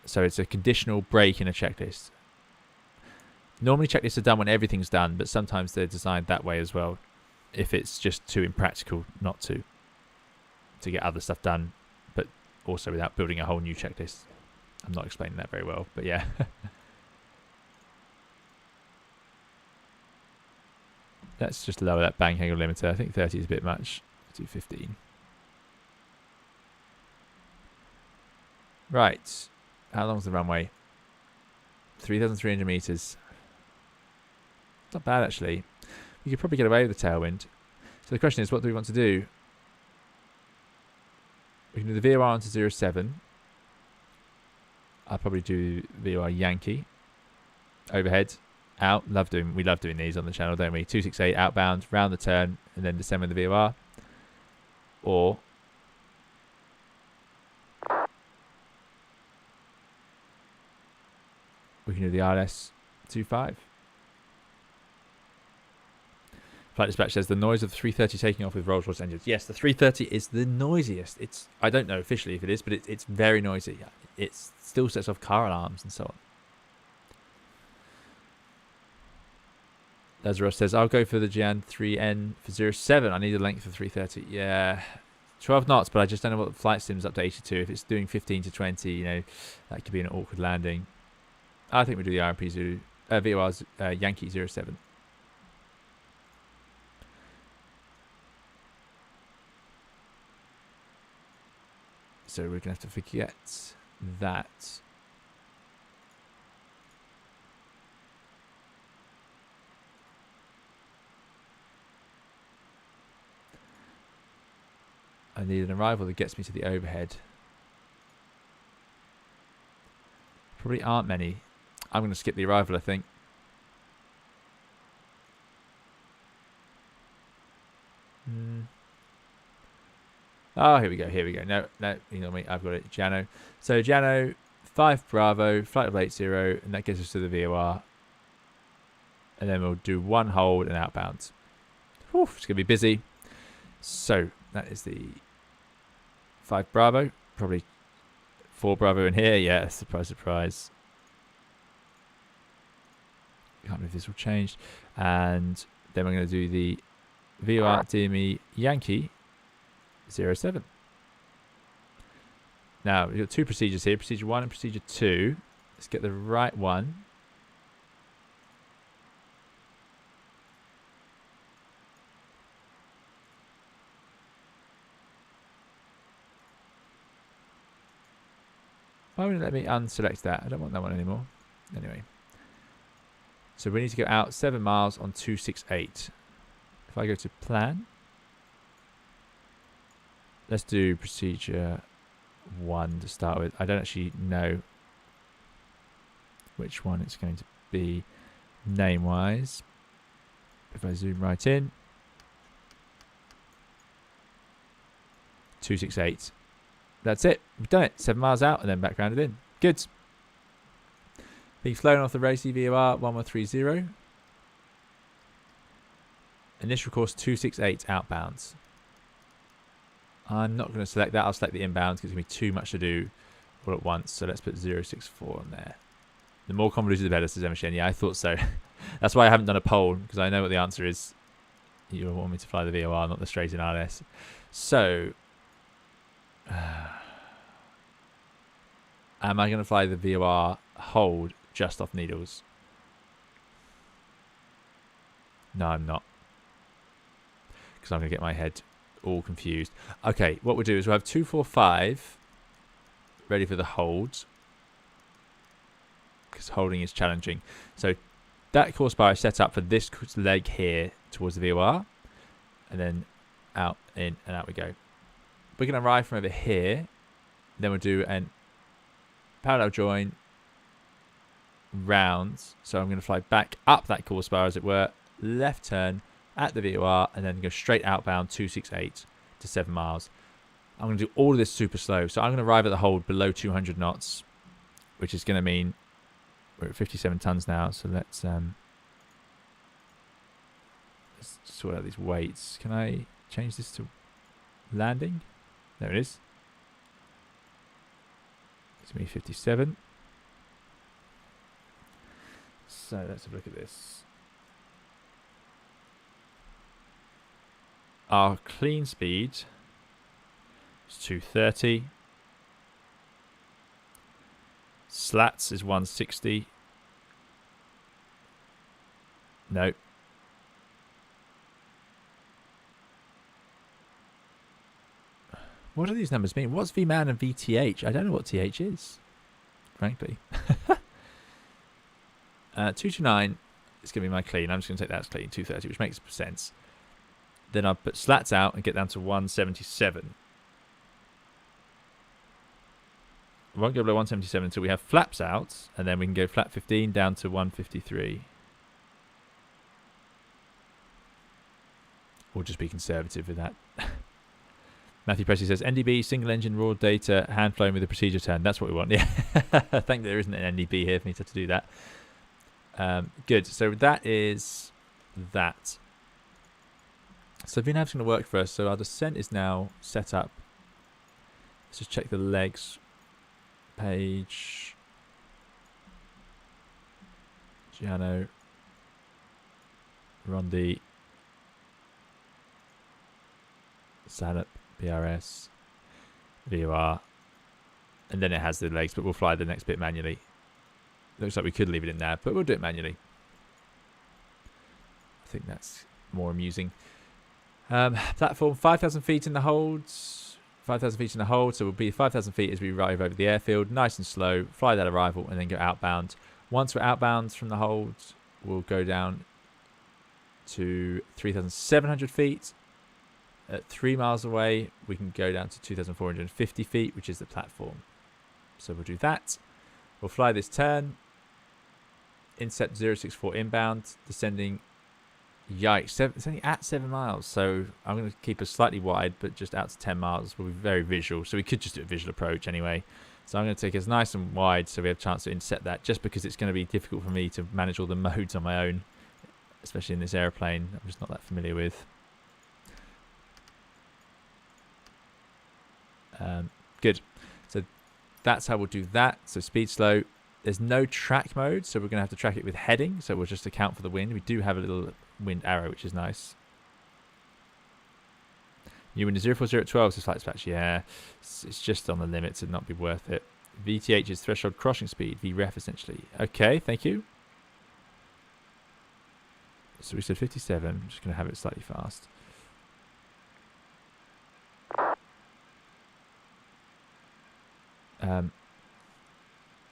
So it's a conditional break in a checklist. Normally checklists are done when everything's done, but sometimes they're designed that way as well, if it's just too impractical not to get other stuff done, but also without building a whole new checklist. I'm not explaining that very well, but yeah. Let's just lower that bang angle limiter. I think 30 is a bit much. do 15. Right. How long's the runway? 3,300 meters. Not bad, actually. We could probably get away with the tailwind. So the question is, what do we want to do? We can do the VOR onto 07. I'll probably do VOR Yankee. Overhead. Out. We love doing these on the channel, don't we? 268 outbound, round the turn, and then descend with the VOR. Or we can do the RS 25. Flight dispatch says the noise of the 330 taking off with Rolls-Royce engines. Yes, the 330 is the noisiest. I don't know officially if it is, but it's very noisy. It still sets off car alarms and so on. Lazarus says, I'll go for the Gian 3N for 07. I need a length for 330. Yeah, 12 knots, but I just don't know what the flight sim's up to 82. If it's doing 15 to 20, you know, that could be an awkward landing. I think we do the RMP Zulu, VOR's Yankee 07. So we're going to have to forget that. I need an arrival that gets me to the overhead. Probably aren't many. I'm going to skip the arrival, I think. Oh, here we go. No, you know me. I've got it. Jano. So Jano, 5 Bravo, flight of 80, and that gets us to the VOR. And then we'll do 1 hold and outbound. Whew, it's going to be busy. So that is the 5 Bravo. Probably 4 Bravo in here. Yeah, surprise, surprise. Can't believe this will change. And then we're going to do the VOR DME Yankee 07. Now, we've got 2 procedures here, procedure 1 and procedure 2. Let's get the right one. Why wouldn't it let me unselect that? I don't want that one anymore. Anyway. So we need to go out 7 miles on 268. If I go to plan. Let's do procedure 1 to start with. I don't actually know which one it's going to be name-wise. If I zoom right in. 268. That's it. We've done it. 7 miles out and then back rounded in. Good. Being flown off the racy VOR 1130. Initial course 268 outbounds. I'm not going to select that. I'll select the inbounds because it's going to be too much to do all at once. So let's put 064 on there. The more convoluted the better, says Emerson. Yeah, I thought so. That's why I haven't done a poll, because I know what the answer is. You want me to fly the VOR, not the straight in RS. So, am I going to fly the VOR hold just off needles? No, I'm not. Because I'm going to get my head all confused. Okay, what we'll do is we'll have 245 ready for the hold, because holding is challenging. So that course bar is set up for this leg here towards the VOR, and then out, in, and out we go. We're going to arrive from over here, then we'll do an parallel join round. So I'm going to fly back up that course bar, as it were, left turn at the VOR, and then go straight outbound 268 to 7 miles. I'm going to do all of this super slow. So I'm going to arrive at the hold below 200 knots, which is going to mean we're at 57 tons now. So let's sort out these weights. Can I change this to landing? There it is. It's going to be 57. So let's have a look at this. Our clean speed is 230. Slats is 160. No. What do these numbers mean? What's VMAN and VTH? I don't know what TH is, frankly. 229 is going to be my clean. I'm just going to take that as clean. 230, which makes sense. Then I'll put slats out and get down to 177. We won't go below 177 until we have flaps out, and then we can go flap 15 down to 153. We'll just be conservative with that. Matthew Presley says, NDB, single engine, raw data, hand flowing with a procedure turn. That's what we want. Yeah. Thank there isn't an NDB here for me to do that. Good. So that is that. So VNav's going to work for us. So our descent is now set up. Let's just check the legs. Page. Giano. Rondi. Sanup. PRS. VOR. And then it has the legs, but we'll fly the next bit manually. Looks like we could leave it in there, but we'll do it manually. I think that's more amusing. Platform 5,000 feet in the holds. 5,000 feet in the hold, so we'll be 5,000 feet as we arrive over the airfield, nice and slow, fly that arrival, and then go outbound. Once we're outbound from the hold, we'll go down to 3,700 feet. At 3 miles away, we can go down to 2,450 feet, which is the platform. So we'll do that. We'll fly this turn. Incept 064 inbound, descending. Yikes, it's only at 7 miles, so I'm going to keep us slightly wide, but just out to 10 miles. We'll be very visual, so we could just do a visual approach anyway. So I'm going to take us nice and wide so we have a chance to intercept that, just because it's going to be difficult for me to manage all the modes on my own, especially in this aeroplane I'm just not that familiar with. Good. So that's how we'll do that. So speed slow. There's no track mode, so we're going to have to track it with heading, so we'll just account for the wind. We do have a little wind arrow, which is nice. You win the 040 at 12, so flight dispatch. Yeah, it's just on the limit to not be worth it. VTH is threshold crossing speed, VREF essentially. Okay, thank you. So we said 57. I'm just going to have it slightly fast.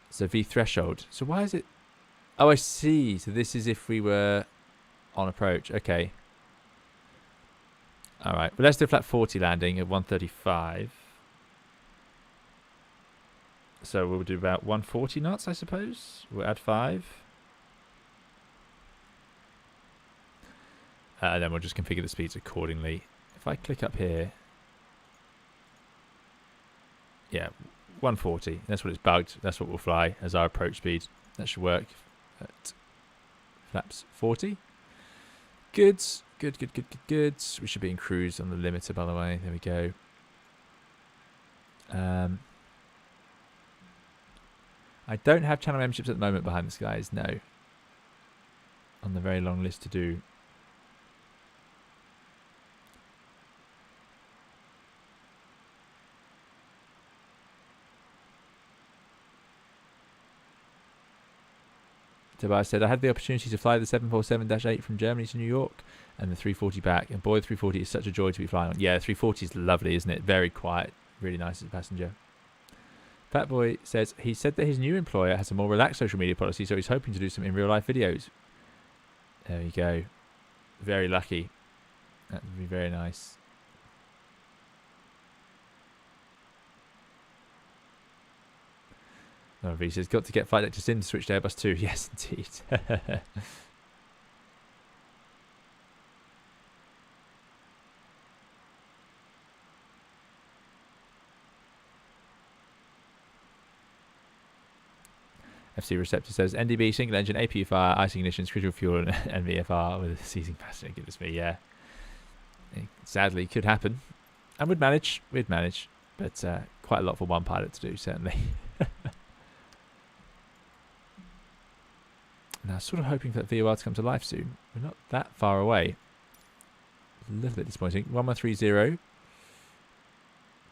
So V threshold. So why is it? Oh, I see. So this is if we were on approach. Okay. All right. Well, let's do flat 40 landing at 135. So we'll do about 140 knots, I suppose. We'll add 5. And then we'll just configure the speeds accordingly. If I click up here. Yeah. 140. That's what it's bugged. That's what we'll fly as our approach speed. That should work at flaps 40. Good. Good. We should be in cruise on the limiter, by the way. There we go. I don't have channel memberships at the moment behind the skies. No. On the very long list to do. Tobias said, I had the opportunity to fly the 747-8 from Germany to New York and the 340 back. And boy, the 340 is such a joy to be flying on. Yeah, the 340 is lovely, isn't it? Very quiet. Really nice as a passenger. Fat Boy says, he said that his new employer has a more relaxed social media policy, so he's hoping to do some in real life videos. There you go. Very lucky. That would be very nice. He says, got to get flight deck to Sim to switch to Airbus 2. Yes, indeed. FC Receptor says, NDB, single engine, AP fire, ice ignition, critical fuel, and VFR with a seizing passenger. Goodness me, yeah. Sadly, could happen. And we'd manage, but quite a lot for one pilot to do, certainly. Now, sort of hoping for that VOR to come to life soon. We're not that far away. A little bit disappointing. 1130.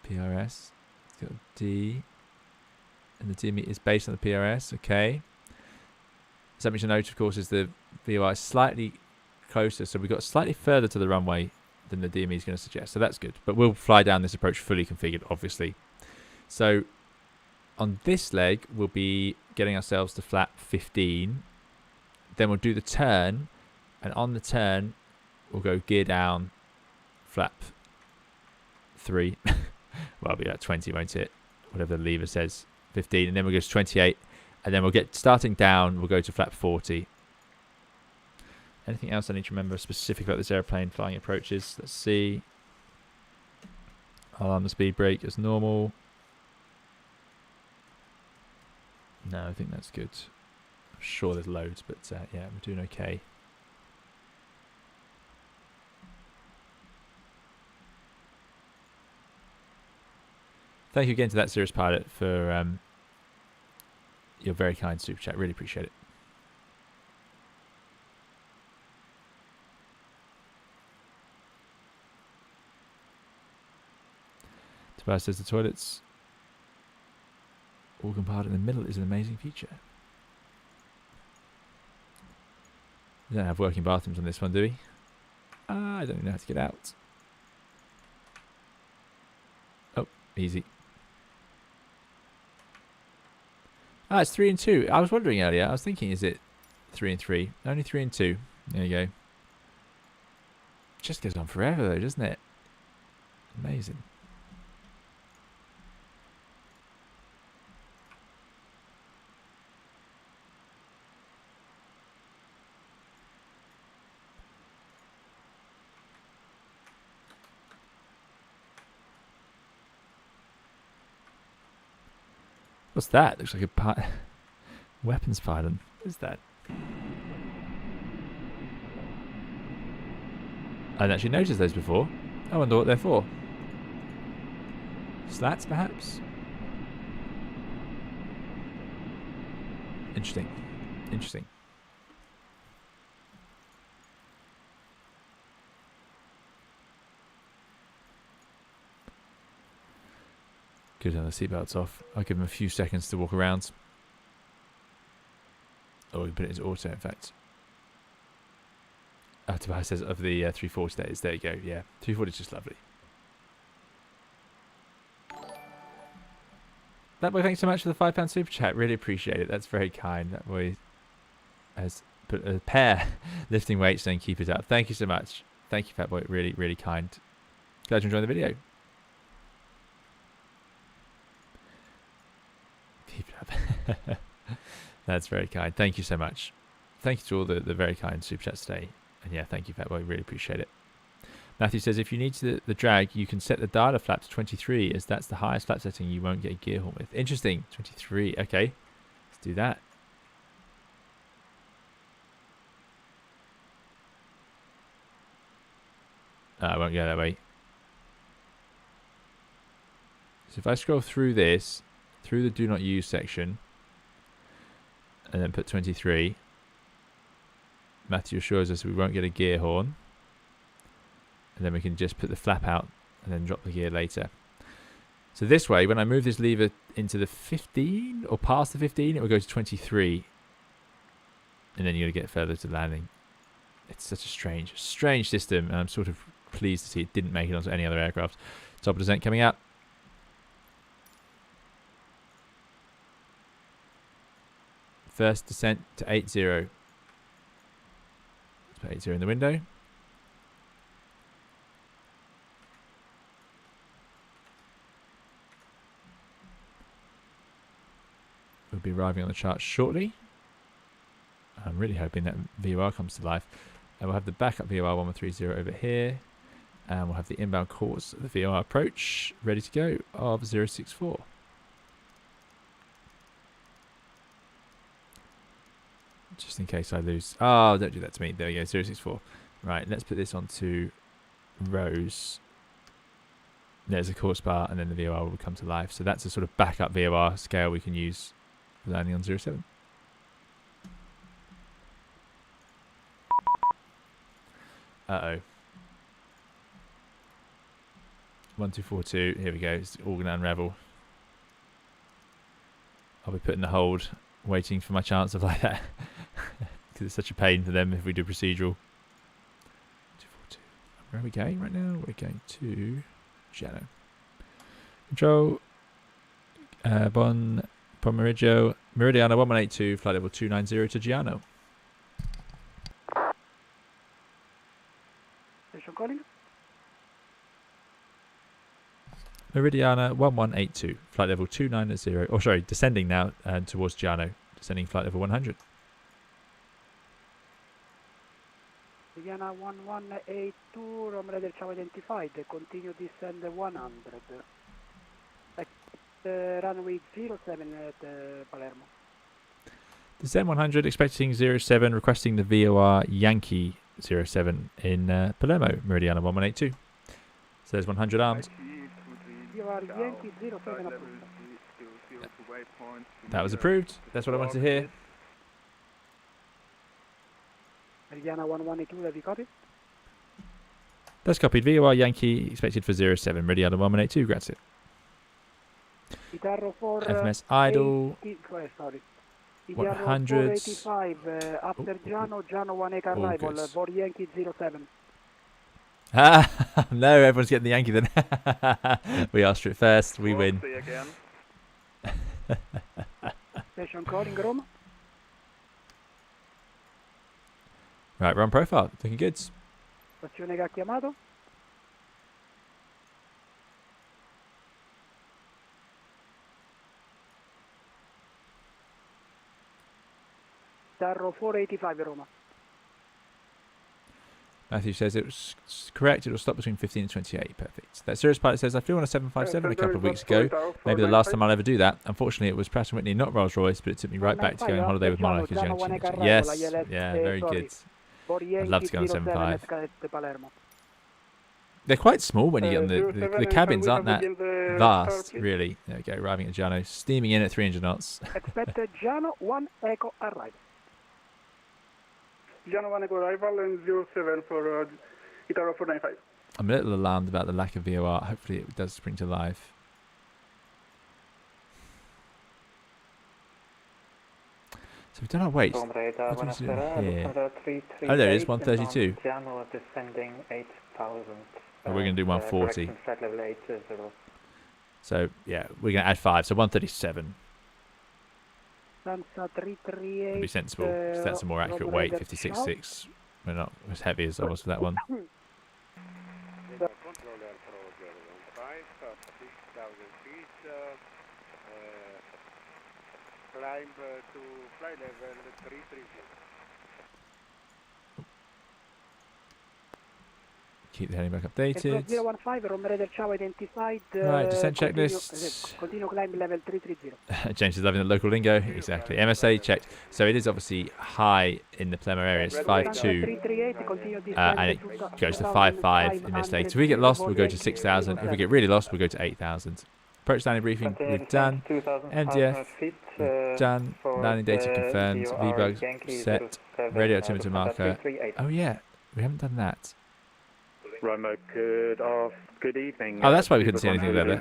PRS. It's got a D. And the D is based on the PRS. Okay. Something to note, of course, is the VOR is slightly closer. So we got slightly further to the runway than the DME is going to suggest. So that's good. But we'll fly down this approach fully configured, obviously. So on this leg, we'll be getting ourselves to flap 15. Then we'll do the turn. And on the turn, we'll go gear down, flap 3. Well, it'll be at 20, won't it? Whatever the lever says, 15. And then we'll go to 28. And then we'll get starting down. We'll go to flap 40. Anything else I need to remember specific about this airplane flying approaches? Let's see. I'll arm the speed brake as normal. No, I think that's good. I'm sure there's loads, but yeah, we're doing okay. Thank you again to that Cirrus pilot for your very kind super chat. Really appreciate it. Tobias says the toilets organ part in the middle is an amazing feature. We don't have working bathrooms on this one, do we? I don't even know how to get out. Oh, easy. Ah, it's 3 and 2. I was wondering earlier. I was thinking, is it 3 and 3? Only 3 and 2. There you go. Just goes on forever, though, doesn't it? Amazing. What's that? Looks like a weapons pylon. What is that? I hadn't actually noticed those before. I wonder what they're for. Slats, perhaps? Interesting. Interesting. Good to have the seatbelts off. I'll give them a few seconds to walk around. Oh, we can put it into auto, in fact. Tobias says of the 340 that is. There you go. Yeah, 340 is just lovely. That boy, thanks so much for the £5 super chat. Really appreciate it. That's very kind. That boy has put a pair lifting weights and keep it up. Thank you so much. Thank you, Fat Boy. Really, really kind. Glad you enjoyed the video. Keep it up. That's very kind. Thank you so much. Thank you to all the very kind super chats today. And yeah, thank you, Fat Boy. Really appreciate it. Matthew says, if you need the drag, you can set the dialer flap to 23, as that's the highest flap setting you won't get a gear horn with. Interesting. 23. Okay. Let's do that. I won't go that way. So if I scroll through this, through the do not use section, and then put 23, Matthew assures us we won't get a gear horn. And then we can just put the flap out and then drop the gear later. So this way, when I move this lever into the 15 or past the 15, it will go to 23. And then you're going to get further to landing. It's such a strange system. And I'm sort of pleased to see it didn't make it onto any other aircraft. Top of descent coming up. First descent to 80. Let's put 80 in the window. We'll be arriving on the chart shortly. I'm really hoping that VOR comes to life. And we'll have the backup VOR 1130 over here. And we'll have the inbound course of the VOR approach ready to go of 064. Just in case I lose. Oh, don't do that to me. There we go, 064. Right, let's put this onto rows. There's a course bar, and then the VOR will come to life. So that's a sort of backup VOR scale we can use for landing on 07. Uh-oh. 1242. Here we go. It's all going to unravel. I'll be putting the hold, waiting for my chance of like that. Because it's such a pain for them if we do procedural. 242. Where are we going right now? We're going to Giano. Control, Meridiano 1182, flight level 290 to Giano. Station calling. Meridiana 1182, flight level 290, oh sorry, descending now towards Giano, descending flight level 100. Meridiana 1182, Rome Radar Ciao identified, continue descend 100. Runway 07 at Palermo. Descend 100, expecting 07, requesting the VOR Yankee 07 in Palermo, Meridiana 1182. Says 100 armed. VOR Yankee 07 approved. That was approved. That's what I wanted to hear. Meridiana 1182, have you copied? That's copied. VOR Yankee expected for 07, Meridiana 1182. Grazie. Itarro 4 FMS idle. Sorry. 100. 485 after Giano 1 Echo arrival for Yankee 07. Ah, no, everyone's getting the Yankee then. We asked for it first. We win. Station calling Rome. Right, we're on profile. Looking good. Stazione che ha chiamato. Tarro 485 Roma. Matthew says it was correct. It will stop between 15 and 28. Perfect. That Cirrus pilot says, I flew on a 757 a couple of weeks ago. Maybe the last time I'll ever do that. Unfortunately, it was Pratt & Whitney, not Rolls-Royce, but it took me right back to going on holiday with Monarch as young teenager. Yes. Yeah, very good. I'd love to go on 75. They're quite small when you get on the cabins aren't that vast, really. There we go, arriving at Giano, steaming in at 300 knots. Expected Giano 1 Echo arrival. Giano 1 Echo arrival and 07 for Itaro 495. I'm a little alarmed about the lack of VOR. Hopefully it does spring to life. So we've done our weights. What do we do here? Oh, there it is, 132. Giano descending 8,000. Oh, we're going to do 140. So, yeah, we're going to add 5. So 137. Would be sensible. That's a more accurate weight, 56.6. We're not as heavy as I was for that one. Climb to flight level 330. Keep the heading back updated. 015, Rome Radar Ciao identified. Right, descent checklist. Continue climb level 330. James is loving the local lingo. Exactly. MSA checked. So it is obviously high in the Palermo area. It's 5.2. And it goes to 5.5 in this state. If we get lost, we'll go to 6,000. If we get really lost, we'll go to 8,000. Approach landing briefing, we've done. MDF, we've done. Landing data confirmed. VBUG set. Radio altimeter marker. Oh yeah, we haven't done that. Romo, good evening. Oh, that's why we couldn't see anything there.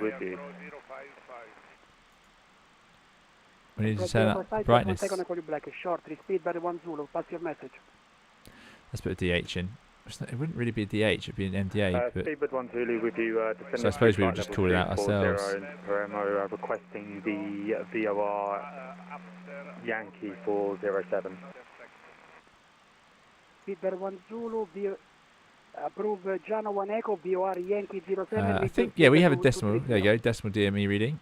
We need to turn up brightness. Let's put a DH in. It wouldn't really be a DH, it'd be an MDA. Speedbird 1 Zulu with you. So I suppose we would just call it out ourselves. Palermo, requesting the VOR Yankee 407. Speedbird 1 Zulu, approve Giano 1 Echo, VOR Yankee 07. I think, yeah, we have a decimal. There you go, decimal DME reading.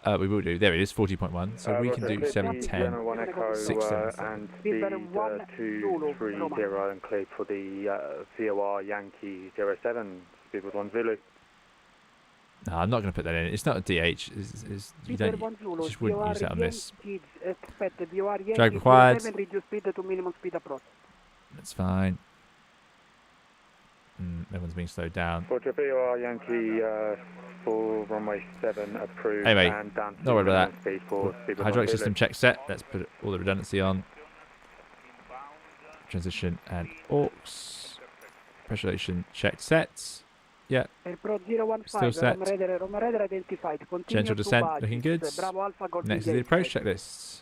We will do. There it is, 40.1. So we can do 710. 6 and speed 230 and cleared for the VOR Yankee 07. Speedbird 1 Zulu. No, I'm not going to put that in. It's not a DH. You just wouldn't use that on this. Drag required. That's fine. Everyone's being slowed down. For VOR Yankee for runway 7 approved. Anyway, and down to don't worry about that. Hydraulic system check set. Let's put all the redundancy on. Transition and aux. Pressurization check set. Yeah. Still set. Gentle descent, looking good. Next is the approach checklist.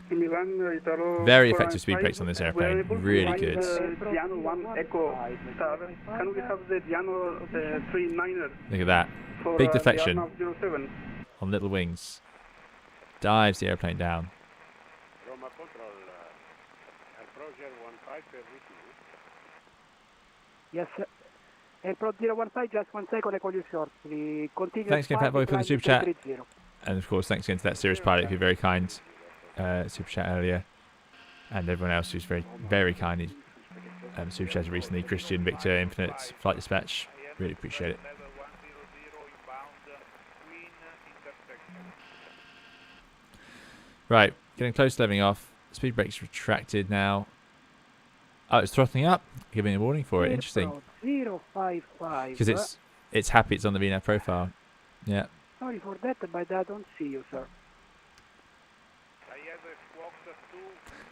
Very effective speed brakes on this airplane. Really good. Giano 1 Echo Star. Can we have the Giano 39er? Look at that. For, Big deflection the 07? on little wings. Dives the airplane down. Roma Control, approach 15 Yes, sir. Approach 015, just 1 second, I call you shortly. Continue. Thanks again, Fat Boy, for the super chat. And of course, thanks again to that Cirrus pilot who very kind super chat earlier. And everyone else who's very, very kindly super chatted recently. Christian, Victor, Infinite, Flight Dispatch. Really appreciate it. Right, getting close to leveling off. Speed brake's retracted now. Oh, it's throttling up, giving a warning for it. Interesting. 055. Because it's happy it's on the VNAV profile. Yeah. Sorry for that, but I don't see you, sir.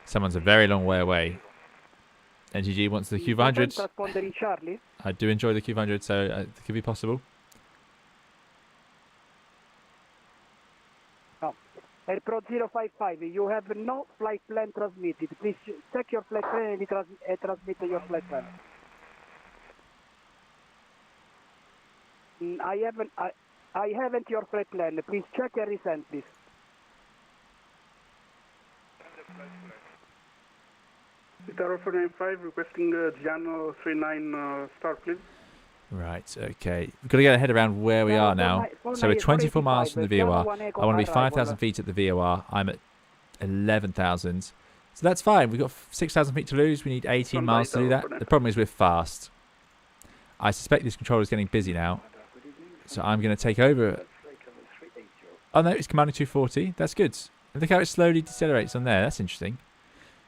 Someone's a very long way away. NGG wants the Q500. Transponder in Charlie. I do enjoy the Q500, so it could be possible. Airport 055, you have no flight plan transmitted. Please check your flight plan and transmit your flight plan. I haven't your flight plan. Please check and resend, please. Guitar 495 requesting Giano 39 star, please. Right, okay. We've got to get our head around where we are now. So we're 24 miles from the VOR. I want to be 5,000 feet at the VOR. I'm at 11,000. So that's fine. We've got 6,000 feet to lose. We need 18 miles to do that. The problem is we're fast. I suspect this controller is getting busy now. So I'm going to take over. Oh no, it's commanding 240. That's good. And look how it slowly decelerates on there. That's interesting.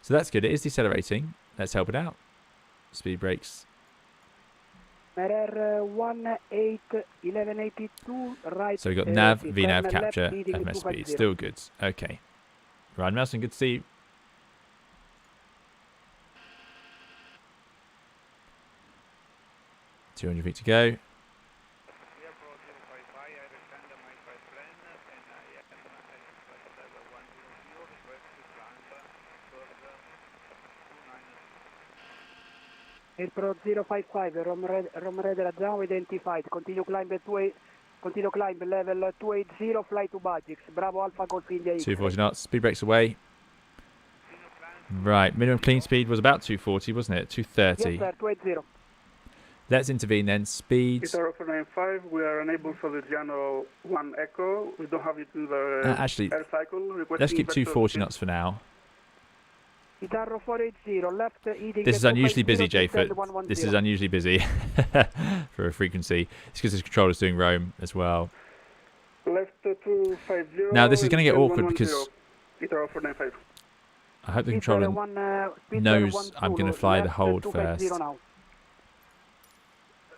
So that's good. It is decelerating. Let's help it out. Speed brakes. Mirror 1182 right. So we've got nav, VNAV, capture, FMS speed. Still good. Okay. Ryan Nelson, good to see you. $200 feet to go. Airport 055, Rom radar now identified. Continue climb level 280, fly to Bajix. Bravo Alpha Golf India. 240 knots, speed brakes away. Right, minimum clean speed was about 240, wasn't it? 230. Yes, sir, 280. Let's intervene then. Speed. Guitar 495, we are unable for the Giano 1 Echo. We don't have it in the actually, air cycle. Let's keep 240 knots for now. Guitar 480, left this is unusually busy, J-Foot. This is unusually busy for a frequency. It's because this controller's doing roam as well. Left 250. Now this is going to get awkward because Guitar 495. I hope the controller knows I'm going to fly the hold first.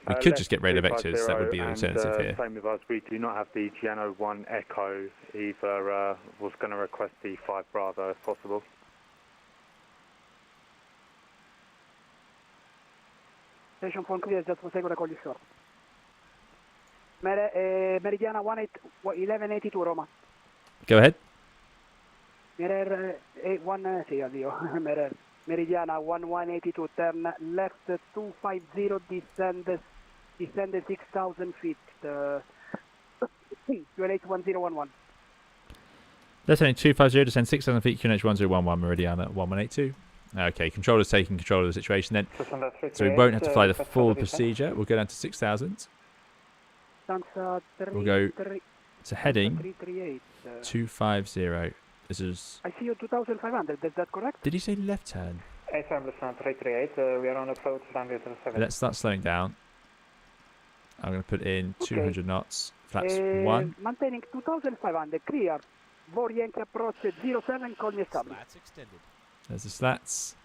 We could just get radar vectors. That would be the alternative here. Same with us. We do not have the Giano 1 Echo. Either was going to request the 5 Bravo if possible. Station phone clear, just 1 second, I call you short. Meridiana 1182 Roma. Go ahead. Meridiana 1182, turn left 250, descend 6,000 feet. QNH 1011. That's only 250, descend 6,000 feet, QNH 1011, Meridiana 1182. Okay, controller's taking control of the situation then. So we won't have to fly the full procedure. We'll go down to 6,000. We'll go to heading 250. This is... I see you 2,500, is that correct? Did you say left turn? A320 338, we are on approach runway 07. Let's start slowing down. I'm going to put in 200 knots. Flaps 1. Maintaining 2,500, clear. Vor Yankee approach 07, call me established. Slats extended. There's the slats.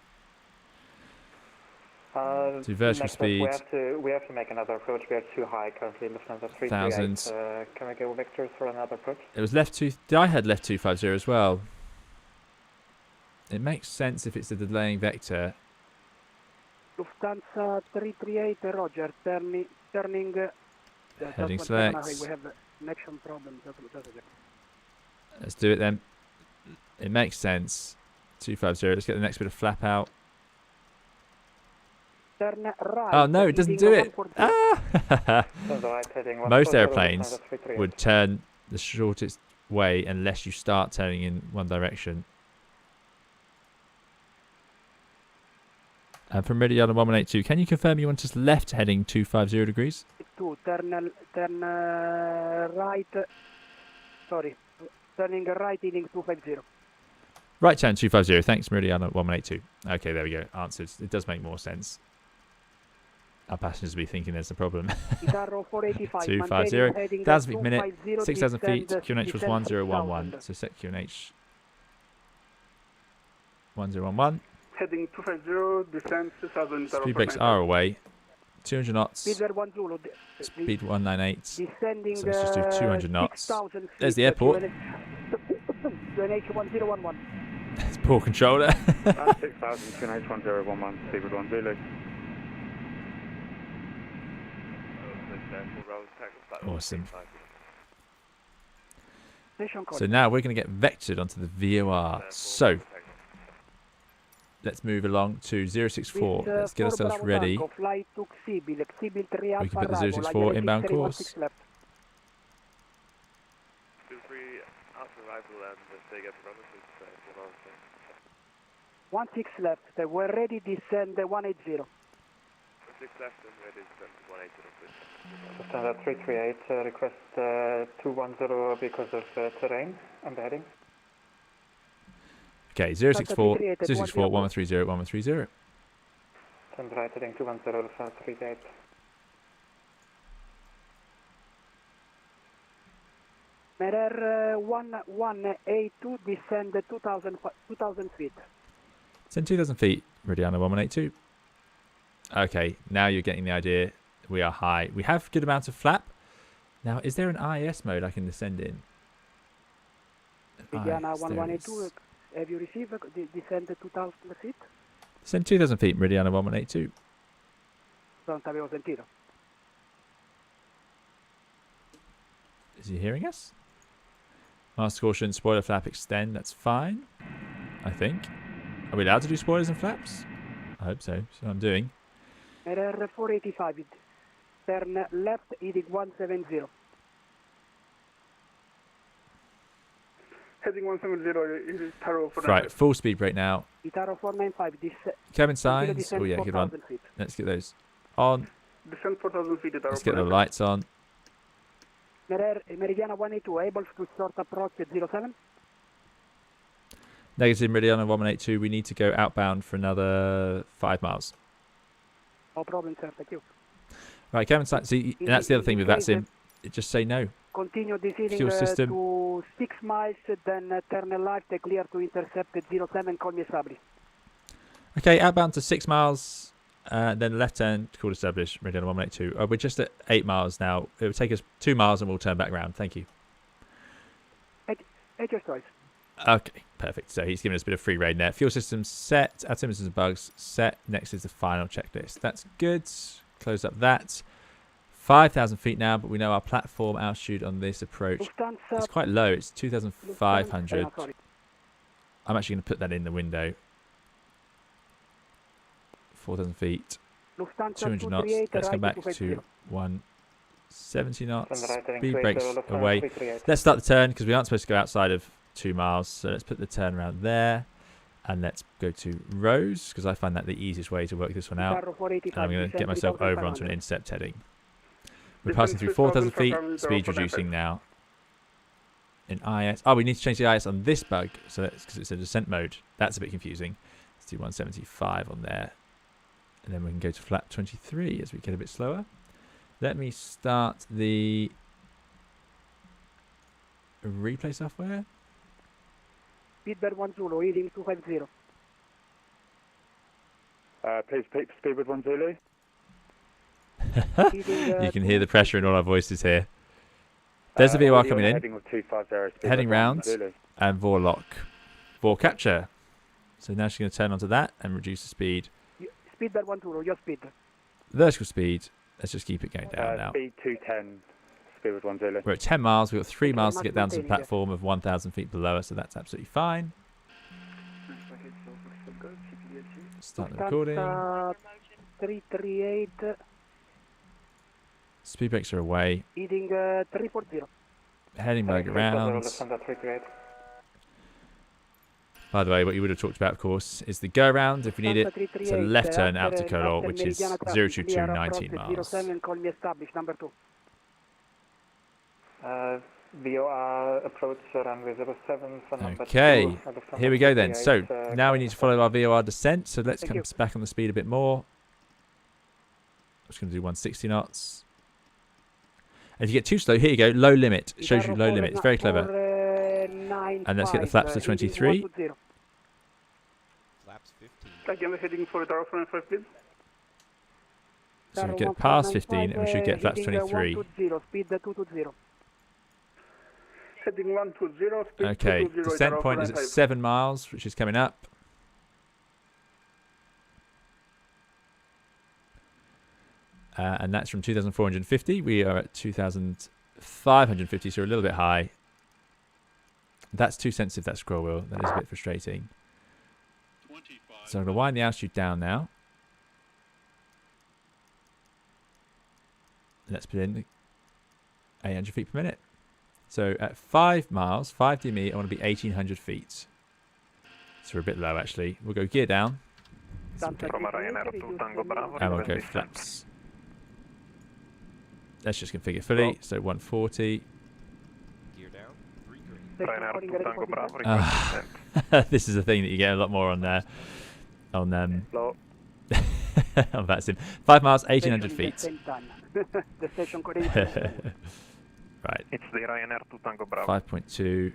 To vertical speed. We have to make another approach. We are too high currently. Lufthansa 338. Can we go vectors for another approach? It was left 2. I had left 250 as well. It makes sense if it's a delaying vector. Lufthansa 338, Roger. Turning. Heading select. We have connection problems. Let's do it then. It makes sense. 250. Let's get the next bit of flap out. Turn right. Oh no, it doesn't do it. Ah! Right, heading Most 140, airplanes descend at 338. would turn the shortest way unless you start turning in one direction. And from Meridiana 1182, can you confirm you want us left heading 250 degrees? Turn right. Sorry, turning right heading 250. Right turn 250. Thanks, Meridiana 1182. Okay, there we go. Answered. It does make more sense. Our passengers will be thinking there's a problem. 250. 1,000 feet per minute. 6,000 feet. QNH was 1011. So set QNH 1011. Heading 250, descend 6,000. Speed brakes are away. 200 knots. Speed 1 Zulu. Speed 198. Descending. So let's just do 200 knots. 6,000 There's the airport. QNH 1011. It's poor controller. 6,000, QNH 1011, speed with 1 Zulu. Awesome. Station code. So now we're going to get vectored onto the VOR. So let's move along to 064. Let's get ourselves ready. We can put the 064 inbound course. One 6 left. We're ready. Descend 180. 6 left and ready to descend 180. Descend at 338, request 210 because of terrain and heading. Okay, 064, 064, 1130, 1130. Descend right heading 210, 38. Mirror 1182, descend 2,000 feet. Send 2,000 feet, Meridiana 1182. Okay, now you're getting the idea. We are high. We have good amounts of flap. Now, is there an IS mode I can descend in? Meridiana 1182, have you received descend 2,000 feet? Send 2,000 feet, Meridiana 1182. Non t'avevo sentito. Is he hearing us? Master caution, spoiler flap extend. That's fine, I think. Are we allowed to do spoilers and flaps? I hope so. So I'm doing. Mirror 485. Turn left, heading 170. Heading 170 is Taro for Right, full speed brake now. Itaro 495. Cabin signs. Oh yeah, good one. Let's get those on. Descend 4,000 feet. Let's get the lights on. Meridiana 182, able to start approach at 07? Negative, Meridiana 1182. We need to go outbound for another 5 miles. No problem, sir. Thank you. Right, cabin signs. See, that's the other thing with that sim. Just say no. Continue descending Fuel system. to 6 miles, then turn left, clear to intercept at 07, call me Sabri. Okay, outbound to 6 miles, then left turn, call established, Meridiana 1182. We're just at 8 miles now. It will take us 2 miles and we'll turn back around. Thank you. At your choice. Okay, perfect. So he's given us a bit of free rein there. Fuel system set, altimeters and bugs set. Next is the final checklist. That's good. Close up that. 5,000 feet now, but we know our platform altitude on this approach is quite low. It's 2,500. I'm actually going to put that in the window. 4,000 feet. 200 knots. Let's come back to 170 knots. Speed brakes away. Let's start the turn because we aren't supposed to go outside of 2 miles. So let's put the turn around there. And let's go to Rose because I find that the easiest way to work this one out. And I'm going to get myself over onto an intercept heading. We're passing through 4,000 feet. Speed reducing now. In IS. Oh, we need to change the IS on this bug. So that's because it's a descent mode. That's a bit confusing. Let's do 175 on there. And then we can go to flap 23 as we get a bit slower. Let me start the replay software. Speedbird 1 Zulu, heading 250. Please speed with 1 Zulu. You can hear the pressure in all our voices here. There's the VOR coming in. Heading round and VOR lock. VOR capture. So now she's going to turn onto that and reduce the speed. Speedbird 1 Zulu, your speed. Vertical speed. Let's just keep it going down now. Speed 210. Speed with 1 Zulu. We're at 10 miles. We've got 3 miles to get down to the platform of 1,000 feet below us, so that's absolutely fine. Start the recording. 338, Speed brakes are away. heading 340. Heading back around. By the way, what you would have talked about, of course, is the go around. If we need it, it's a left turn out to Color, which is 022 19 miles. 07, call me established, number 2. VOR approach runway 07 for number 2. Okay, here we go then. So now we need to follow our VOR descent. So let's come back on the speed a bit more. I'm just going to do 160 knots. And if you get too slow, here you go, low limit. It shows you low limit. It's very clever. And let's get the flaps to 23. Flaps 15. Again, heading for the 495, please. So we get past 15 and we should get flaps 23. Speed 220. Heading 120, speed Okay, 220, descent point is at 7 miles, which is coming up. And that's from 2,450. We are at 2,550, so we're a little bit high. That's too sensitive, that scroll wheel. That is a bit frustrating. So I'm going to wind the altitude down now. Let's put in 800 feet per minute. So at 5 miles, 5 DME, I want to be 1,800 feet. So we're a bit low, actually. We'll go gear down. And we'll go flaps. Let's just configure fully. So 140. Gear down. 3 green. This is a thing that you get a lot more on there. On them. Low. On that sim. 5 miles, 1,800 feet. The station code is Right. It's the Ryanair 2 Tango Bravo. 5.2.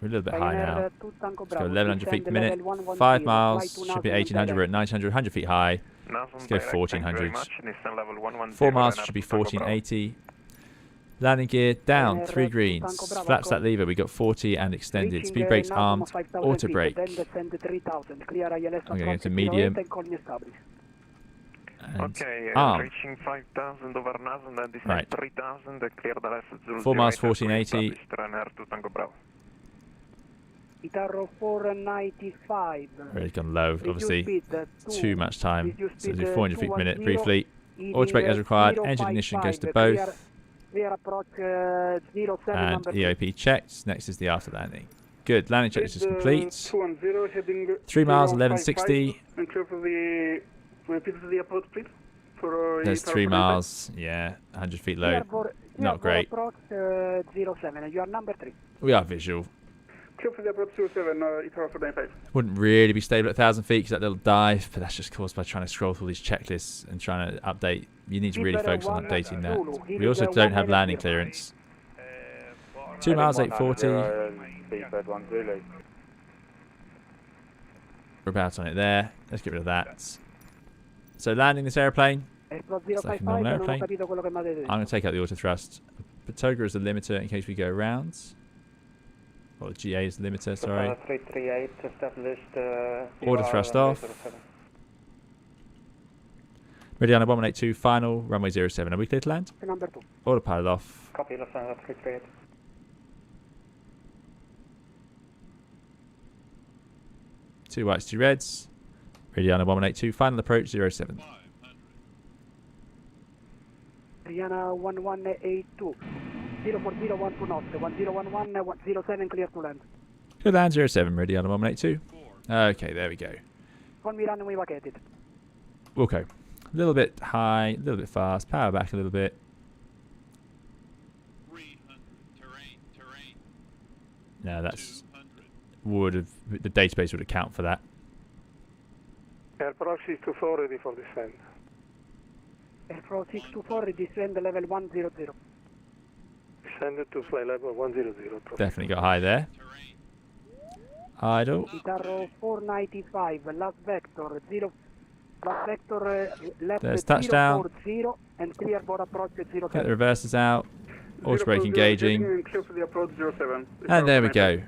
We're a little bit high now. Ryanair 2 Let's Tango go Bravo. 1,100 feet per minute. Descend level 5 110, miles. fly to Should be Nazum 1,800. We're at 900. 100 feet high. Let's go 1,400. 4 miles should be 1,480. Landing gear down. 3 greens. Flaps that lever. We got 40 and extended. Reaching, Speed brakes Nazum armed. 5,000 Auto feet, brake. Then descend 3,000. Clear ILS I'm going to approach medium. 08 and call me established. And Okay, arm. reaching 5,000 over Nazum, then descend Right. 3,000, clear the left Zulu 4 miles, 08, 1480. Ryanair 2 Tango Bravo. Itaro 495. Really gone low, Reduce obviously. speed, Too much time. Reduce So speed, do 400 feet per minute 210, briefly. Auto brake as required. Engine ignition goes to both. Clear approach 07 And number EOP checked. Next is the after landing. Good. Landing checklist is complete. 210, heading 3 miles, 055, 1160. And clear for the repeat the approach, please. For There's 3 miles. Yeah, 100 feet low. Not great. Approach 07. You are number 3. We are visual. Clear for the approach 07, Itaro 495. Wouldn't really be stable at 1,000 feet because that little dive, but that's just caused by trying to scroll through these checklists and trying to update. You need to really focus on updating that. We also don't have landing clearance. 2 miles, 840. We're about on it there. Let's get rid of that. So landing this airplane. It's like a normal airplane. I'm going to take out the auto thrust. Patoga is the limiter in case we go around. Or the GA is the limiter, sorry. 338 established. Auto thrust off. Mediana 1182, final, runway 07. Are we clear to land? Number 2. Autopilot off. Copy, Lufthansa 338. Two whites, two reds. Mediana 1182, final approach 07. Rihanna 1182. 0401 to knots. 1011 07 clear to land. Good land 07, Mediana 1182. Okay, there we go. Con me runway vacated. Okay. A little bit high, a little bit fast, power back a little bit. No, that's would have the database would account for that. Approach 624 ready for descent. Approach 624, descend level 100. Descend to fly level 100. Definitely got high there. Idle. Itaro 495, last vector 0. Last vector left There's touchdown. 040 and clear for approach 07. Get the reverses out. Auto brake engaging. Clear for the approach 07. And there we go.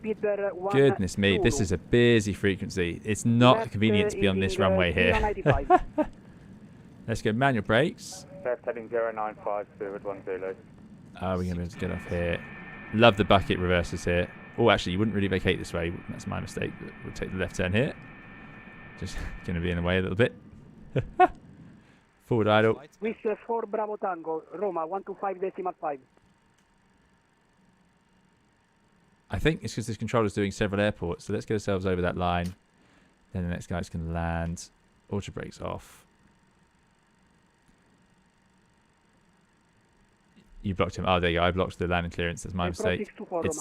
Speedbird 1 Goodness me, this is a busy frequency. It's not convenient to be on this runway here. Let's go manual brakes. Left heading 095, Spirit 10. Are we going to be able to get off here? Love the bucket reverses here. Oh, actually, you wouldn't really vacate this way. That's my mistake. We'll take the left turn here. Just going to be in the way a little bit. Forward idle. Swiss 4 Bravo Tango, Roma 125.5. I think it's because this controller's doing several airports, so let's get ourselves over that line. Then the next guy's going to land. Auto brakes off. You blocked him. Oh, there you go. I blocked the landing clearance. That's my mistake.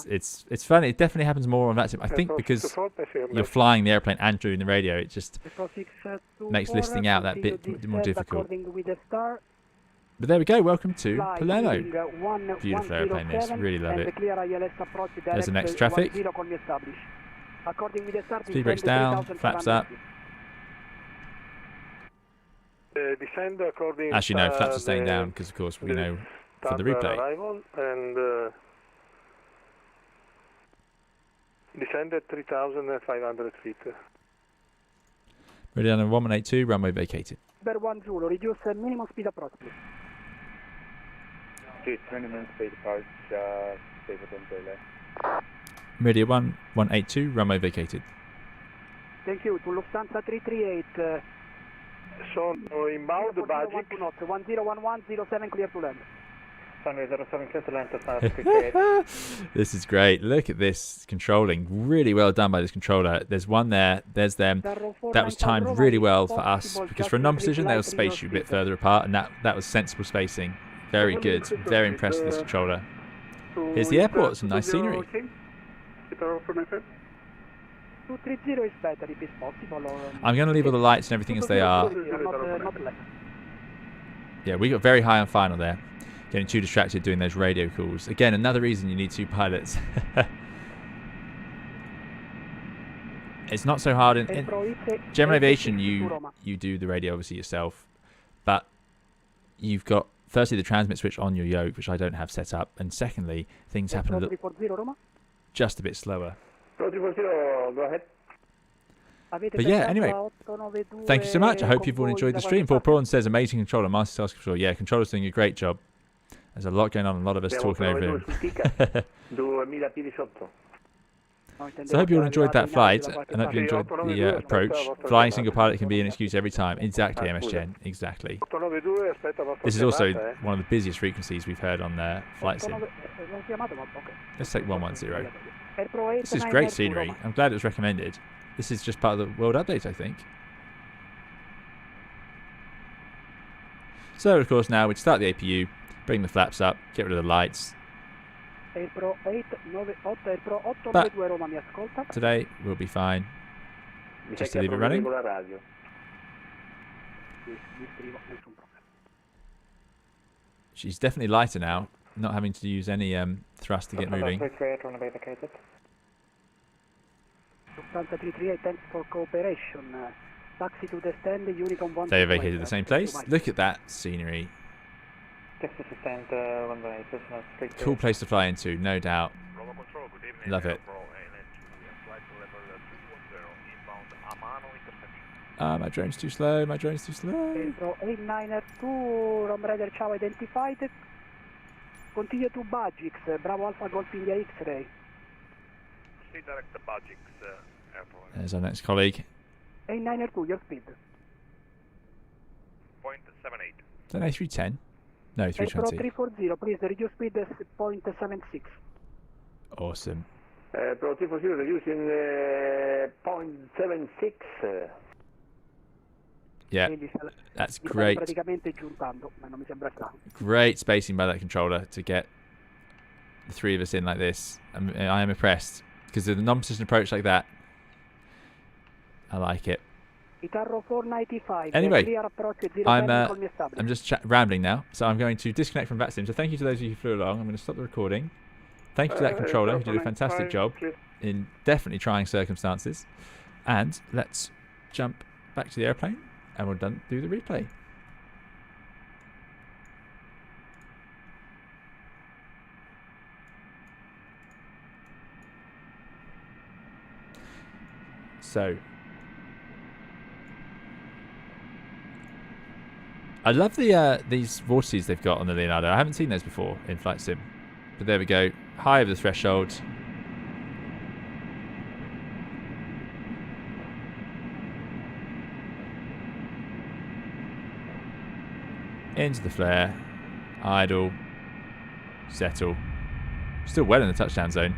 It's funny. It definitely happens more on that tip. I think because you're flying the airplane and doing the radio, it just makes listing out that bit more difficult. But there we go. Welcome to Palermo. Beautiful airplane this. Really love it. There's the next traffic. Speed brakes down. Flaps up. Actually, no. Flaps are staying down because, of course, we know for the replay. And descend at 3,500 feet. Ready on a 1182. Runway vacated. Number 1 Zulu, reduce minimum speed approach, please. minimum speed approach, speed within delay. Meridian 1182, runway vacated. Thank you. To Lufthansa 338. Sono inbound, Bagic. 101107, clear to land. Sunway 07, clear to land to 338. This is great. Look at this controlling. Really well done by this controller. There's one there. There's them. That was timed really well for us because for a non-precision they were spaced a bit further apart, and that was sensible spacing. Very good. Very impressed with this controller. Here's the airport. Some nice scenery. 230 is better if it's possible. I'm going to leave all the lights and everything as they are. Yeah, we got very high on final there. Getting too distracted doing those radio calls. Again, another reason you need 2 pilots. It's not so hard. In general aviation, you do the radio obviously yourself. But you've got, firstly, the transmit switch on your yoke, which I don't have set up. And secondly, things happen a little, just a bit slower. Go ahead. But yeah, anyway, thank you so much. I hope you've all enjoyed the stream. Paul Prawn says, amazing controller, multitask control. Yeah, controller's doing a great job. There's a lot going on, a lot of us talking over him. So I hope you all enjoyed that flight, and I hope you enjoyed the approach. Flying single pilot can be an excuse every time. Exactly, MS Gen, exactly. This is also one of the busiest frequencies we've heard on Flight Sim. Let's take 110. This is great scenery. I'm glad it was recommended. This is just part of the world update, I think. So, of course, now we'd start the APU, bring the flaps up, get rid of the lights. But today we'll be fine. Just to leave it running. She's definitely lighter now, not having to use any thrust to get moving. Lufthansa 338, thanks for cooperation. Taxi to the stand, unit on 1. They vacated the same place. Look at that scenery. Cool place to fly into, no doubt. Love it. My drone's too slow, my drone's too slow. 892, Rom Raider, ciao, identified. Continue to Bagic, Bravo Alpha Golf India X-ray. Direct to Bagic airport. There's our next colleague. 892, your speed. 0.78. Is that A310? No, 320. 340, please reduce speed 0.76. Awesome. Pro 340 reducing 0.76. Yeah, that's great. Great spacing by that controller to get the 3 of us in like this. I am impressed because of the non-precision approach like that. I like it. Anyway, I'm just rambling now, so I'm going to disconnect from VATSIM. So thank you to those of you who flew along. I'm going to stop the recording. Thank you to that controller who did a fantastic job in definitely trying circumstances. And let's jump back to the airplane and we'll do the replay. So I love the these vortices they've got on the Leonardo. I haven't seen those before in Flight Sim, but there we go. High over the threshold. into the flare, idle, settle. Still well in the touchdown zone.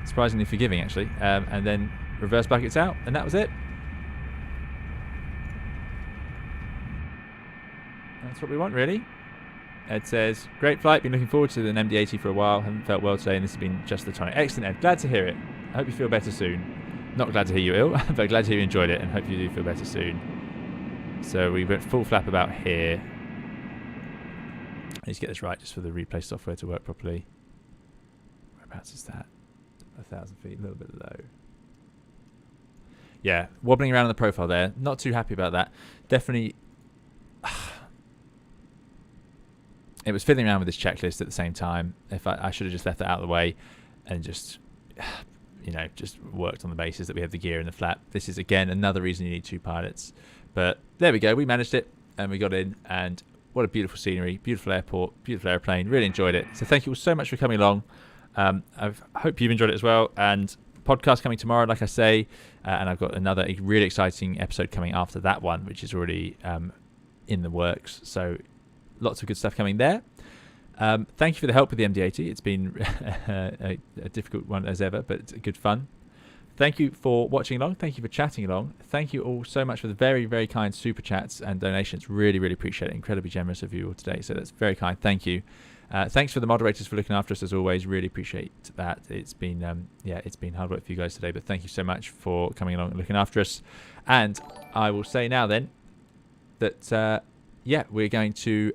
Surprisingly forgiving, actually. And then reverse buckets out, and that was it. That's what we want, really. Ed says, great flight, been looking forward to an MD-80 for a while, haven't felt well today, and this has been just the tonic. Excellent, Ed, glad to hear it. I hope you feel better soon. Not glad to hear you're ill, but glad to hear you enjoyed it, and hope you do feel better soon. So we went full flap about here. I need to get this right just for the replay software to work properly. Whereabouts is that? 1,000 feet, a little bit low. Yeah, wobbling around on the profile there. Not too happy about that. Definitely. It was fiddling around with this checklist at the same time. If I should have just left that out of the way and just, you know, just worked on the basis that we have the gear and the flap. This is, again, another reason you need 2 pilots. But there we go. We managed it and we got in. And what a beautiful scenery, beautiful airport, beautiful airplane. Really enjoyed it. So thank you all so much for coming along. I hope you've enjoyed it as well. And podcast coming tomorrow, like I say. And I've got another really exciting episode coming after that one, which is already in the works. So lots of good stuff coming there. Thank you for the help with the MD-80. It's been a difficult one as ever, but it's good fun. Thank you for watching along. Thank you for chatting along. Thank you all so much for the very, very kind super chats and donations. Really, really appreciate it. Incredibly generous of you all today. So that's very kind. Thank you. Thanks for the moderators for looking after us as always. Really appreciate that. It's been it's been hard work for you guys today, but thank you so much for coming along and looking after us. And I will say now then that we're going to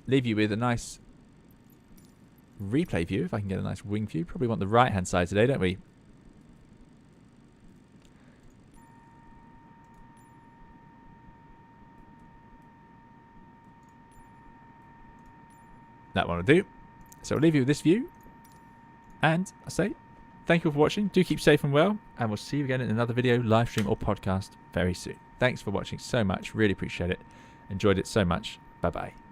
leave you with a nice replay view. If I can get a nice wing view, probably want the right hand side today, don't we? That one will do. So I'll leave you with this view. And I say thank you all for watching. Do keep safe and well. And we'll see you again in another video, live stream or podcast very soon. Thanks for watching so much. Really appreciate it. Enjoyed it so much. Bye-bye.